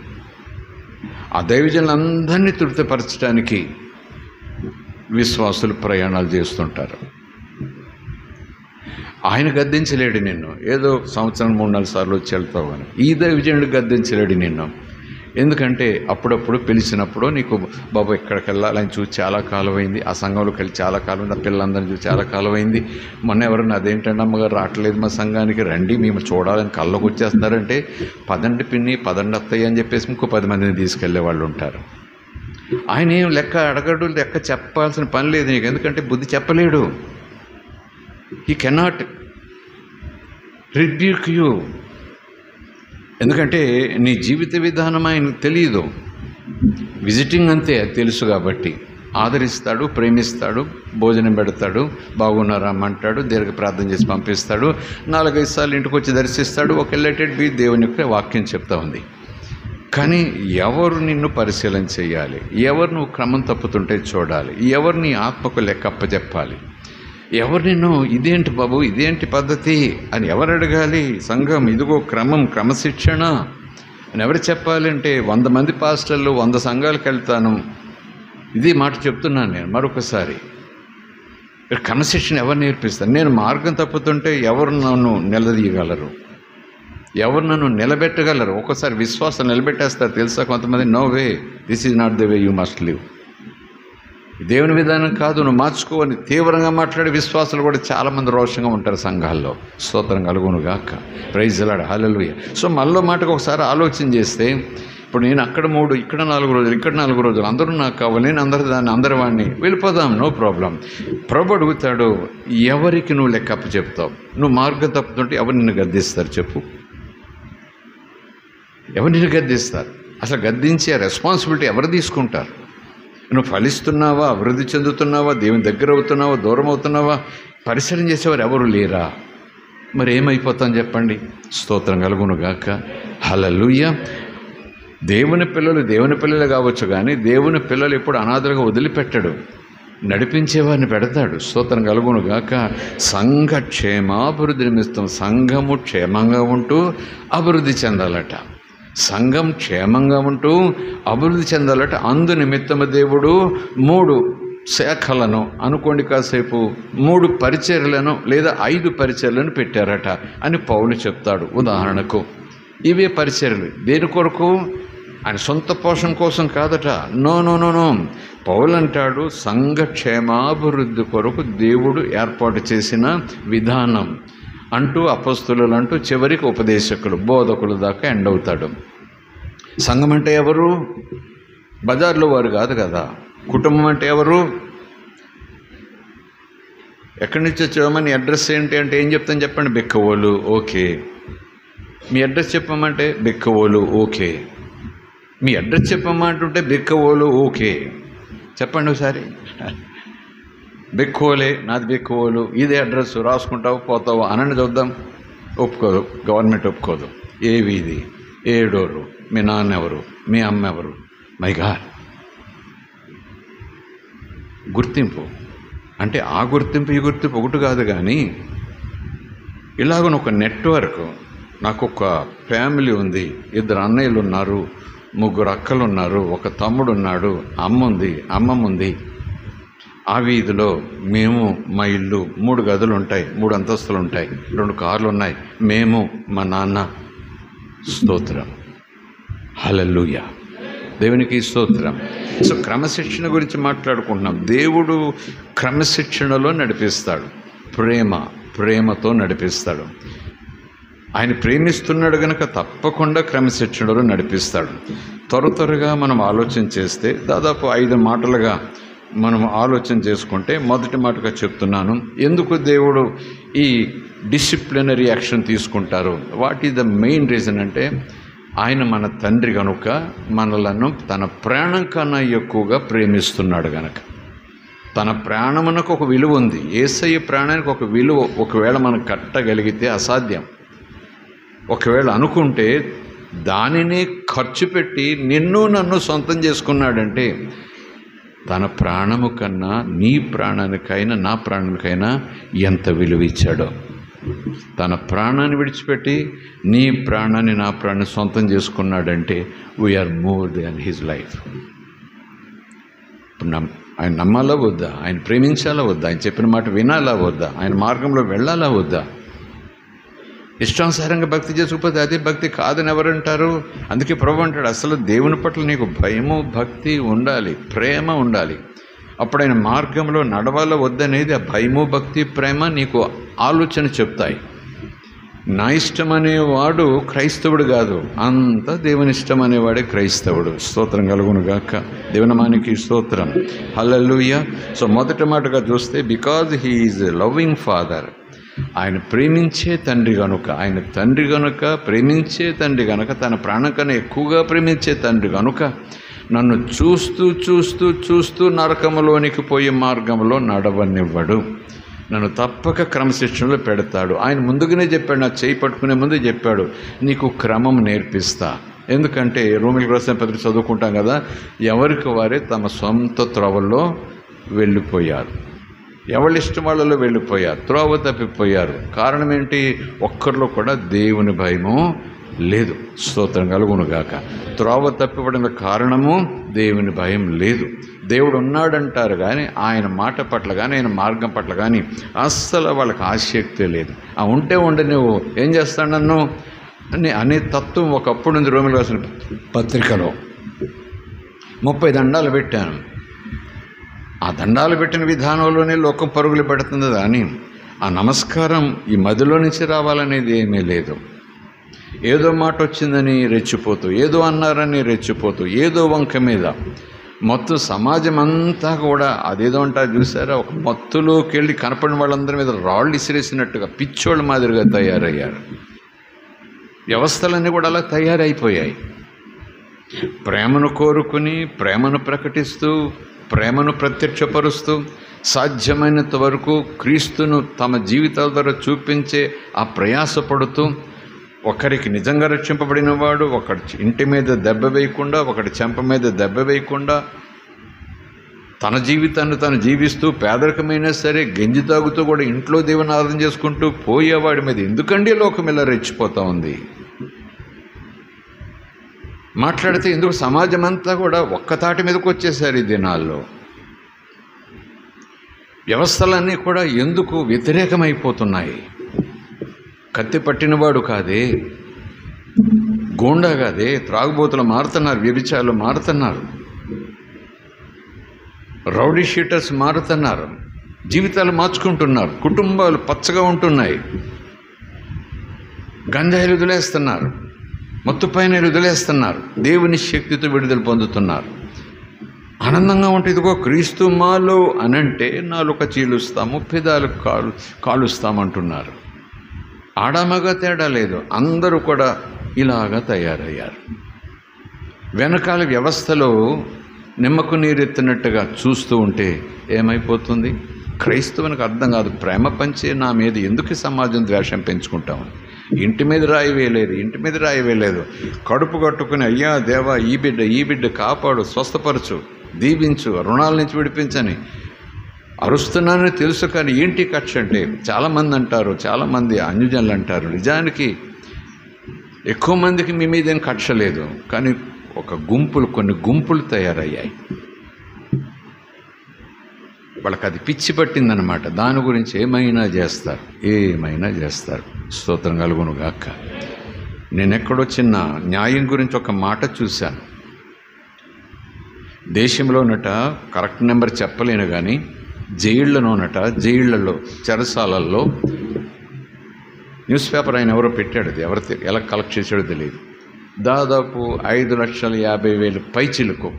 A: ఆ దైవజనులందరినీ తృప్తిపరచడానికి విశ్వాసులు ప్రయాణాలు చేస్తుంటారు. ఆయన గద్దించలేడు నిన్ను, ఏదో సంవత్సరం 3-4 సార్లు వచ్చి వెళ్తావు అని. ఈ దైవజనుడు గద్దించలేడు నిన్ను. ఎందుకంటే అప్పుడప్పుడు పిలిచినప్పుడు నీకు బాబు ఎక్కడికి వెళ్ళాలని చూసి చాలా కాలం అయింది, ఆ సంఘంలోకి వెళ్ళి చాలా కాలం అయింది, ఆ పిల్లలందరినీ చూసి చాలా కాలం అయింది. మొన్న ఎవరన్నా అదేంటంటే అమ్మగారు రావట్లేదు మా సంఘానికి, రండి మేము చూడాలని కళ్ళకు వచ్చేస్తున్నారంటే పదండి పిన్ని పదండి అత్తయ్య అని చెప్పేసి ఇంకో 10 మందిని తీసుకెళ్లే వాళ్ళు ఉంటారు. ఆయన ఏం లెక్క అడగడు, లెక్క చెప్పాల్సిన పని లేదు నీకు, ఎందుకంటే బుద్ధి చెప్పలేడు. హీ కెనాట్ రిబ్యూక్ యూ, ఎందుకంటే నీ జీవిత విధానం ఆయన తెలియదు. విజిటింగ్ అంతే తెలుసు కాబట్టి ఆదరిస్తాడు, ప్రేమిస్తాడు, భోజనం పెడతాడు, బాగున్నారా అమ్మంటాడు, దీర్ఘ ప్రార్థన చేసి పంపిస్తాడు, 4-5 సార్లు ఇంటికి వచ్చి దర్శిస్తాడు. ఒక ఎలైటెడ్ బి దేవుని యొక్క వాక్యం చెప్తా ఉంది. కానీ ఎవరు నిన్ను పరిశీలన చేయాలి, ఎవరు నువ్వు క్రమం తప్పుతుంటే చూడాలి, ఎవరు నీ ఆత్మకు లెక్క అప్పచెప్పాలి, ఎవరు నిన్ను ఇదేంటి బాబు ఇదేంటి పద్ధతి అని ఎవరు అడగాలి? సంఘం ఇదిగో క్రమం, క్రమశిక్షణ అని ఎవరు చెప్పాలంటే 100 మంది పాస్టర్లు 100 సంఘాలకు వెళ్తాను, ఇది మాట చెప్తున్నాను నేను మరొకసారి. క్రమశిక్షణ ఎవరు నేర్పిస్తారు? నేను మార్గం తప్పుతుంటే ఎవరు నన్ను నిలదీయగలరు, ఎవరు నన్ను నిలబెట్టగలరు? ఒక్కసారి విశ్వాసం నిలబెట్టేస్తారు తెలుసా కొంతమంది. No way, this is not the way you must live, దేవుని విధానం కాదు, నువ్వు మార్చుకోవని తీవ్రంగా మాట్లాడే విశ్వాసాలు కూడా చాలామంది రోషంగా ఉంటారు సంఘాల్లో. స్తోత్రం కలుగును గాక, ప్రైజ్ లార్డ్, హల్లెలూయా. సో మళ్ళీ మాటకు ఒకసారి ఆలోచన చేస్తే, ఇప్పుడు నేను అక్కడ 3, ఇక్కడ 4 రోజులు, ఇక్కడ 4 రోజులు, అందరూ నాకు కావాలి, నేను అందరి వాడిని, వెళ్ళిపోదాం, నో ప్రాబ్లం. ప్రభు అడుగుతాడు, ఎవరికి నువ్వు లెక్క అప్పు చెప్తావు? నువ్వు మార్గం తప్పుతుంటే ఎవరు నిన్ను గద్దిస్తారు చెప్పు? ఎవరు నిన్ను గద్దిస్తారు? అసలు గద్దించే రెస్పాన్సిబిలిటీ ఎవరు తీసుకుంటారు? నువ్వు ఫలిస్తున్నావా, అభివృద్ధి చెందుతున్నావా, దేవుని దగ్గర అవుతున్నావా, దూరం అవుతున్నావా, పరిశీలన చేసేవారు ఎవరు లేరా? మరి ఏమైపోతాం చెప్పండి? స్తోత్రం కలుగును గాక, హల్లెలూయా. దేవుని పిల్లలు కావచ్చు, కానీ దేవుని పిల్లలు ఎప్పుడు అనాథలుగా వదిలిపెట్టడు, నడిపించేవారిని పెడతాడు. స్తోత్రం కలుగును గాక. సంఘ క్షేమాభివృద్ధి నిమిత్తం సంఘము క్షేమంగా ఉంటూ అభివృద్ధి చెందాలట. సంఘం క్షేమంగా ఉంటూ అభివృద్ధి చెందాలట. అందు నిమిత్తము దేవుడు 3 శాఖలను అనుకోండి, కాసేపు 3 పరిచర్యలను లేదా 5 పరిచర్యలను పెట్టారట అని పౌలు చెప్తాడు. ఉదాహరణకు ఇవే పరిచర్యలు దేని కొరకు? ఆయన సొంత పోషణ కోసం కాదట. నో నో నో నో పౌలు అంటాడు, సంఘ క్షేమాభివృద్ధి కొరకు దేవుడు ఏర్పాటు చేసిన విధానం అంటూ అపొస్తలులు అంటూ చివరికి ఉపదేశకులు, బోధకులు దాకా ఎండ్ అవుతాడు. సంఘం అంటే ఎవరు? బజార్లో వారు కాదు కదా. కుటుంబం అంటే ఎవరు? ఎక్కడి నుంచి వచ్చామని అడ్రస్ ఏంటి అంటే ఏం చెప్తాను చెప్పండి? బెక్కవోలు. ఓకే. మీ అడ్రస్ చెప్పమంటే బెక్కవోలు. ఓకే. మీ అడ్రస్ చెప్పమంటుంటే బెక్కవోలు. ఓకే. చెప్పండి ఒకసారి. బెక్కోలే, నాది బెక్కోలు, ఇదే అడ్రస్, రాసుకుంటావు పోతావు అనండి చూద్దాం. ఒప్పుకోదు, గవర్నమెంట్ ఒప్పుకోదు. ఏ వీధి, ఏ డోరు, మీ నాన్న ఎవరు, మీ అమ్మ ఎవరు? My God. గుర్తింపు అంటే ఆ గుర్తింపు ఈ గుర్తింపు ఒకటి కాదు, కానీ ఇలాగ ఒక నెట్వర్క్. నాకు ఒక ఫ్యామిలీ ఉంది, 2 అన్నయ్యలు ఉన్నారు, 3 అక్కలు ఉన్నారు, ఒక తమ్ముడు ఉన్నాడు, అమ్మమ్మ ఉంది. ఆ వీధిలో మేము, మా ఇల్లు 3 గదులు ఉంటాయి, 3 అంతస్తులు ఉంటాయి, 2 కార్లు ఉన్నాయి, మేము, మా నాన్న. స్తోత్రం, హల్లెలూయా, దేవునికి స్తోత్రం. సో క్రమశిక్షణ గురించి మాట్లాడుకుంటున్నాం. దేవుడు క్రమశిక్షణలో నడిపిస్తాడు, ప్రేమతో నడిపిస్తాడు. ఆయన ప్రేమిస్తున్నాడు కనుక తప్పకుండా క్రమశిక్షణలో నడిపిస్తాడు. త్వరగా మనం ఆలోచన చేస్తే దాదాపు 5 మాటలుగా మనం ఆలోచన చేసుకుంటే, మొదటి మాటగా చెప్తున్నాను, ఎందుకు దేవుడు ఈ డిసిప్లినరీ యాక్షన్ తీసుకుంటారు? What is the main reason అంటే, ఆయన మన తండ్రి కనుక మనలను తన ప్రాణం కన్నా ఎక్కువగా ప్రేమిస్తున్నాడు కనుక. తన ప్రాణమునకు ఒక విలువ ఉంది. యేసయ్య ప్రాణానికి ఒక విలువ ఒకవేళ మనం కట్టగలిగితే అసాధ్యం. ఒకవేళ అనుకుంటే దానిని ఖర్చు పెట్టి నిన్ను నన్ను సొంతం చేసుకున్నాడంటే, తన ప్రాణము కన్నా నీ ప్రాణానికైనా నా ప్రాణానికైనా ఎంత విలువ ఇచ్చాడో. తన ప్రాణాన్ని విడిచిపెట్టి నీ ప్రాణాన్ని నా ప్రాణాన్ని సొంతం చేసుకున్నాడంటే we are more than his life. ఇప్పుడు ఆయన నమ్మాలా వద్దా? ఆయన ప్రేమించాలా వద్దా? ఆయన చెప్పిన మాట వినాలా వద్దా? ఆయన మార్గంలో వెళ్ళాలా వద్దా? ఇష్టానుసారంగా భక్తి చేసుకుపోతే అది భక్తి కాదని ఎవరంటారు? అందుకే ప్రభు అంటాడు, అసలు దేవుని పట్ల నీకు భయము భక్తి ఉండాలి, ప్రేమ ఉండాలి. అప్పుడు ఆయన మార్గంలో నడవాలో వద్దనేది ఆ భయము భక్తి ప్రేమ నీకు ఆలోచన చెప్తాయి. నా ఇష్టం అనేవాడు క్రైస్తవుడు కాదు, అంతా దేవుని ఇష్టం అనేవాడే క్రైస్తవుడు. స్తోత్రం కలుగును గాక. దేవునామానికి స్తోత్రం. హల్లెలూయా. సో మొదటి మాటగా చూస్తే because he is a loving father, ఆయన ప్రేమించే తండ్రి కనుక, ఆయన తండ్రి కనుక, ప్రేమించే తండ్రి కనుక, తన ప్రాణం కన్నా ఎక్కువగా ప్రేమించే తండ్రి కనుక నన్ను చూస్తూ చూస్తూ చూస్తూ నరకములోనికి పోయే మార్గంలో నడవనివ్వడు. నన్ను తప్పక క్రమశిక్షణలో పెడతాడు. ఆయన ముందుగానే చెప్పాడు, నా చేయి పట్టుకునే ముందే చెప్పాడు, నీకు క్రమం నేర్పిస్తా. ఎందుకంటే రోమిలకు రాసిన పత్రిక చదువుకుంటాం కదా, ఎవరికి వారే తమ సొంత త్రోవల్లో వెళ్ళిపోయారు, ఎవరి ఇష్టం వాళ్ళలో వెళ్ళిపోయారు, త్రోవ తప్పిపోయారు. కారణం ఏంటి? ఒక్కరిలో కూడా దేవుని భయము లేదు. స్తోత్రం కలుగును గాక. త్రోవ తప్పిపడిన కారణము దేవుని భయం లేదు. దేవుడు ఉన్నాడంటారు కానీ ఆయన మాట పట్ల కానీ ఆయన మార్గం పట్ల కానీ అస్సలు వాళ్ళకి ఆసక్తి లేదు. ఆ ఉంటే నువ్వు ఏం చేస్తాడు నన్ను అనే తత్వం ఒకప్పుడు ఉంది. రోమిలకు రాసిన పత్రికలో 30 దండాలు పెట్టాను. ఆ దండాలు పెట్టిన విధానంలోనే లోకం పరుగులు పెడుతుంది కానీ ఆ నమస్కారం ఈ మదిలో నుంచి రావాలనేది ఏమీ లేదు. ఏదో మాట వచ్చిందని రెచ్చిపోతూ, ఏదో అన్నారని రెచ్చిపోతూ, ఏదో వంక మీద మొత్తం సమాజం అంతా కూడా అదేదో అంటారు చూసారా, ఒక మత్తులోకి వెళ్ళి కనపడిన వాళ్ళందరి మీద రాళ్ళు ఇసిరేసినట్టుగా పిచ్చోళ్ళ మాదిరిగా తయారయ్యారు. వ్యవస్థలన్నీ కూడా అలా తయారైపోయాయి. ప్రేమను కోరుకుని, ప్రేమను ప్రకటిస్తూ, ప్రేమను ప్రత్యక్షపరుస్తూ, సాధ్యమైనంత వరకు క్రీస్తును తమ జీవితాల ద్వారా చూపించే ఆ ప్రయాసపడుతూ, ఒకరికి నిజంగా రక్షింపబడిన వాడు ఒకటి ఇంటి మీద దెబ్బ వేయకుండా, ఒకటి చెంప మీద దెబ్బ వేయకుండా, తన జీవితాన్ని తను జీవిస్తూ, పేదరికమైనా సరే గంజి తాగుతూ కూడా ఇంట్లో దేవుని ఆరాధన చేసుకుంటూ పోయేవాడి మీద ఎందుకండి లోకం ఇలా రెచ్చిపోతూ ఉంది? మాట్లాడితే ఎందుకు సమాజం అంతా కూడా ఒక్క తాటి మీదకి వచ్చేసారు ఈ దినాల్లో. వ్యవస్థలన్నీ కూడా ఎందుకు వ్యతిరేకమైపోతున్నాయి? కత్తి పట్టినవాడు కాదే, గోండా కాదే, త్రాగుబోతులు మారుతున్నారు, వ్యభిచారులు మారుతున్నారు, రౌడీ షీటర్స్ మారుతున్నారు, జీవితాలు మార్చుకుంటున్నారు, కుటుంబాలు పచ్చగా ఉంటున్నాయి, గంజాయిలు వదిలేస్తున్నారు, మత్తు పైన వదిలేస్తున్నారు, దేవుని శక్తితో విడుదల పొందుతున్నారు. ఆనందంగా ఉంటే ఇదిగో క్రీస్తు మాలో అనంటే నాలుక చీలుస్తాము, పెదాలు కాలుస్తామంటున్నారు. ఆడామగా తేడా లేదు, అందరూ కూడా ఇలాగా తయారయ్యారు. వెనకాల వ్యవస్థలో నిమ్మకు నీరెత్తినట్టుగా చూస్తూ ఉంటే ఏమైపోతుంది? క్రైస్తవునికి అర్థం కాదు. ప్రేమ పంచే నా మీద ఎందుకు సమాజం ద్వేషం పెంచుకుంటామని. ఇంటి మీద రాయి వేయలేదు, ఇంటి మీద రాయి వేయలేదు. కడుపు కట్టుకుని అయ్యా దేవా ఈ బిడ్డ కాపాడు, స్వస్థపరచు, దీవించు, రుణాల నుంచి విడిపించని అరుస్తున్నానని తెలుసు. కానీ ఏంటి కక్ష అంటే చాలామంది అంటారు, చాలామంది అన్యజనులు అంటారు, నిజానికి ఎక్కువ మందికి మీ మీద ఏం కక్ష లేదు, కానీ కొన్ని గుంపులు తయారయ్యాయి. వాళ్ళకి అది పిచ్చి పట్టిందనమాట. దాని గురించి ఏమైనా చేస్తారు. స్తోత్రం కలుగును గాక. నేను ఎక్కడో చిన్న న్యాయం గురించి ఒక మాట చూశాను. దేశంలోనట కరెక్ట్ నెంబర్ చెప్పలేను కానీ జైళ్లలో చెరసాలల్లో న్యూస్ పేపర్ ఆయన ఎవరో పెట్టాడు, అది ఎలా కలెక్ట్ చేశాడో తెలియదు. దాదాపు 5,50,000 పైచిలకు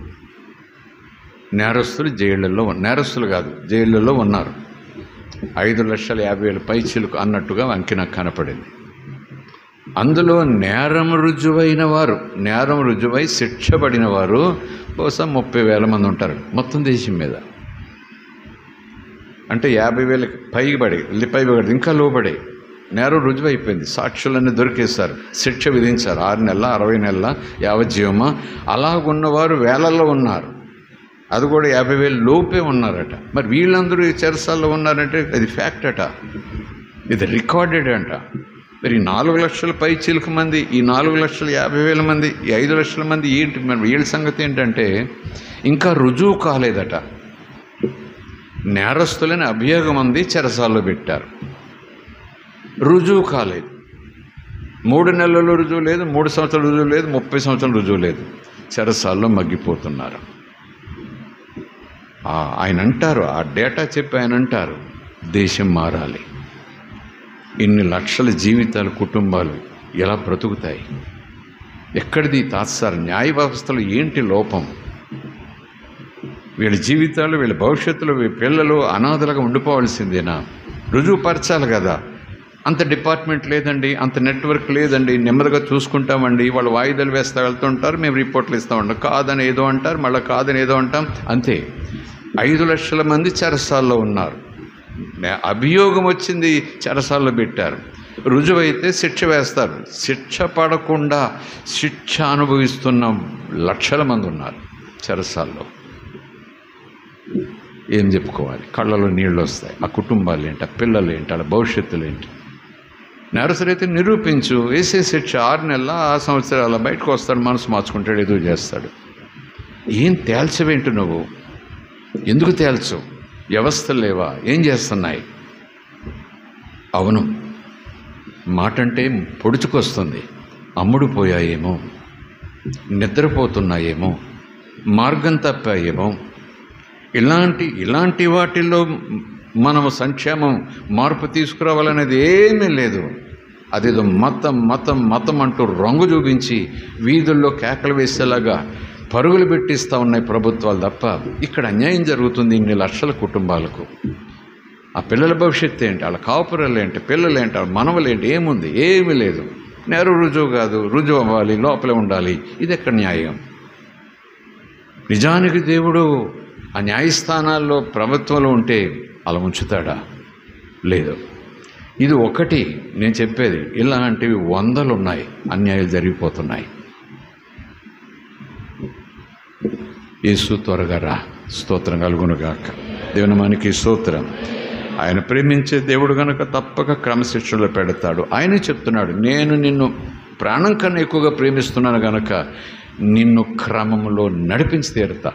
A: నేరస్తులు జైళ్లలో ఉన్నారు. 5,50,000 పైచిలకు అన్నట్టుగా అంకి నాకు కనపడింది. అందులో నేరం రుజువై శిక్షపడిన వారు బహుశా 30,000 మంది ఉంటారు మొత్తం దేశం మీద. అంటే 50,000 పైబడి ఇంకా లోబడి నేరం రుజువైపోయింది. సాక్షులన్నీ దొరికేశారు, శిక్ష విధించారు. 6 నెలల, 60 నెలల, యావజ్జీవమా అలాగున్నవారు వేలల్లో ఉన్నారు. అది కూడా 50,000 లోపే ఉన్నారట. మరి వీళ్ళందరూ ఈ చెరసాల్లో ఉన్నారంటే అది ఫ్యాక్ట్ అట, ఇది రికార్డెడ్ అంట. మరి 4 లక్షల పైచీలకు మంది, ఈ 4,50,000 మంది, ఈ 5 లక్షల మంది ఏంటి? మరి వీళ్ళ సంగతి ఏంటంటే ఇంకా రుజువు కాలేదట. నేరస్తులని అభియోగం అంది చెరసాల్లో పెట్టారు, రుజువు కాలేదు. 3 నెలల్లో రుజువు లేదు, 3 సంవత్సరాలు రుజువు లేదు, 30 సంవత్సరాలు రుజువు లేదు. చెరసాల్లో మగ్గిపోతున్నారు. ఆయన అంటారు, ఆ డేటా చెప్పి ఆయన అంటారు, దేశం మారాలి. ఇన్ని లక్షల జీవితాలు, కుటుంబాలు ఎలా బ్రతుకుతాయి? ఎక్కడిది తాత్సారం? న్యాయ వ్యవస్థలో ఏంటి లోపం? వీళ్ళ జీవితాలు, వీళ్ళ భవిష్యత్తులో వీళ్ళ పిల్లలు అనాథలుగా ఉండిపోవాల్సిందేనా? రుజువుపరచాలి కదా. అంత డిపార్ట్మెంట్ లేదండి, అంత నెట్వర్క్ లేదండి, నెమ్మదిగా చూసుకుంటామండి, వాళ్ళు వాయిదాలు వేస్తూ వెళ్తుంటారు, మేము రిపోర్ట్లు ఇస్తూ ఉంటాం, కాదని ఏదో అంటారు, మళ్ళీ కాదని ఏదో అంటాం, అంతే. 5 లక్షల మంది చెరసాల్లో ఉన్నారు. అభియోగం వచ్చింది, చెరసాల్లో పెట్టారు. రుజువైతే శిక్ష వేస్తారు. శిక్ష పడకుండా శిక్ష అనుభవిస్తున్న లక్షల మంది ఉన్నారు చెరసాల్లో. ఏం చెప్పుకోవాలి? కళ్ళలో నీళ్ళు వస్తాయి. ఆ కుటుంబాలు ఏంటి, ఆ పిల్లలు ఏంటి, వాళ్ళ భవిష్యత్తులు ఏంటి? నేరస్తులైతే నిరూపించు, వేసే శిక్ష 6 నెలల 6 సంవత్సరాల బయటకు వస్తాడు, మనసు మార్చుకుంటాడు, ఎదురు చేస్తాడు. ఏం తేల్చవేంటి నువ్వు? ఎందుకు తేల్చు? వ్యవస్థలు లేవా? ఏం చేస్తున్నాయి? అవును, మాట అంటే పొడుచుకొస్తుంది. అమ్ముడు పోయాయేమో, నిద్రపోతున్నాయేమో, మార్గం తప్పాయేమో, ఇలాంటి వాటిల్లో మనము సంక్షేమం, మార్పు తీసుకురావాలనేది ఏమీ లేదు. అదేదో మతం అంటూ రంగు చూపించి వీధుల్లో కేకలు వేసేలాగా పరుగులు పెట్టిస్తూ ఉన్నాయి ప్రభుత్వాలు తప్ప ఇక్కడ అన్యాయం జరుగుతుంది ఇన్ని లక్షల కుటుంబాలకు. ఆ పిల్లల భవిష్యత్తు ఏంటి, వాళ్ళ కాపురాలు ఏంటి, పిల్లలు ఏంటి, వాళ్ళ మనవలేంటి? ఏముంది? ఏమీ లేదు. నేరం రుజువు కాదు, రుజువు అవ్వాలి, లోపలే ఉండాలి. ఇది ఎక్కడ న్యాయం? నిజానికి దేవుడు ఆ న్యాయస్థానాల్లో ప్రభుత్వంలో ఉంటే అలా ఉంచుతాడా? లేదు. ఇది ఒకటి నేను చెప్పేది. ఇలాంటివి 100 ఉన్నాయి, అన్యాయాలు జరిగిపోతున్నాయి. యేసు త్వరగా రా. స్తోత్రం కలుగునుగాక. దేవునామానికి స్తోత్రం. ఆయన ప్రేమించే దేవుడు కనుక తప్పక క్రమశిక్షణలో పెడతాడు. ఆయనే చెప్తున్నాడు, నేను నిన్ను ప్రాణం కన్నా ఎక్కువగా ప్రేమిస్తున్నాను కనుక నిన్ను క్రమంలో నడిపించి తీరుతా.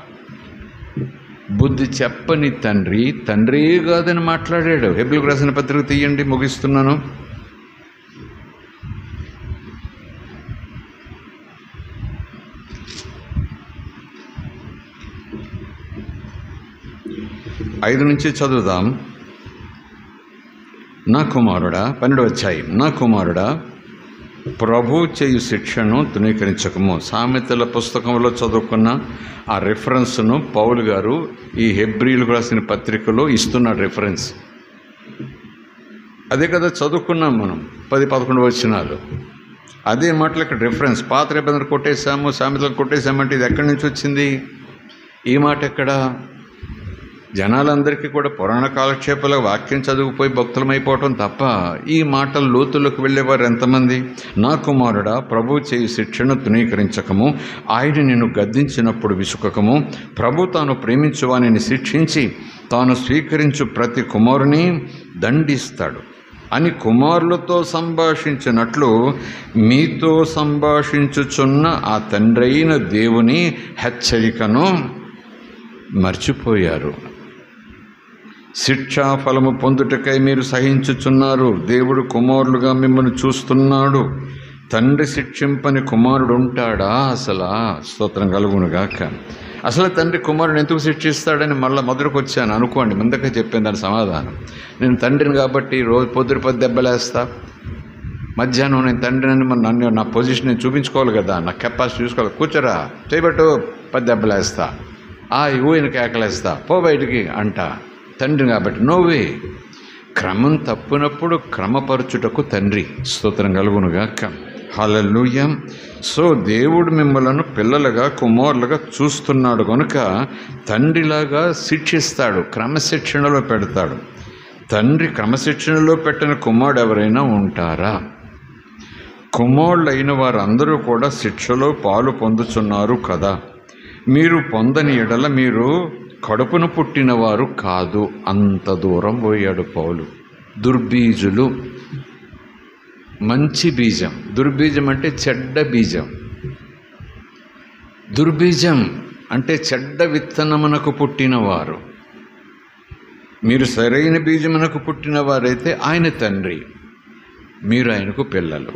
A: బుద్ధి చెప్పని తండ్రి కాదని మాట్లాడాడు. హెబ్రీయులకు రాసిన పత్రిక తీయండి, ముగిస్తున్నాను. ఐదు నుంచి చదువుదాం. నా కుమారుడా, 12వ అధ్యాయం. నా కుమారుడా, ప్రభు చేయు శిక్షను తృణీకరించకము. సామెతల పుస్తకంలో చదువుకున్న ఆ రెఫరెన్స్ను పౌలు గారు ఈ హెబ్రీయులకు రాసిన పత్రికలో ఇస్తున్న రెఫరెన్స్ అదే కదా చదువుకున్నాం మనం. 10-11 వచనాలు అదే మాటలు ఇక్కడ రెఫరెన్స్. పాత నిబంధన కొట్టేశాము, సామెతలు కొట్టేశామంటే ఇది ఎక్కడి నుంచి వచ్చింది? ఈ మాట ఎక్కడ? జనాలందరికీ కూడా పురాణ కాలక్షేపాల వాక్యం చదువుకుపోయి భక్తులమైపోవటం తప్ప ఈ మాటల లోతుల్లోకి వెళ్ళేవారు ఎంతమంది? నా కుమారుడా, ప్రభు చేయు శిక్షను తృణీకరించకము. ఆయన నిన్ను గద్దించినప్పుడు విసుకకము. ప్రభు తాను ప్రేమించు వానిని శిక్షించి తాను స్వీకరించు ప్రతి కుమారుని దండిస్తాడు అని కుమారులతో సంభాషించినట్లు మీతో సంభాషించుచున్న ఆ తండ్రైన దేవుని హెచ్చరికను మర్చిపోయారు. శిక్షా ఫలము పొందుటకై మీరు సహించుచున్నారు. దేవుడు కుమారులుగా మిమ్మల్ని చూస్తున్నాడు. తండ్రి శిక్షింపని కుమారుడు ఉంటాడా? అసలు స్తోత్రం కలుగునుగాక. అసలు తండ్రి కుమారుడు ఎందుకు శిక్షిస్తాడని మళ్ళీ మొదటికి వచ్చాను అనుకోండి. ముందుగా చెప్పాను దాని సమాధానం. నేను తండ్రిని కాబట్టి రోజు పొద్దురు 10 దెబ్బలేస్తా, మధ్యాహ్నం నేను తండ్రిని నన్ను నా పొజిషన్ నేను చూపించుకోవాలి కదా, నా కెపాసిటీ చూసుకోవాలి. కూర్చోరా, చేయబట్టు 10 దెబ్బలేస్తా, ఊయన కేకలేస్తా, పో బయటికి అంట. తండ్రి కాబట్టి నోవే. క్రమం తప్పునప్పుడు క్రమపరచుటకు తండ్రి. స్తోత్రం కలుగునుగాక. హల్లెలూయా. సో దేవుడు మిమ్మలను పిల్లలుగా కుమారులుగా చూస్తున్నాడు కనుక తండ్రిలాగా శిక్షిస్తాడు, క్రమశిక్షణలో పెడతాడు. తండ్రి క్రమశిక్షణలో పెట్టిన కుమారుడు ఎవరైనా ఉంటారా? కుమారులైన వారందరూ కూడా శిక్షలో పాలు పొందుతున్నారు కదా. మీరు పొందని ఎడల మీరు కడుపును పుట్టినవారు కాదు. అంత దూరం పోయాడు పౌలు. దుర్బీజులు, మంచి బీజం. దుర్బీజం అంటే చెడ్డ బీజం. దుర్బీజం అంటే చెడ్డ విత్తనమునకు పుట్టినవారు. మీరు సరైన బీజమునకు పుట్టినవారైతే ఆయన తండ్రి, మీరు ఆయనకు పిల్లలు.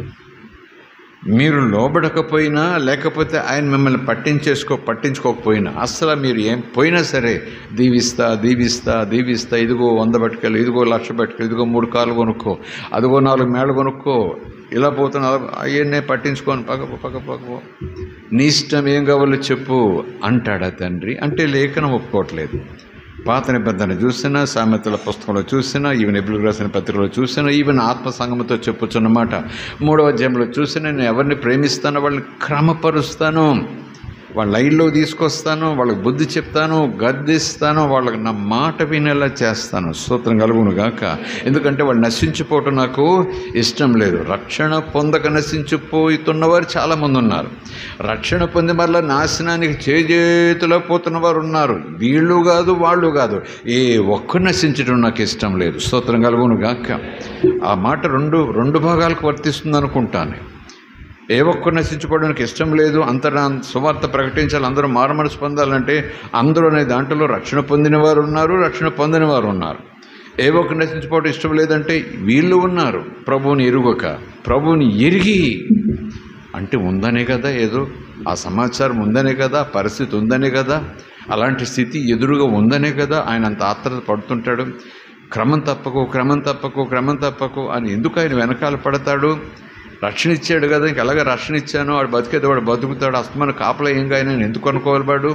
A: మీరు లోబడకపోయినా, లేకపోతే ఆయన మిమ్మల్ని పట్టించుకోకపోయినా, అసలు మీరు ఏం పోయినా సరే దీవిస్తా దీవిస్తా దీవిస్తా, ఇదిగో 100 బట్టికలు, ఇదిగో 1,00,000 బట్టికలు, ఇదిగో 3 కార్లు కొనుక్కో, అదిగో 4 మేళ్ళు కొనుక్కో, ఇలా పోతున్నా అవన్నీ పట్టించుకోను, పక్క నీ ఇష్టం ఏం కావాలో చెప్పు అంటాడా తండ్రి? అంటే లేఖనం ఒప్పుకోవట్లేదు. పాత నిబంధన చూసినా, సామెతల పుస్తకంలో చూసినా, ఈవెన్ ఎబ్రిల్ రాసిన పత్రికలో చూసినా, ఈవెన్ ఆత్మ సంగమతో చెప్పుచున్నమాట 3వ అధ్యాయంలో చూసినా, నేను ఎవరిని ప్రేమిస్తానో వాళ్ళని క్రమపరుస్తాను, వాళ్ళ లైన్లో తీసుకొస్తాను, వాళ్ళకి బుద్ధి చెప్తాను, గద్దిస్తాను, వాళ్ళకి నా మాట వినేలా చేస్తాను. స్తోత్రం కలుగును గాక. ఎందుకంటే వాళ్ళు నశించిపోవటం నాకు ఇష్టం లేదు. రక్షణ పొందక నశించిపోతున్నవారు చాలామంది ఉన్నారు. రక్షణ పొంది మరలా నాశనానికి చేజేతులో పోతున్న వారు ఉన్నారు. వీళ్ళు కాదు, వాళ్ళు కాదు, ఏ ఒక్కరు నశించడం నాకు ఇష్టం లేదు. స్తోత్రం కలుగును గాక. ఆ మాట రెండు భాగాలకు వర్తిస్తుంది అనుకుంటాను. ఏ ఒక్కరు నశించుకోవడానికి ఇష్టం లేదు, అంతటా సువార్త ప్రకటించాలి, అందరూ మారుమనసు పొందాలంటే అందరూ అనే దాంట్లో రక్షణ పొందిన వారు ఉన్నారు, రక్షణ పొందిన వారు ఉన్నారు. ఏ ఒక్కరు నశించుకోవడం ఇష్టం లేదంటే వీళ్ళు ఉన్నారు. ప్రభువుని ఎరుగక, ప్రభువుని ఎరిగి అంటే ఉందనే కదా, ఏదో ఆ సమాచారం ఉందనే కదా, పరిస్థితి ఉందనే కదా, అలాంటి స్థితి ఎదురుగా ఉందనే కదా ఆయన అంత ఆత్రత పడుతుంటాడు. క్రమం తప్పకు అని ఎందుకు ఆయన వెనకాల పడతాడు? రక్షణ ఇచ్చాడు కదా, ఇంక అలాగే రక్షణ ఇచ్చాను, వాడు బతికేది వాడు బతుకుతాడు, అస్తమాన కాపలా ఏం కానీ నేను ఎందుకు అనుకోవాలి? వాడు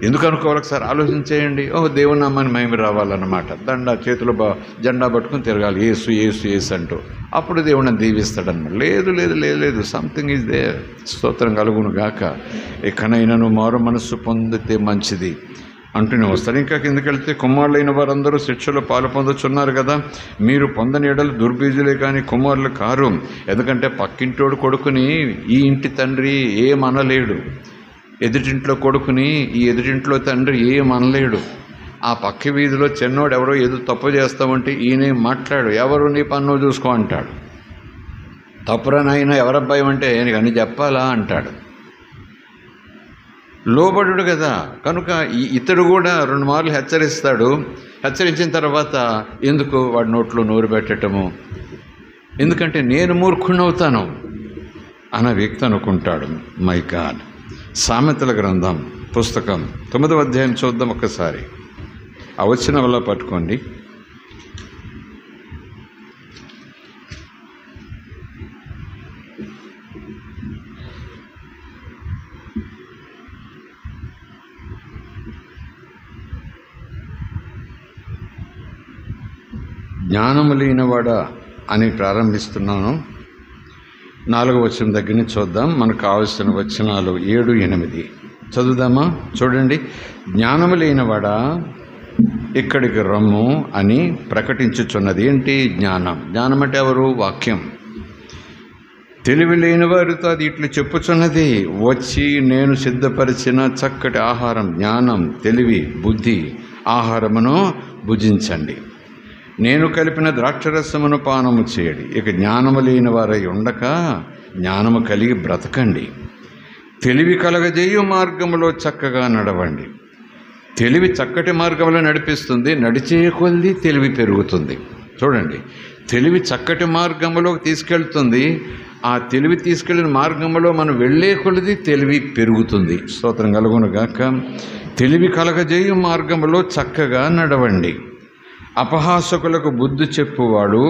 A: ఎందుకు అనుకోవాలి? ఒకసారి ఆలోచించేయండి. దేవుని నామాన్ని మహిమ రావాలన్నమాట. చేతిలో జెండా పట్టుకుని తిరగాలి, యేసు యేసు యేసు అంటూ, అప్పుడు దేవుడిని దీవిస్తాడన్నమాట. లేదు, సంథింగ్ ఈజ్ దేర్. స్తోత్రం కలుగును గాక. ఎక్కడైనాను మారు మనస్సు పొందితే మంచిది అంటూనే వస్తారు. ఇంకా కిందకెళ్తే, కుమారులైన వారందరూ శిక్షలో పాలు పొందుతున్నారు కదా, మీరు పొందని ఎడలు దుర్బీజులే కానీ కుమారులు కారు. ఎందుకంటే పక్కింటోడు కొడుకుని ఈ ఇంటి తండ్రి ఏమనలేడు, ఎదుటింట్లో కొడుకుని ఈ ఎదుటింట్లో తండ్రి ఏమనలేడు. ఆ పక్క వీధిలో చిన్నోడు ఎవరో ఏదో తప్పు చేస్తామంటే ఈయనే మాట్లాడు, ఎవరు నీ పన్ను చూసుకో అంటాడు. తప్పురనైనా ఎవరబ్బాయి అంటే నీకు అన్ని చెప్పాలా అంటాడు. లోబడు కదా, కనుక ఇతడు కూడా 2 మార్లు హెచ్చరిస్తాడు. హెచ్చరించిన తర్వాత ఎందుకు వాడి నోట్లో నోరు పెట్టడము? ఎందుకంటే నేను మూర్ఖుణ్ణవుతాను అన్న వ్యక్తి అనుకుంటాడు. My God. సామెతల గ్రంథం పుస్తకం 9వ అధ్యాయం చూద్దాం ఒక్కసారి. ఆ వచ్చిన వల్ల పట్టుకోండి. జ్ఞానము లేనివాడా అని ప్రారంభిస్తున్నాను. 4వ వచనం దగ్గర నుంచి చూద్దాం. మనకు కావలసిన వచనాలు 7, 8 చదువుదామా? చూడండి. జ్ఞానము లేనివాడా ఇక్కడికి రమ్ము అని ప్రకటించుచున్నది. ఏంటి జ్ఞానం? జ్ఞానం అంటే ఎవరు? వాక్యం. తెలివి లేని వారితో అది ఇట్లు చెప్పుచున్నది, వచ్చి నేను సిద్ధపరిచిన చక్కటి ఆహారం, జ్ఞానం, తెలివి, బుద్ధి ఆహారమును భుజించండి. నేను కలిపిన ద్రాక్షరసమును పానము చేయడి. ఇక జ్ఞానము లేని వారై ఉండక జ్ఞానము కలిగి బ్రతకండి. తెలివి కలగజేయు మార్గములో చక్కగా నడవండి. తెలివి చక్కటి మార్గంలో నడిపిస్తుంది. నడిచే కొద్దీ తెలివి పెరుగుతుంది. చూడండి, తెలివి చక్కటి మార్గంలోకి తీసుకెళ్తుంది. ఆ తెలివి తీసుకెళ్ళిన మార్గంలో మనం వెళ్ళే కొలది తెలివి పెరుగుతుంది. స్తోత్రం కలుగును గాక. తెలివి కలగజేయు మార్గంలో చక్కగా నడవండి. అపహాసకులకు బుద్ధి చెప్పువాడు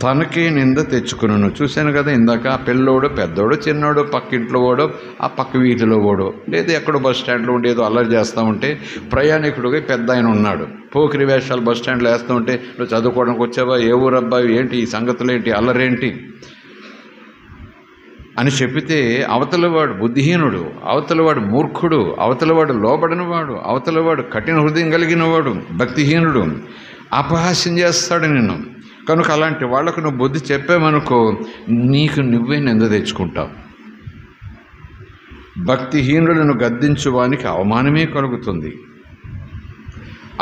A: తనకే నింద తెచ్చుకును. చూశాను కదా ఇందాక, పిల్లోడు, పెద్దోడు, చిన్నోడు, పక్కింట్లో ఓడో, ఆ పక్క వీధిలో ఓడో, లేదా ఎక్కడో బస్ స్టాండ్లో ఉండి ఏదో అల్లరి చేస్తూ ఉంటే ప్రయాణికుడిగా పెద్ద ఆయన ఉన్నాడు, పోకిరి వేషాలు బస్ స్టాండ్లో వేస్తూ ఉంటే, నువ్వు చదువుకోవడానికి వచ్చావా, ఏ ఊరు అబ్బాయి, ఏంటి ఈ సంగతులు, ఏంటి అల్లరేంటి అని చెప్పితే అవతలవాడు బుద్ధిహీనుడు, అవతలవాడు మూర్ఖుడు, అవతలవాడు లోబడినవాడు, అవతలవాడు కఠిన హృదయం కలిగినవాడు, భక్తిహీనుడు అపహాస్యం చేస్తాడు నిన్ను. కనుక అలాంటి వాళ్లకు నువ్వు బుద్ధి చెప్పామనుకో, నీకు నువ్వే నింద తెచ్చుకుంటావు. భక్తిహీనులను గద్దించువానికి అవమానమే కలుగుతుంది.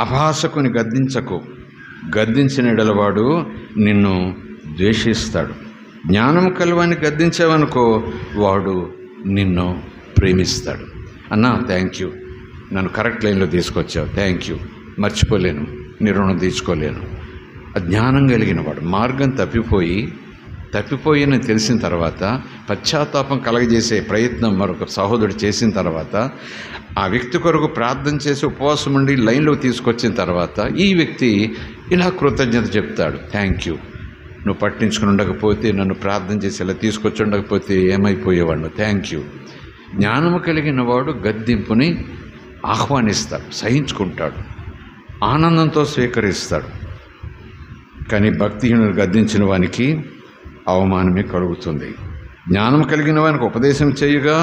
A: అపహాసకుని గద్దించకు, గద్దించిన ఎడలవాడు నిన్ను ద్వేషిస్తాడు. జ్ఞానం కలవాన్ని గద్దించావనుకో, వాడు నిన్ను ప్రేమిస్తాడు. అన్నా థ్యాంక్ యూ, నన్ను కరెక్ట్ లైన్లో తీసుకొచ్చావు, థ్యాంక్ యూ, మర్చిపోలేను, నీ రుణం తీర్చుకోలేను. అజ్ఞానం కలిగిన వాడు మార్గం తప్పిపోయినని తెలిసిన తర్వాత పశ్చాత్తాపం కలగజేసే ప్రయత్నం మరొక సహోదరుడు చేసిన తర్వాత, ఆ వ్యక్తి కొరకు ప్రార్థన చేసి ఉపవాసం ఉండి లైన్లో తీసుకొచ్చిన తర్వాత ఈ వ్యక్తి ఇలా కృతజ్ఞత చెప్తాడు, థ్యాంక్ యూ, నువ్వు పట్టించుకుని ఉండకపోతే, నన్ను ప్రార్థన చేసి ఇలా తీసుకొచ్చి ఉండకపోతే ఏమైపోయేవాడు, థ్యాంక్ యూ. జ్ఞానము కలిగిన వాడు గద్దింపుని ఆహ్వానిస్తాడు, సహించుకుంటాడు, ఆనందంతో స్వీకరిస్తాడు. కానీ భక్తిహీనులు గద్దించిన వానికి అవమానమే కలుగుతుంది. జ్ఞానం కలిగిన వానికి ఉపదేశం చేయగా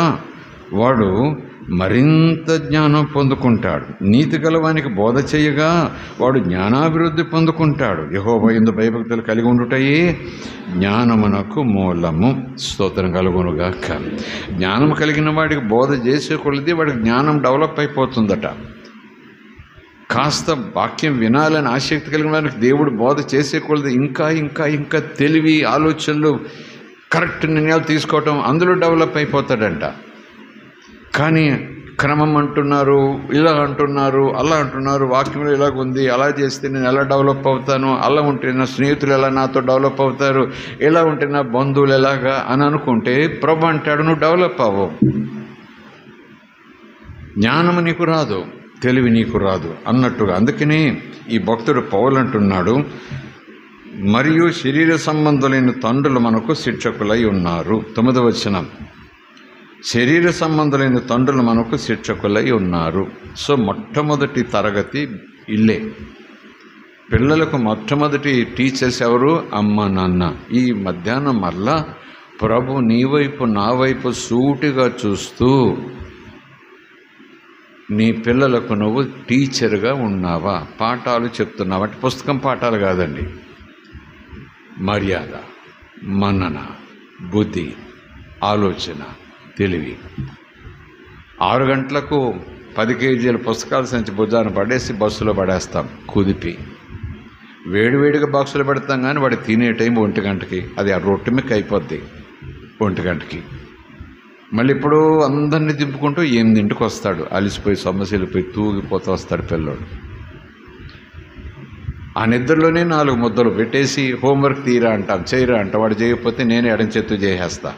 A: వాడు మరింత జ్ఞానం పొందుకుంటాడు. నీతి గలవానికి బోధ చేయగా వాడు జ్ఞానాభివృద్ధి పొందుకుంటాడు. యెహోవా యందు భయభక్తులు కలిగి ఉండుటయే జ్ఞానమునకు మూలము. స్తోత్రం కలుగునుగాక. జ్ఞానం కలిగిన వాడికి బోధ చేసే కొలది వాడికి జ్ఞానం డెవలప్ అయిపోతుందట. కాస్త వాక్యం వినాలని ఆసక్తి కలిగిన వారికి దేవుడు బోధ చేసే కొలది ఇంకా ఇంకా ఇంకా తెలివి, ఆలోచనలు, కరెక్ట్ నిర్ణయాలు తీసుకోవటం, అందులో డెవలప్ అయిపోతాడంట. కానీ క్రమం అంటున్నారు, ఇలా అంటున్నారు, అలా అంటున్నారు, వాక్యంలో ఇలాగుంది, అలా చేస్తే నేను ఎలా డెవలప్ అవుతాను, అలా ఉంటే నా స్నేహితులు ఎలా నాతో డెవలప్ అవుతారు, ఎలా ఉంటే నా బంధువులు ఎలాగా అని అనుకుంటే ప్రభు అంటాడు, నువ్వు డెవలప్ అవ్వవు. జ్ఞానము నీకు రాదు, తెలివి నీకు రాదు అన్నట్టుగా. అందుకనే ఈ భక్తుడు పౌలు అంటున్నాడు, మరియు శరీర సంబంధులైన తండ్రులు మనకు శిక్షకులై ఉన్నారు. 9వ వచనం, శరీర సంబంధులైన తండ్రులు మనకు శిక్షకులై ఉన్నారు. సో మొట్టమొదటి తరగతి ఇల్లే. పిల్లలకు మొట్టమొదటి టీచర్స్ ఎవరు? అమ్మ నాన్న. ఈ మధ్యాహ్నం మళ్ళా ప్రభు నీ వైపు నా వైపు సూటిగా చూస్తూ, నీ పిల్లలకు నువ్వు టీచర్గా ఉన్నావా, పాఠాలు చెప్తున్నావా అంటే పుస్తకం పాఠాలు కాదండి, మర్యాద, మన్నన, బుద్ధి, ఆలోచన, తెలివి. 6 గంటలకు 10 కేజీల పుస్తకాలు సంచి భుజాన పడేసి బస్సులో పడేస్తాం కుదిపి. వేడివేడిగా బాక్సులో పెడతాం, కానీ వాడు తినే టైం 1 గంటకి. అది ఆ రొట్టె మిక్క అయిపోద్ది 1 గంటకి. మళ్ళీ ఇప్పుడు అందరినీ దింపుకుంటూ 8ంటికి వస్తాడు, అలిసిపోయి సొమ్మసిల్లిపోయి తూగిపోతూ వస్తాడు పిల్లోడు. ఆ నిద్రలోనే 4 ముద్దలు పెట్టేసి హోంవర్క్ తీరా అంటాం, చేయరా అంట. వాడు చేయకపోతే నేనే ఎడం చేత్తో చేసేస్తా.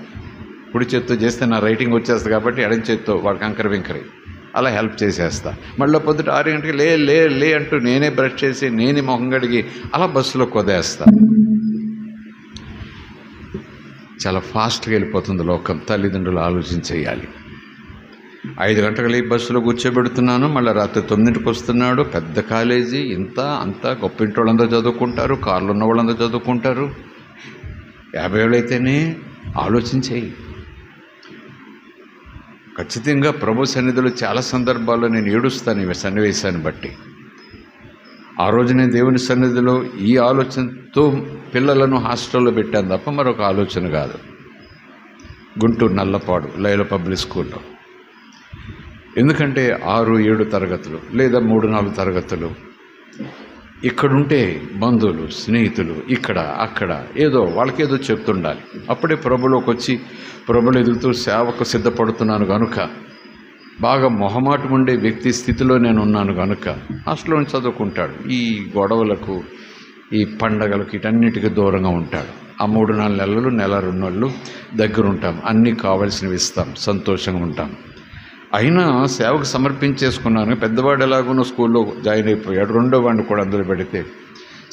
A: కుడి చేత్తో చేస్తే నా రైటింగ్ వచ్చేస్తుంది కాబట్టి ఎడం చేత్తో వాడికి అంకర వెంకరి అలా హెల్ప్ చేసేస్తా. మళ్ళీ పొద్దుట 6 గంటకి లే లే లే అంటూ నేనే బ్రష్ చేసి నేనే మొహం కడిగి అలా బస్సులో కొదేస్తా. చాలా ఫాస్ట్గా వెళ్ళిపోతుంది లోకం. తల్లిదండ్రులు ఆలోచన చేయాలి. 5 గంటలకు లేచి బస్సులో కూర్చోబెడుతున్నాను, మళ్ళీ రాత్రి 9ంటికి వస్తున్నాడు. పెద్ద కాలేజీ, ఇంత అంతా గొప్ప ఇంటి వాళ్ళందరూ చదువుకుంటారు, కార్లు ఉన్న వాళ్ళందరూ చదువుకుంటారు. 50 ఏళ్ళు అయితేనే ఆలోచన చేయి. ఖచ్చితంగా ప్రభు సన్నిధిలో చాలా సందర్భాల్లో నేను ఏడుస్తాను ఈ సన్నివేశాన్ని బట్టి. ఆ రోజు నేను దేవుని సన్నిధిలో ఈ ఆలోచనతో పిల్లలను హాస్టల్లో పెట్టాను తప్ప మరొక ఆలోచన కాదు. గుంటూరు నల్లపాడు లైల పబ్లిక్ స్కూల్లో. ఎందుకంటే 6-7 తరగతులు లేదా 3-4 తరగతులు ఇక్కడుంటే బంధువులు, స్నేహితులు ఇక్కడ అక్కడ ఏదో వాళ్ళకేదో చెప్తుండాలి. అప్పుడే ప్రభులోకి వచ్చి ప్రభులు ఎదుగుతూ సేవకు సిద్ధపడుతున్నాను కనుక, బాగా మొహమాటం ఉండే వ్యక్తి స్థితిలో నేను ఉన్నాను కనుక హాస్టల్లో చదువుకుంటాడు. ఈ గొడవలకు, ఈ పండగలకు, వీటన్నిటికీ దూరంగా ఉంటాడు. ఆ 3-4 నెలలు, నెల 2 నెలలు దగ్గర ఉంటాం, అన్నీ కావాల్సినవి ఇస్తాం, సంతోషంగా ఉంటాం. అయినా సేవకు సమర్పించేసుకున్నాను. పెద్దవాడు ఎలాగో స్కూల్లో జాయిన్ అయిపోయాడు. 2వ వాడిని కూడా అందులో పెడితే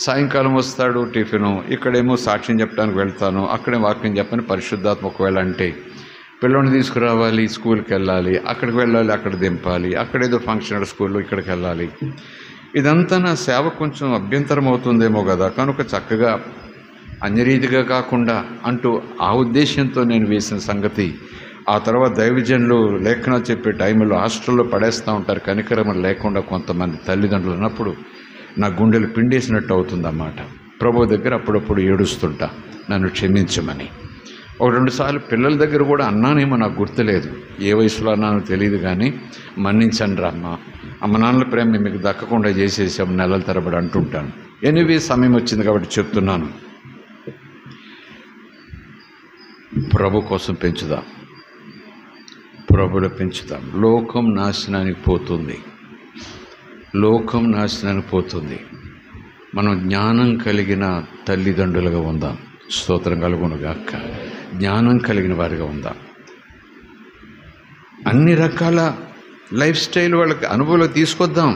A: సాయంకాలం వస్తాడు టిఫిను, ఇక్కడేమో సాక్ష్యం చెప్పడానికి వెళ్తాను, అక్కడే వాక్యం చెప్పని పరిశుద్ధాత్మ ఒకవేళ అంటే పిల్లోని తీసుకురావాలి, స్కూల్కి వెళ్ళాలి, అక్కడికి వెళ్ళాలి, అక్కడ దింపాలి, అక్కడేదో ఫంక్షన్ స్కూల్లో ఇక్కడికి వెళ్ళాలి. ఇదంతా నా సేవ కొంచెం అభ్యంతరం అవుతుందేమో కదా, కనుక చక్కగా అన్యరీతిగా కాకుండా అంటూ ఆ ఉద్దేశంతో నేను వేసిన సంగతి. ఆ తర్వాత దైవజనులు లేఖనాలు చెప్పే టైంలో హాస్టల్లో పడేస్తూ ఉంటారు, కనికరం లేకుండా కొంతమంది తల్లిదండ్రులు అన్నప్పుడు నా గుండెలు పిండేసినట్టు అవుతుందన్నమాట. ప్రభు దగ్గర అప్పుడప్పుడు ఏడుస్తుంటా, నన్ను క్షమించమని. ఒక 2 సార్లు పిల్లల దగ్గర కూడా అన్నానేమో, నాకు గుర్తులేదు, ఏ వయసులో అన్నానో తెలియదు, కానీ మన్నించండి రా అమ్మ నాన్నల ప్రేమ మీకు దక్కకుండా చేసేసాం నెలల తరబడి అంటుంటాను. ఎనివే సమయం వచ్చింది కాబట్టి చెప్తున్నాను. ప్రభు కోసం పెంచుదాం, ప్రభులో పెంచుదాం. లోకం నాశనానికి పోతుంది, లోకం నాశనానికి పోతుంది. మనం జ్ఞానం కలిగిన తల్లిదండ్రులుగా ఉందాం. స్తోత్రం కలుగునుగాక. జ్ఞానం కలిగిన వారిగా ఉందాం. అన్ని రకాల లైఫ్ స్టైల్ వాళ్ళకి అనుభవంలో తీసుకొద్దాం.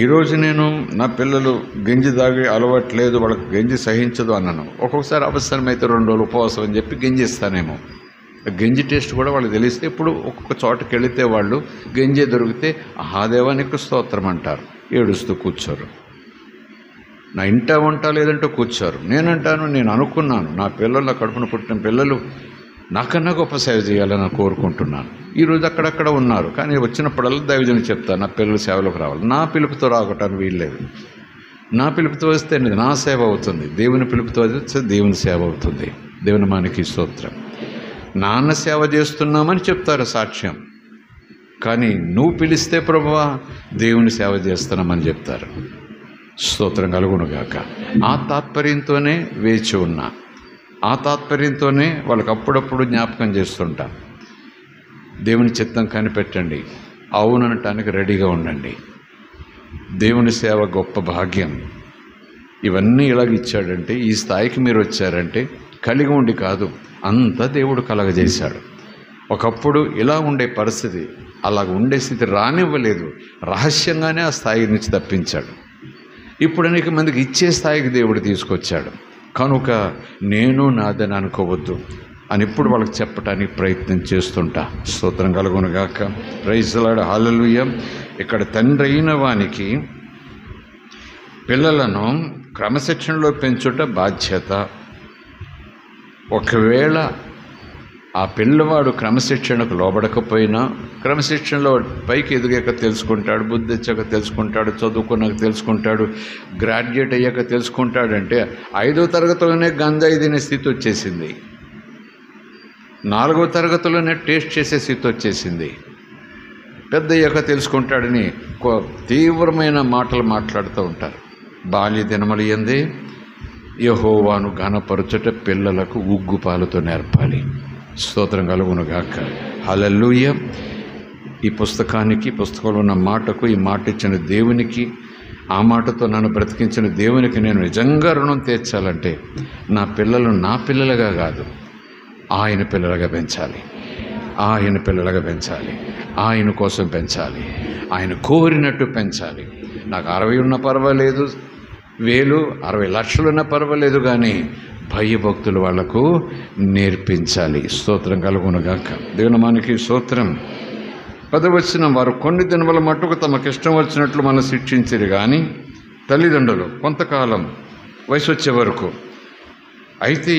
A: ఈరోజు నేను నా పిల్లలు గంజి తాగి అలవాట్లేదు, వాళ్ళకి గంజి సహించదు అన్నాను. ఒక్కొక్కసారి అవసరమైతే 2 రోజులు ఉపవాసం అని చెప్పి గంజి ఇస్తానేమో. గంజి టేస్ట్ కూడా వాళ్ళకి తెలిస్తే ఇప్పుడు ఒక్కొక్క చోటకి వెళితే వాళ్ళు గంజి దొరికితే ఆదేవానికి స్తోత్రం అంటారు, ఏడుస్తూ కూర్చోరు. నా ఇంట వంట లేదంటూ కూర్చోరు. నేనంటాను, నేను అనుకున్నాను నా పిల్లలు, కడుపున పుట్టిన పిల్లలు నాకన్నా గొప్ప సేవ చేయాలని కోరుకుంటున్నాను. ఈరోజు అక్కడక్కడ ఉన్నారు, కానీ వచ్చినప్పుడల్లా దైవజనులు చెప్తాను, నా పిల్లలు సేవలోకి రావాలి. నా పిలుపుతో రావటానికి వీల్లేదు. నా పిలుపుతో వస్తే నా సేవ అవుతుంది, దేవుని పిలుపుతో వస్తే దేవుని సేవ అవుతుంది. దేవుని మానికి స్తోత్రం. నాన్న సేవ చేస్తున్నామని చెప్తారు సాక్ష్యం, కానీ నువ్వు పిలిస్తే ప్రభువా దేవుని సేవ చేస్తున్నామని చెప్తారు. స్తోత్రం కలుగునుగాక. ఆ తాత్పర్యంతోనే వేచి ఉన్నా, ఆ తాత్పర్యంతోనే వాళ్ళకి అప్పుడప్పుడు జ్ఞాపకం చేస్తుంటా. దేవుని చిత్తం కనిపెట్టండి, అవుననటానికి రెడీగా ఉండండి. దేవుని సేవ గొప్ప భాగ్యం. ఇవన్నీ ఇలాగ ఇచ్చాడంటే, ఈ స్థాయికి మీరు వచ్చారంటే కలిగి ఉండి కాదు, అంతా దేవుడు కలగజేశాడు. ఒకప్పుడు ఇలా ఉండే పరిస్థితి, అలాగ ఉండే స్థితి రానివ్వలేదు, రహస్యంగానే ఆ స్థాయి నుంచి తప్పించాడు. ఇప్పుడు అనేక మందికి ఇచ్చే స్థాయికి దేవుడు తీసుకొచ్చాడు. కనుక నేను నాదని అనుకోవద్దు అని ఇప్పుడు వాళ్ళకి చెప్పడానికి ప్రయత్నం చేస్తుంటా. స్తోత్రం కలుగునుగాక. Praise the lord. హల్లెలూయా. ఇక్కడ తండ్రి అయిన వానికి పిల్లలను క్రమశిక్షణలో పెంచుట బాధ్యత. ఒకవేళ ఆ పిల్లవాడు క్రమశిక్షణకు లోబడకపోయినా, క్రమశిక్షణలో పైకి ఎదిగాక తెలుసుకుంటాడు, బుద్ధి వచ్చాక తెలుసుకుంటాడు, చదువుకున్నాక తెలుసుకుంటాడు, గ్రాడ్యుయేట్ అయ్యాక తెలుసుకుంటాడంటే 5వ తరగతిలోనే గంజాయి తినే స్థితి వచ్చేసింది, 4వ తరగతిలోనే టేస్ట్ చేసే స్థితి వచ్చేసింది. పెద్ద అయ్యాక తెలుసుకుంటాడని తీవ్రమైన మాటలు మాట్లాడుతూ ఉంటారు. బాల్య దినములు యందే యెహోవాను ఘనపరచుట పిల్లలకు ఉగ్గుపాలతో నేర్పాలి. స్తోత్రం కలుగునుగాక. హల్లెలూయా. ఈ పుస్తకానికి, పుస్తకంలో ఉన్న మాటకు, ఈ మాట ఇచ్చిన దేవునికి, ఆ మాటతో నన్ను బ్రతికించిన దేవునికి నేను నిజంగా రుణం తీర్చాలంటే నా పిల్లలు నా పిల్లలుగా కాదు, ఆయన పిల్లలుగా పెంచాలి, ఆయన పిల్లలుగా పెంచాలి, ఆయన కోసం పెంచాలి, ఆయన కోరినట్టు పెంచాలి. నాకు 60 ఉన్నా పర్వాలేదు, 1000, 60 లక్షలు ఉన్నా పర్వాలేదు, కానీ భయభక్తులు వాళ్లకు నేర్పించాలి. స్తోత్రం కలుగునుగాక. దేవుని మనకి స్తోత్రం. 10వ వచనం, వారు కొన్ని దినముల మట్టుకు తమకిష్టం వచ్చినట్లు మనం శిక్షించిరి, కానీ తల్లిదండ్రులు కొంతకాలం వయసు వచ్చే వరకు. అయితే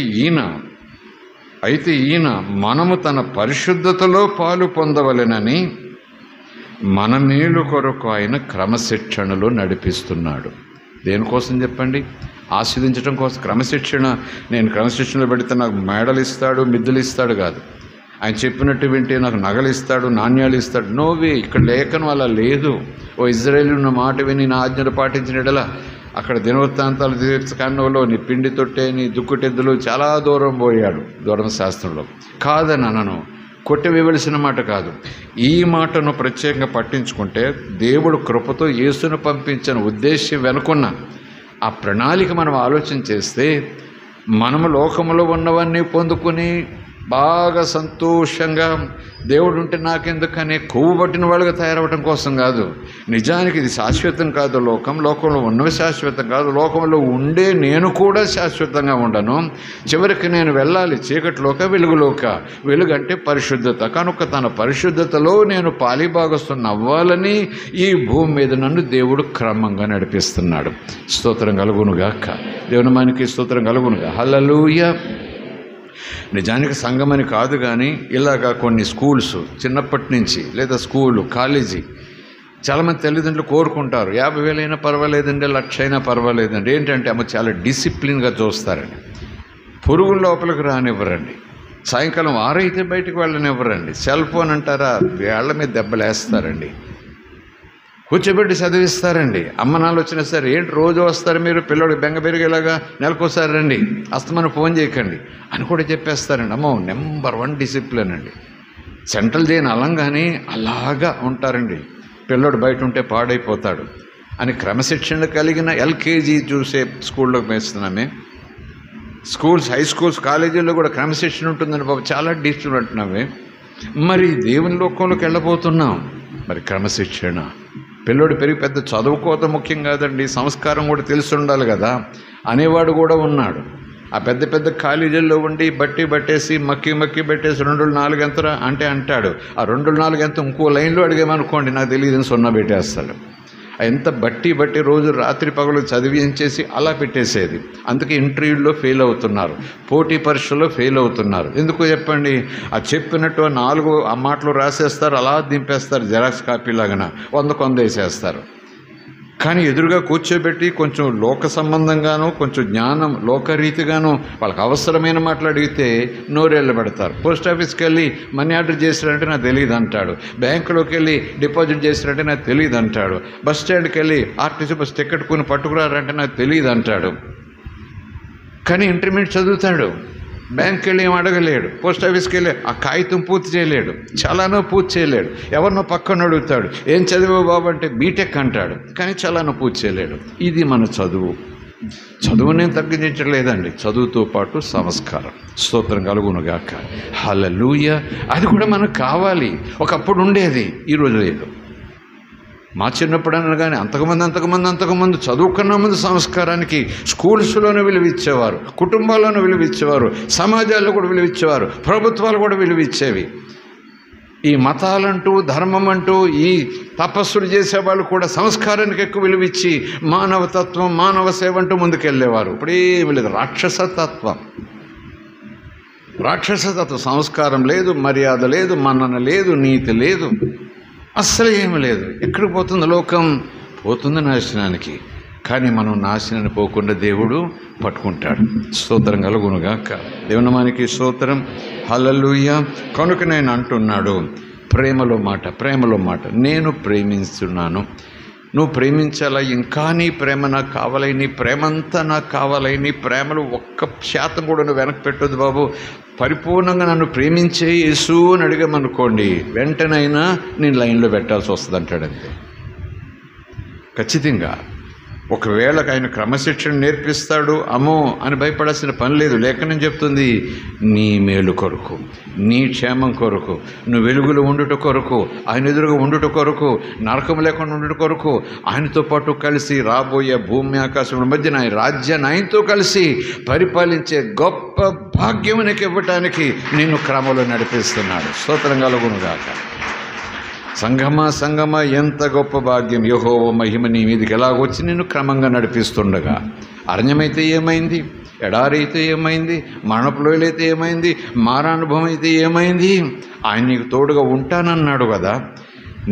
A: ఈయన మనము తన పరిశుద్ధతలో పాలు పొందవలెనని మన మేలు కొరకు ఆయన క్రమశిక్షణలో నడిపిస్తున్నాడు. దేనికోసం చెప్పండి? ఆస్వాదించడం కోసం. క్రమశిక్షణ, నేను క్రమశిక్షణలో పెడితే నాకు మేడలు ఇస్తాడు, మిద్దెలు ఇస్తాడు కాదు. ఆయన చెప్పినట్టు వింటే నాకు నగలు ఇస్తాడు, నాణ్యాలు ఇస్తాడు. నోవే. ఇక్కడ లేఖనం అలా లేదు. ఓ ఇజ్రాయేలు ఉన్న మాట విని నా ఆజ్ఞలు పాటించినట్లా అక్కడ దినవృత్తాంతాలు కాండంలో నీ పిండి తొట్టే, నీ దుక్కుటెద్దులు చాలా దూరం పోయాడు ధర్మశాస్త్రంలో. కాదని అనను, కొట్టివేవలసిన మాట కాదు. ఈ మాటను ప్రత్యేకంగా పట్టించుకుంటే దేవుడు కృపతో యేసును పంపించిన ఉద్దేశ్యం వెనుకున్న ఆ ప్రణాళిక మనం ఆలోచన చేస్తే, మనము లోకములో ఉన్నవన్నీ పొందుకుని బాగా సంతోషంగా దేవుడు ఉంటే నాకెందుకనే కొవ్వు పట్టిన వాళ్ళుగా తయారవడం కోసం కాదు. నిజానికి ఇది శాశ్వతం కాదు. లోకంలో ఉన్నవి శాశ్వతం కాదు. లోకంలో ఉండే నేను కూడా శాశ్వతంగా ఉండను. చివరికి నేను వెళ్ళాలి చీకటిలోక వెలుగులోక. వెలుగు అంటే పరిశుద్ధత. కనుక తన పరిశుద్ధతలో నేను పాలిభాగస్తున్న అవ్వాలని ఈ భూమి మీద నన్ను దేవుడు క్రమంగా నడిపిస్తున్నాడు. స్తోత్రం కలుగునుగాక. దేవుని మనకి స్తోత్రం కలుగునుగా. హల్లెలూయా. నిజానికి సంఘమని కాదు, కానీ ఇలాగా కొన్ని స్కూల్స్ చిన్నప్పటి నుంచి, లేదా స్కూలు, కాలేజీ, చాలామంది తల్లిదండ్రులు కోరుకుంటారు 50,000 అయినా పర్వాలేదండి, 1,00,000 అయినా పర్వాలేదండి. ఏంటంటే అమ్మ చాలా డిసిప్లిన్గా చూస్తారండి. పురుగుల లోపలికి రానివ్వరండి. సాయంకాలం 6 అయితే బయటకు వెళ్ళనివ్వరండి. సెల్ ఫోన్ అంటారా, వేళ్ల మీద దెబ్బలేస్తారండి. కూర్చోబెట్టి చదివిస్తారండి. అమ్మనాలు వచ్చినా సరే, ఏంటి రోజు వస్తారు మీరు, పిల్లడు బెంగ పెరిగేలాగా నెలకోసారి రండి, అస్తమానం ఫోన్ చేయకండి అని కూడా చెప్పేస్తారండి. అమ్మో, నెంబర్ 1 డిసిప్లిన్ అండి. సెంట్రల్ జైన్ అలంగానే అలాగా ఉంటారండి. పిల్లడు బయట ఉంటే పాడైపోతాడు అని క్రమశిక్షణ కలిగిన ఎల్కేజీ చూసే స్కూల్లోకి వేస్తున్నామే. స్కూల్స్, హై స్కూల్స్, కాలేజీల్లో కూడా క్రమశిక్షణ ఉంటుందని బాబు చాలా డిస్టర్బ్ అంటున్నామే. మరి దేవుని లోకంలోకి వెళ్ళబోతున్నాం, మరి క్రమశిక్షణ. పిల్లోడు పెరిగి పెద్ద చదువుకోత ముఖ్యం కాదండి, సంస్కారం కూడా తెలిసి ఉండాలి కదా అనేవాడు కూడా ఉన్నాడు. ఆ పెద్ద పెద్ద కాలేజీల్లో ఉండి బట్టేసి మక్కి పెట్టేసి 2-4 ఎంతరా అంటే అంటాడు. ఆ 2-4 ఎంత ఇంకో లైన్లో అడిగామనుకోండి, నాకు తెలియదని 0 పెట్టేస్తాడు. ఎంత బట్టి రోజు రాత్రి పగలు చదివించేసి అలా పెట్టేసేది. అందుకే ఇంటర్వ్యూల్లో ఫెయిల్ అవుతున్నారు, పోటీ పరీక్షల్లో ఫెయిల్ అవుతున్నారు. ఎందుకు చెప్పండి? ఆ చెప్పినట్టు 4 ఆ మాటలు రాసేస్తారు, అలా దింపేస్తారు, జెరాక్స్ కాపీలాగా 100 వేసేస్తారు. కానీ ఎదురుగా కూర్చోబెట్టి కొంచెం లోక సంబంధంగానూ కొంచెం జ్ఞానం లోకరీతిగాను వాళ్ళకి అవసరమైన మాటలు అడిగితే నోరేళ్ళు పెడతారు. పోస్ట్ ఆఫీస్కి వెళ్ళి మనీ ఆర్డర్ చేసినంటే నాకు తెలియదు అంటాడు. బ్యాంకులోకి వెళ్ళి డిపాజిట్ చేసినంటే నాకు తెలియదు అంటాడు. బస్ స్టాండ్కి వెళ్ళి ఆర్టీసీ బస్ టికెట్ కొని పట్టుకురారంటే నాకు తెలియదు అంటాడు. కానీ ఇంటర్మీడియట్ చదువుతాడు, బ్యాంక్కి వెళ్ళి ఏం అడగలేడు, పోస్ట్ ఆఫీస్కి వెళ్ళి ఆ కాగితం పూర్తి చేయలేడు, చాలానో పూర్తి చేయలేడు. ఎవరినో పక్కన అడుగుతాడు, ఏం చదివావు బాబు అంటే బీటెక్ అంటాడు, కానీ చాలానో పూర్తి చేయలేడు. ఇది మన చదువు. చదువునేం తగ్గించలేదండి, చదువుతో పాటు సంస్కారం. స్తోత్రం కలుగునుగాక. హల్లెలూయా. అది కూడా మనకు కావాలి. ఒకప్పుడు ఉండేది, ఈరోజు లేదు. మా చిన్నప్పుడు అన్న కానీ అంతకుముందు చదువుకున్న ముందు సంస్కారానికి స్కూల్స్లోనే విలువిచ్చేవారు, కుటుంబాల్లోనూ విలువిచ్చేవారు, సమాజాల్లో కూడా విలువిచ్చేవారు, ప్రభుత్వాలు కూడా విలువిచ్చేవి. ఈ మతాలంటూ ధర్మం అంటూ ఈ తపస్సులు చేసేవాళ్ళు కూడా సంస్కారానికి ఎక్కువ విలువిచ్చి మానవతత్వం, మానవ సేవ అంటూ ముందుకెళ్ళేవారు. ఇప్పుడేమి లేదు, రాక్షసతత్వం. సంస్కారం లేదు, మర్యాద లేదు, మన్నన లేదు, నీతి లేదు, అస్సలు ఏమి లేదు. ఎక్కడికి పోతుంది లోకం? పోతుంది నాశనానికి. కానీ మనం నాశనాన్ని పోకుండా దేవుడు పట్టుకుంటాడు. స్తోత్రం కలుగునుగాక. దేవుని మనకి స్తోత్రం. హల్లెలూయా. కనుక నేను అంటున్నాడు, ప్రేమలో మాట, నేను ప్రేమిస్తున్నాను. నువ్వు ప్రేమించాలా, ఇంకా నీ ప్రేమ నాకు కావాలి, నీ ప్రేమంతా నాకు కావాలి. నీ ప్రేమలో 1% కూడా నువ్వు వెనక్కి పెట్టొద్దు బాబు. పరిపూర్ణంగా నన్ను ప్రేమించే యేసు అని అడిగామనుకోండి, వెంటనైనా నేను లైన్లో పెట్టాల్సి వస్తుంది అంటాడంతే. ఖచ్చితంగా. ఒకవేళ ఆయన క్రమశిక్షణ నేర్పిస్తాడు, అమ్మో అని భయపడాల్సిన పని లేదు. లేఖనం చెప్తుంది, నీ మేలు కొరకు, నీ క్షేమం కొరకు, నువ్వు వెలుగులో ఉండుట కొరకు, ఆయన ఎదురుగా ఉండుట కొరకు, నరకం లేకుండా ఉండుట కొరకు, ఆయనతో పాటు కలిసి రాబోయే భూమి ఆకాశం మధ్యన ఆయన రాజ్యాన్ని ఆయనతో కలిసి పరిపాలించే గొప్ప భాగ్యం నీకు ఇవ్వటానికి నిన్ను క్రమంలో నడిపిస్తున్నాడు. స్తోత్రం కలుగునుగాక. సంగమ ఎంత గొప్ప భాగ్యం. యెహోవా మహిమ నీ మీదకి ఎలాగొచ్చి నిన్ను క్రమంగా నడిపిస్తుండగా. అరణ్యమైతే ఏమైంది, ఎడారి అయితే ఏమైంది, మరణపులోయలైతే ఏమైంది, మారానుభవం అయితే ఏమైంది, ఆయన నీకు తోడుగా ఉంటానన్నాడు కదా.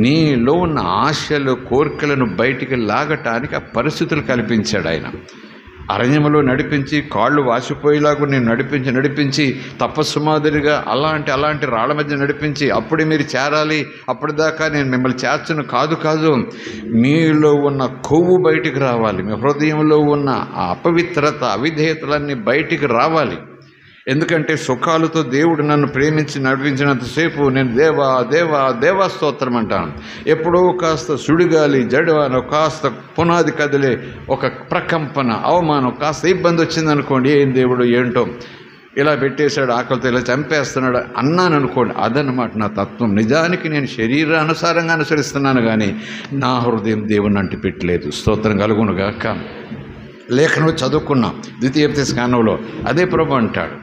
A: నీలో ఉన్న ఆశలు, కోరికలను బయటికి లాగటానికి ఆ పరిస్థితులు కల్పించాడు ఆయన. అరణ్యములో నడిపించి, కాళ్ళు వాసిపోయేలాగా నేను నడిపించి తపస్సు మాదిరిగా అలాంటి రాళ్ల మధ్య నడిపించి, అప్పుడే మీరు చేరాలి, అప్పటిదాకా నేను మిమ్మల్ని చేర్చను కాదు, మీలో ఉన్న కొవ్వు బయటికి రావాలి, మీ హృదయంలో ఉన్న ఆ అపవిత్రత, అవిధేయతలన్నీ బయటికి రావాలి. ఎందుకంటే సుఖాలతో దేవుడు నన్ను ప్రేమించి నడిపించినంతసేపు నేను దేవా స్తోత్రం అంటాను. ఎప్పుడో కాస్త సుడిగాలి, జడవాన, కాస్త పునాది కదిలే ఒక ప్రకంపన, అవమానం, కాస్త ఇబ్బంది వచ్చిందనుకోండి, ఏం దేవుడు ఏంటో ఇలా పెట్టేశాడు, ఆకలితో ఇలా చంపేస్తున్నాడు అన్నాను అనుకోండి, అదనమాట నా తత్వం. నిజానికి నేను శరీరానుసారంగా అనుసరిస్తున్నాను, కానీ నా హృదయం దేవుని అంటి పెట్టలేదు. స్తోత్రం కలుగునుగాక. లేఖను చదువుకున్నాం, ద్వితీయోపదేశకాండంలో అదే ప్రభు అంటాడు,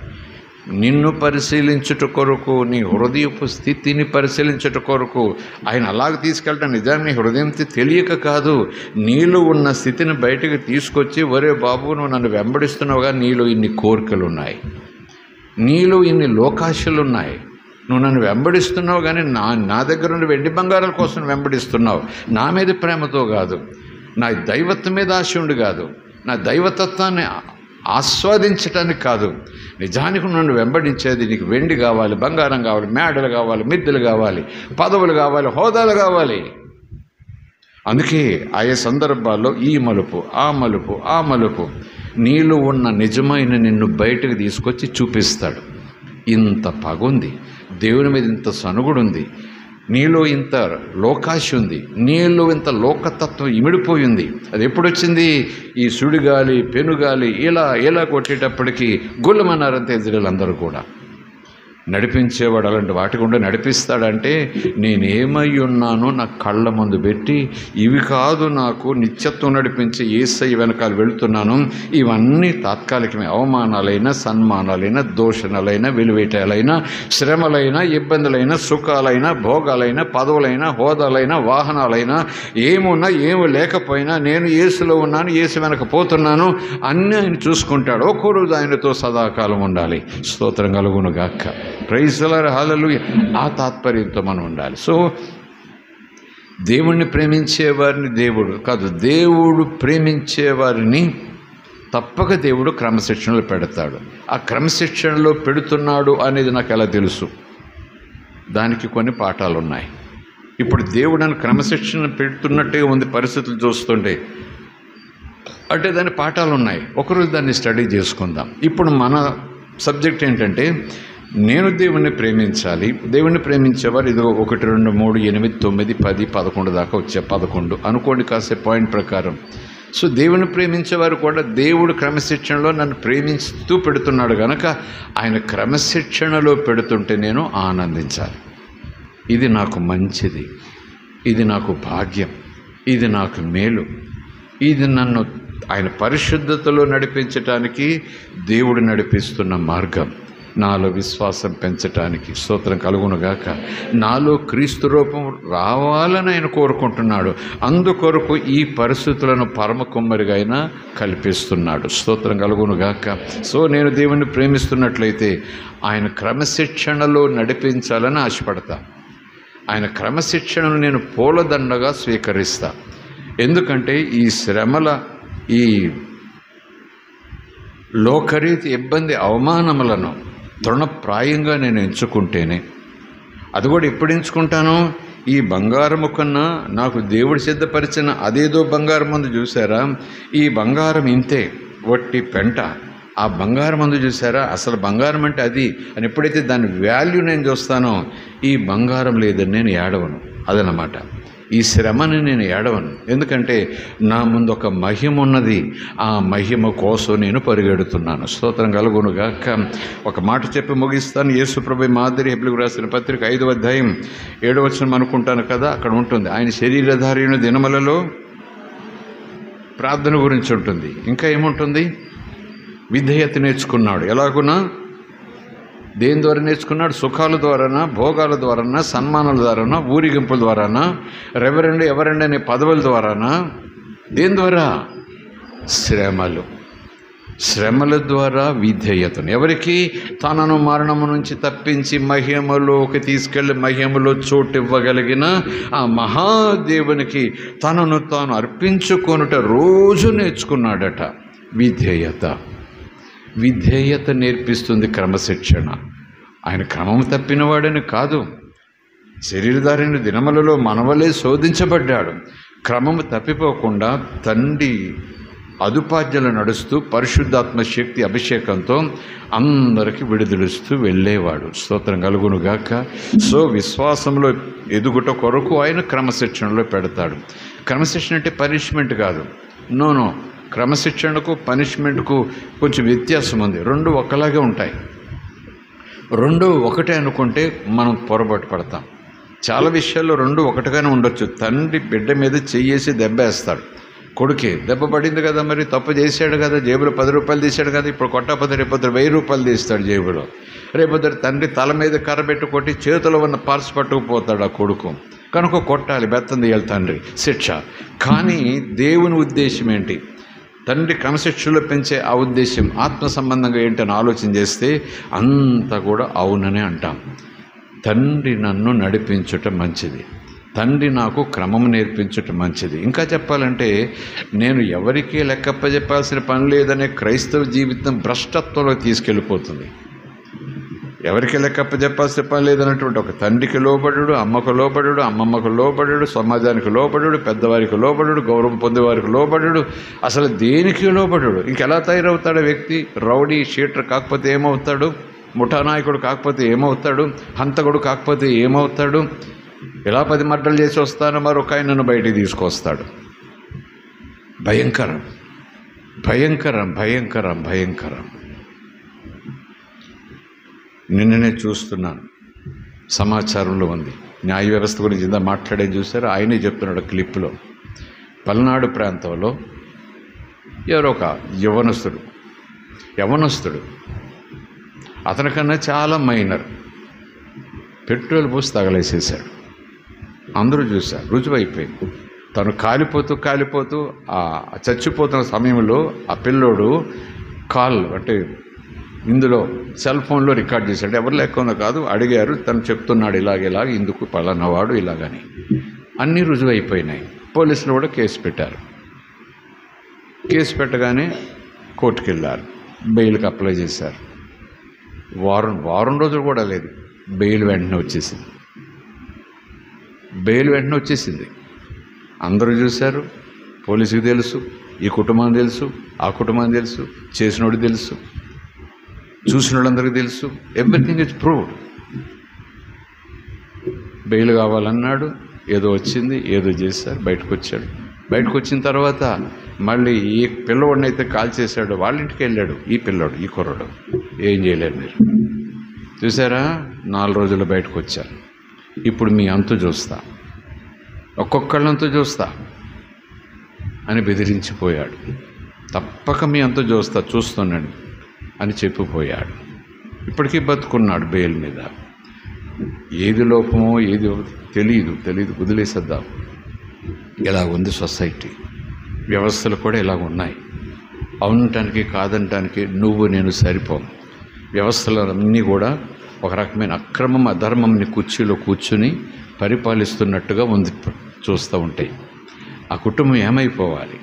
A: నిన్ను పరిశీలించుట కొరకు, నీ హృదయపు స్థితిని పరిశీలించుట కొరకు. ఆయన అలాగ తీసుకెళ్ళటం నిజాన్ని హృదయం తెలియక కాదు, నీలో ఉన్న స్థితిని బయటకు తీసుకొచ్చి, ఒరే బాబు నువ్వు నన్ను వెంబడిస్తున్నావుగా, నీలో ఇన్ని కోరికలు ఉన్నాయి, నీలో ఇన్ని లోకాశలు ఉన్నాయి, నువ్వు నన్ను వెంబడిస్తున్నావు, కానీ నా దగ్గర నుండి వెండి బంగారాల కోసం వెంబడిస్తున్నావు. నా మీద ప్రేమతో కాదు, నా దైవత్వం మీద ఆశ ఉండి కాదు, నా దైవతత్వాన్ని ఆస్వాదించటానికి కాదు, నిజానికి నన్ను వెంబడించేది నీకు వెండి కావాలి, బంగారం కావాలి, మేడలు కావాలి, మిద్దెలు కావాలి, పదవులు కావాలి, హోదాలు కావాలి. అందుకే ఆయా సందర్భాల్లో ఈ మలుపు, ఆ మలుపు, ఆ మలుపు నీలో ఉన్న నిజమైన నిన్ను బయటకు తీసుకొచ్చి చూపిస్తాడు. ఇంత పగుంది, దేవుని మీద ఇంత సనుగుడుంది, నీలో ఇంత లోకాశ ఉంది, నీలో ఇంత లోకతత్వం ఇమిడిపోయింది. అది ఎప్పుడొచ్చింది? ఈ సుడిగాలి, పెనుగాలి ఇలా కొట్టేటప్పటికీ గుల్లమన్నారంతే ఇజ్రాయేలు కూడా. నడిపించేవాడు అలాంటి వాటి గుండా నడిపిస్తాడంటే నేనేమై ఉన్నానో నా కళ్ళ ముందు పెట్టి, ఇవి కాదు నాకు నిత్యత్వం నడిపించే యేసయ్య వెనకాల వెళుతున్నాను, ఇవన్నీ తాత్కాలికమే. అవమానాలైనా, సన్మానాలైనా, దోషణలైనా, వెలువేటాలైనా, శ్రమలైనా, ఇబ్బందులైనా, సుఖాలైనా, భోగాలైనా, పదవులైనా, హోదాలైనా, వాహనాలైనా, ఏమున్నా ఏమి లేకపోయినా నేను యేసులో ఉన్నాను, యేసు వెనక పోతున్నాను, అన్నీ ఆయన చూసుకుంటాడు. ఒక్కో రోజు ఆయనతో సదాకాలం ఉండాలి. స్తోత్రం కలుగును గాక. ప్రైజ్ ది లార్డ్, హల్లెలూయా. ఆ తాత్పర్యంతో మనం ఉండాలి. సో దేవుణ్ణి ప్రేమించేవారిని దేవుడు కాదు, దేవుడు ప్రేమించేవారిని తప్పక దేవుడు క్రమశిక్షణలో పెడతాడు. ఆ క్రమశిక్షణలో పెడుతున్నాడు అనేది నాకు ఎలా తెలుసు? దానికి కొన్ని పాఠాలు ఉన్నాయి. ఇప్పుడు దేవుడు నన్ను క్రమశిక్షణ పెడుతున్నట్టే ఉంది పరిస్థితులు చూస్తుంటే, అంటే దాని పాఠాలు ఉన్నాయి. ఒకరోజు దాన్ని స్టడీ చేసుకుందాం. ఇప్పుడు మన సబ్జెక్ట్ ఏంటంటే, నేను దేవుణ్ణి ప్రేమించాలి. దేవుణ్ణి ప్రేమించేవారు ఇదిగో 1, 2, 3, 8, 9, 10, 11 దాకా వచ్చే 11 అనుకోండి కాసే పాయింట్ ప్రకారం. సో దేవుని ప్రేమించేవారు కూడా దేవుడు క్రమశిక్షణలో నన్ను ప్రేమిస్తూ పెడుతున్నాడు కనుక ఆయన క్రమశిక్షణలో పెడుతుంటే నేను ఆనందించాలి. ఇది నాకు మంచిది, ఇది నాకు భాగ్యం, ఇది నాకు మేలు, ఇది నన్ను ఆయన పరిశుద్ధతలో నడిపించటానికి దేవుడు నడిపిస్తున్న మార్గం, నాలో విశ్వాసం పెంచటానికి. స్తోత్రం కలుగునుగాక. నాలో క్రీస్తు రూపం రావాలని ఆయన కోరుకుంటున్నాడు. అందుకొరకు ఈ పరిస్థితులను పరమ కుమ్మరిగా ఆయన కల్పిస్తున్నాడు. స్తోత్రం కలుగునుగాక. సో నేను దేవుణ్ణి ప్రేమిస్తున్నట్లయితే ఆయన క్రమశిక్షణలో నడిపించాలని ఆశపడతా. ఆయన క్రమశిక్షణను నేను పూలదండగా స్వీకరిస్తా. ఎందుకంటే ఈ శ్రమల, ఈ లోకరీతి ఇబ్బంది, అవమానములను తృణప్రాయంగా నేను ఎంచుకుంటేనే, అది కూడా ఎప్పుడు ఎంచుకుంటాను? ఈ బంగారము కన్నా నాకు దేవుడు సిద్ధపరిచిన అదేదో బంగారం ముందు చూసారా, ఈ బంగారం ఇంతే, వట్టి పెంట. ఆ బంగారం ముందు చూసారా, అసలు బంగారం అంటే అది అని ఎప్పుడైతే దాని వాల్యూ నేను చూస్తానో, ఈ బంగారం లేదని నేను ఏడవను. అదనమాట. ఈ శ్రమని నేను ఏడవను. ఎందుకంటే నా ముందు ఒక మహిమ ఉన్నది. ఆ మహిమ కోసం నేను పరిగెడుతున్నాను. స్తోత్రం కలుగునుగాక. ఒక మాట చెప్పి ముగిస్తాను. యేసుప్రభు మాదిరి హెబ్రీయులకు రాసిన పత్రిక 5వ అధ్యాయం 7వ వచనం అనుకుంటాను కదా, అక్కడ ఉంటుంది ఆయన శరీరధారిణ దినములలో ప్రార్థన గురించి ఉంటుంది. ఇంకా ఏముంటుంది? విధేయత నేర్చుకున్నాడు. ఎలాగునా? దేని ద్వారా నేర్చుకున్నాడు? సుఖాల ద్వారానా, భోగాల ద్వారానా, సన్మానాల ద్వారానా, ఊరిగింపుల ద్వారానా, రెవరెండ్ ఎవరెండ్ అనే పదవుల ద్వారానా, దేని ద్వారా? శ్రమల ద్వారా విధేయతను. ఎవరికి? తనను మరణము నుంచి తప్పించి మహిమలోకి తీసుకెళ్ళి మహిమలో చోటు ఇవ్వగలిగిన ఆ మహాదేవునికి తనను తాను అర్పించుకొనుట రోజు నేర్చుకున్నాడట. విధేయత నేర్పిస్తుంది క్రమశిక్షణ. ఆయన క్రమం తప్పినవాడని కాదు, శరీరధారిని దినములలో మనవలే శోధించబడ్డాడు. క్రమము తప్పిపోకుండా తండ్రి అదుపాజ్ఞలు నడుస్తూ పరిశుద్ధాత్మ శక్తి అభిషేకంతో అందరికీ విడుదలిస్తూ వెళ్ళేవాడు. స్తోత్రం కలుగునుగాక. సో విశ్వాసంలో ఎదుగుట కొరకు ఆయన క్రమశిక్షణలో పెడతాడు. క్రమశిక్షణ అంటే పనిష్మెంట్ కాదు. నో, క్రమశిక్షణకు పనిష్మెంట్కు కొంచెం వ్యత్యాసం ఉంది. రెండు ఒకలాగే ఉంటాయి. రెండు ఒకటే అనుకుంటే మనం పొరపాటు పడతాం. చాలా విషయాల్లో రెండు ఒకటిగానే ఉండొచ్చు. తండ్రి బిడ్డ మీద చెయ్యేసి దెబ్బేస్తాడు. కొడుకే దెబ్బ పడింది కదా, మరి తప్పు చేశాడు కదా, జేబులో 10 రూపాయలు తీశాడు కదా, ఇప్పుడు కొట్టకపోతే రేపొద్దు 1000 రూపాయలు తీస్తాడు జేబులో. రేపొద్దు తండ్రి తల మీద కర్ర పెట్టి కొట్టి చేతిలో ఉన్న పర్స్ పట్టుకుపోతాడు ఆ కొడుకు. కనుక కొట్టాలి, బెత్తం తీయాలి తండ్రి, శిక్ష. కానీ దేవుని ఉద్దేశం ఏంటి? తండ్రి క్రమశిక్షణలో పెంచే ఆ ఉద్దేశం ఆత్మ సంబంధంగా ఏంటని ఆలోచన చేస్తే అంతా కూడా అవుననే అంటాం. తండ్రి నన్ను నడిపించుట మంచిది, తండ్రి నాకు క్రమం నేర్పించటం మంచిది. ఇంకా చెప్పాలంటే నేను ఎవరికీ లెక్కప్పజెప్పాల్సిన పని లేదనే క్రైస్తవ జీవితం భ్రష్టత్వంలో తీసుకెళ్ళిపోతుంది. ఎవరికి లెక్కప్పజెప్పాల్సిన పని లేదన్నటువంటి ఒక తండ్రికి లోబడు, అమ్మకు లోబడు, అమ్మమ్మకు లోబడు, సమాజానికి లోబడు, పెద్దవారికి లోబడు, గౌరవం పొందేవారికి లోబడు, అసలు దేనికి లోబడు. ఇంకెలా తయారవుతాడు వ్యక్తి? రౌడీ షీటర్ కాకపోతే ఏమవుతాడు? ముఠానాయకుడు కాకపోతే ఏమవుతాడు? హంతకుడు కాకపోతే ఏమవుతాడు? ఇలా 10 మర్డర్లు చేసి వస్తాను, మరొక ఆయనను బయటికి తీసుకొస్తాడు. భయంకరం, భయంకరం, భయంకరం, భయంకరం. నిన్ననే చూస్తున్నాను, సమాచారంలో ఉంది, న్యాయ వ్యవస్థ గురించి ఇందా మాట్లాడే చూశారు. ఆయనే చెప్తున్నాడు క్లిప్లో. పల్నాడు ప్రాంతంలో ఎవరో ఒక యవనస్తుడు అతనికన్నా చాలా మైనర్ పెట్రోల్ పోసి తగలేసేసాడు. అందరూ చూశారు, రుజువైపోయింది. తను కాలిపోతూ ఆ చచ్చిపోతున్న సమయంలో ఆ పిల్లోడు కాల్ అంటే ఇందులో సెల్ ఫోన్లో రికార్డ్ చేశాడు. ఎవరు లేకుండా కాదు, అడిగారు, తను చెప్తున్నాడు ఇలాగ ఇందుకు పలానావాడు ఇలాగని. అన్నీ రుజువైపోయినాయి. పోలీసులు కూడా కేసు పెట్టారు. కేసు పెట్టగానే కోర్టుకు వెళ్ళారు, బెయిల్కి అప్లై చేశారు. వారం రోజులు కూడా లేదు, బెయిల్ వెంటనే వచ్చేసింది. అందరూ చూశారు, పోలీసుకి తెలుసు, ఈ కుటుంబం తెలుసు, ఆ కుటుంబం తెలుసు, చేసినోడు తెలుసు, చూసిన వాళ్ళందరికీ తెలుసు. Everything is proved. బెయిల్ కావాలన్నాడు, ఏదో వచ్చింది, ఏదో చేశారు, బయటకు వచ్చాడు. బయటకు వచ్చిన తర్వాత మళ్ళీ ఈ పిల్లవాడిని అయితే కాల్ చేశాడు, వాళ్ళ ఇంటికి వెళ్ళాడు. ఈ కుర్రాడు ఏం చేయలేరు. మీరు చూసారా, 4 రోజులు బయటకు వచ్చారు. ఇప్పుడు మీ అంతు చూస్తా, ఒక్కొక్కళ్ళంతు చూస్తా అని బెదిరించిపోయాడు. తప్పక మీ అంతు చూస్తున్నాడు అని చెప్పిపోయాడు. ఇప్పటికీ బతుకున్నాడు బెయిల్ మీద. ఏది లోపమో ఏది తెలియదు, వదిలేసేద్దాం. ఇలా ఉంది సొసైటీ. వ్యవస్థలు కూడా ఇలా ఉన్నాయి. అవునటానికి కాదనటానికి నువ్వు నేను సరిపోం. వ్యవస్థలన్నీ కూడా ఒక రకమైన అక్రమం అధర్మంని కుర్చీలో కూర్చుని పరిపాలిస్తున్నట్టుగా ఉంది, చూస్తూ ఉంటాయి. ఆ కుటుంబం ఏమైపోవాలి?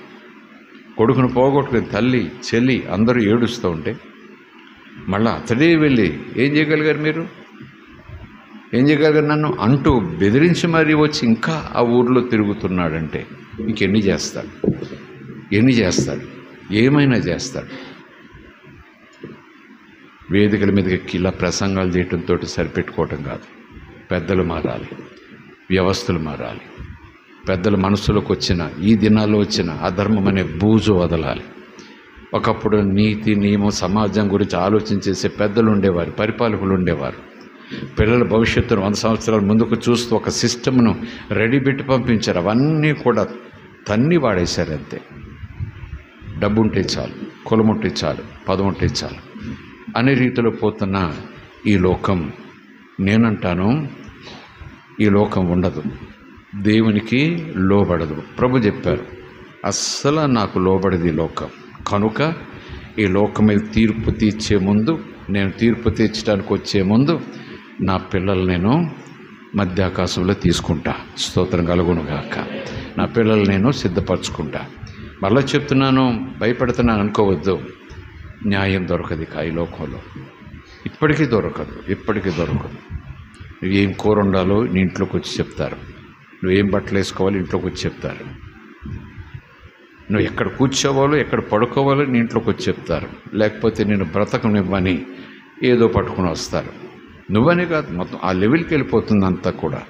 A: కొడుకును పోగొట్టుకుని తల్లి చెల్లి అందరూ ఏడుస్తూ ఉంటే మళ్ళీ అతడే వెళ్ళి ఏం చేయగలిగారు? మీరు ఏం చేయగలిగారు? నన్ను అంటూ బెదిరించి మరీ వచ్చి ఇంకా ఆ ఊర్లో తిరుగుతున్నాడంటే ఇంకెన్ని చేస్తాడు? ఏమైనా చేస్తాడు. వేదికల మీదకి ఇలా ప్రసంగాలు చేయడంతో సరిపెట్టుకోవటం కాదు. పెద్దలు మారాలి, వ్యవస్థలు మారాలి. పెద్దల మనసులోకి వచ్చిన ఈ దినాల్లో వచ్చిన అధర్మం అనే బూజు వదలాలి. ఒకప్పుడు నీతి నియమం సమాజం గురించి ఆలోచించేసే పెద్దలు ఉండేవారు, పరిపాలకులు ఉండేవారు. పిల్లల భవిష్యత్తును 100 సంవత్సరాల ముందుకు చూస్తూ ఒక సిస్టమ్ను రెడీ పెట్టి పంపించారు. అవన్నీ కూడా తన్ని వాడేశారు అంతే. డబ్బు ఉంటే చాలు, కులం ఉంటే చాలు, పదం ఉంటే చాలు అనే రీతిలో పోతున్న ఈ లోకం, నేనంటాను ఈ లోకం ఉండదు, దేవునికి లోబడదు. ప్రభు చెప్పారు, అస్సలు నాకు లోబడది లోకం. కనుక ఈ లోకం మీద తీర్పు తీర్చే ముందు, నేను తీర్పు తీర్చడానికి వచ్చే ముందు నా పిల్లలు నేను మధ్యాకాశంలో తీసుకుంటా. స్తోత్రం కలుగునుగాక. నా పిల్లలు నేను సిద్ధపరచుకుంటా. మళ్ళీ చెప్తున్నాను, భయపడుతున్నాను అనుకోవద్దు. న్యాయం దొరకదు ఈ లోకంలో. ఇప్పటికీ దొరకదు. నువ్వేం కూర ఉండాలో నీ ఇంట్లోకి వచ్చి చెప్తారు. నువ్వేం బట్టలు వేసుకోవాలో ఇంట్లోకి వచ్చి చెప్తారు. నువ్వు ఎక్కడ కూర్చోవాలో ఎక్కడ పడుకోవాలో నీ ఇంట్లోకి వచ్చి చెప్తారు. లేకపోతే నేను బ్రతకనివ్వని ఏదో పట్టుకుని వస్తారు. నువ్వనే కాదు, మొత్తం ఆ లెవెల్కి వెళ్ళిపోతుంది అంతా కూడా.